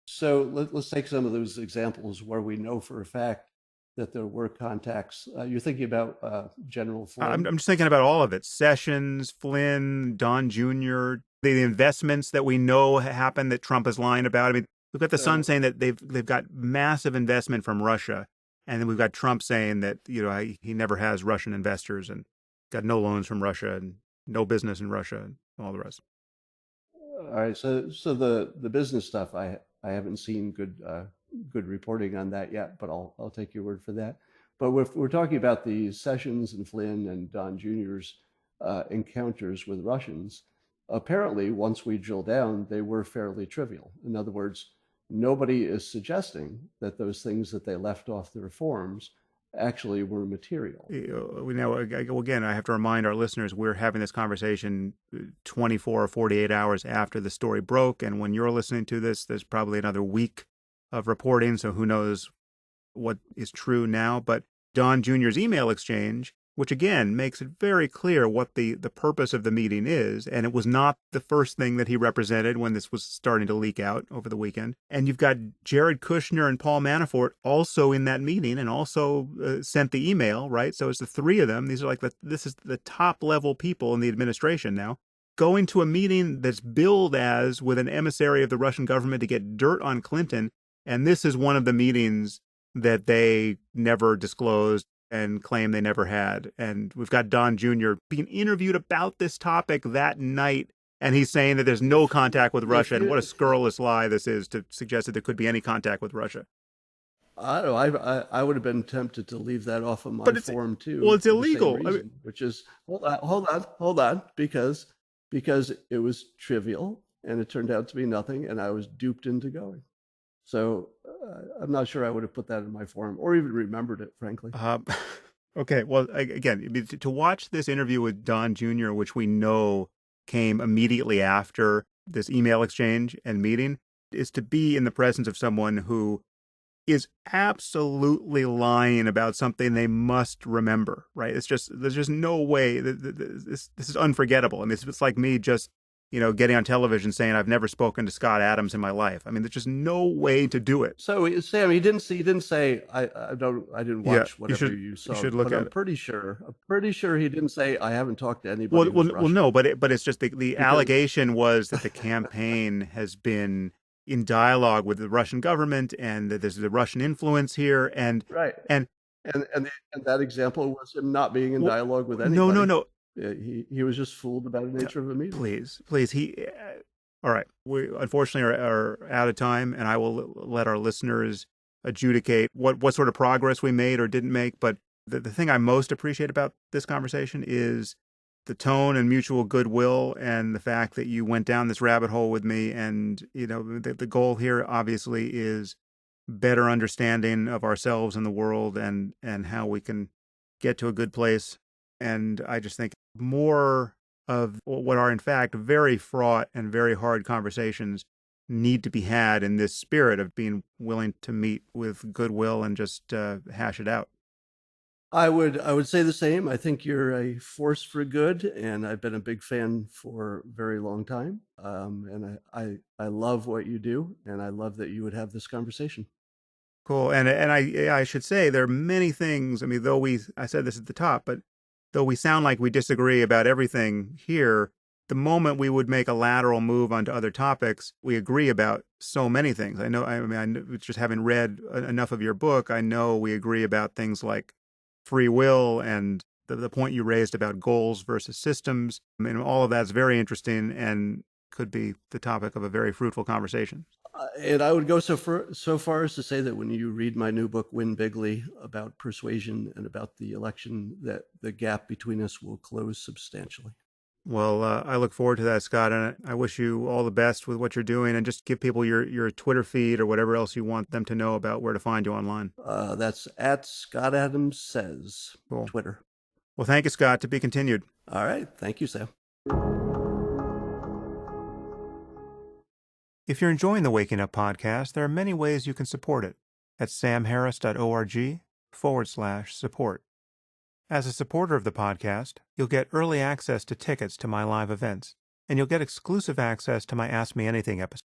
So let's take some of those examples where we know for a fact that there were contacts. You're thinking about General Flynn? I'm just thinking about all of it. Sessions, Flynn, Don Jr., the investments that we know happened that Trump is lying about. I mean, we've got the Sun saying that they've got massive investment from Russia, and then we've got Trump saying that he never has Russian investors and got no loans from Russia and no business in Russia and all the rest. All right, so the business stuff, I haven't seen good reporting on that yet, but I'll take your word for that. But we're talking about the Sessions and Flynn and Don Jr.'s encounters with Russians. Apparently, once we drill down, they were fairly trivial. In other words, nobody is suggesting that those things that they left off their forms actually were material. Now, again, I have to remind our listeners, we're having this conversation 24 or 48 hours after the story broke. And when you're listening to this, there's probably another week of reporting. So who knows what is true now. But Don Jr.'s email exchange, which again makes it very clear what the purpose of the meeting is. And it was not the first thing that he represented when this was starting to leak out over the weekend. And you've got Jared Kushner and Paul Manafort also in that meeting and also sent the email, right? So it's the three of them. These are this is the top level people in the administration now, going to a meeting that's billed as with an emissary of the Russian government to get dirt on Clinton. And this is one of the meetings that they never disclosed and claim they never had. And we've got Don Jr. being interviewed about this topic that night, and he's saying that there's no contact with Russia, and what a scurrilous lie this is to suggest that there could be any contact with Russia. I don't know. I would have been tempted to leave that off of my form too. Well, it's illegal. Which is, hold on, because it was trivial, and it turned out to be nothing, and I was duped into going. So I'm not sure I would have put that in my form or even remembered it, frankly. Okay. Well, again, to watch this interview with Don Jr., which we know came immediately after this email exchange and meeting, is to be in the presence of someone who is absolutely lying about something they must remember, right? There's just no way this is unforgettable. I mean, it's like me just, getting on television saying I've never spoken to Scott Adams in my life. I mean, there's just no way to do it. So, Sam, he didn't say I didn't watch whatever you saw. You should look but at I'm pretty sure he didn't say I haven't talked to anybody. Well, no, but it's just the allegation was that the campaign has been in dialogue with the Russian government, and that there's the Russian influence here, and right, and that example was him not being in dialogue with anybody. No. He was just fooled about the nature of the meeting. Please. All right. We unfortunately are out of time, and I will let our listeners adjudicate what sort of progress we made or didn't make. But the thing I most appreciate about this conversation is the tone and mutual goodwill, and the fact that you went down this rabbit hole with me. And, the goal here obviously is better understanding of ourselves and the world, and how we can get to a good place. And I just think more of what are in fact very fraught and very hard conversations need to be had in this spirit of being willing to meet with goodwill and just hash it out. I would say the same. I think you're a force for good, and I've been a big fan for a very long time. And I love what you do, and I love that you would have this conversation. Cool. And I should say there are many things. I mean, I said this at the top, but though we sound like we disagree about everything here, the moment we would make a lateral move onto other topics, we agree about so many things. I know, just having read enough of your book, I know we agree about things like free will and the point you raised about goals versus systems. I mean, all of that's very interesting and could be the topic of a very fruitful conversation. And I would go so far as to say that when you read my new book, Win Bigly, about persuasion and about the election, that the gap between us will close substantially. Well, I look forward to that, Scott, and I wish you all the best with what you're doing, and just give people your Twitter feed or whatever else you want them to know about where to find you online. That's at Scott Adams Says, cool. Twitter. Well, thank you, Scott. To be continued. All right. Thank you, Sam. If you're enjoying the Waking Up podcast, there are many ways you can support it at samharris.org/support. As a supporter of the podcast, you'll get early access to tickets to my live events, and you'll get exclusive access to my Ask Me Anything episode.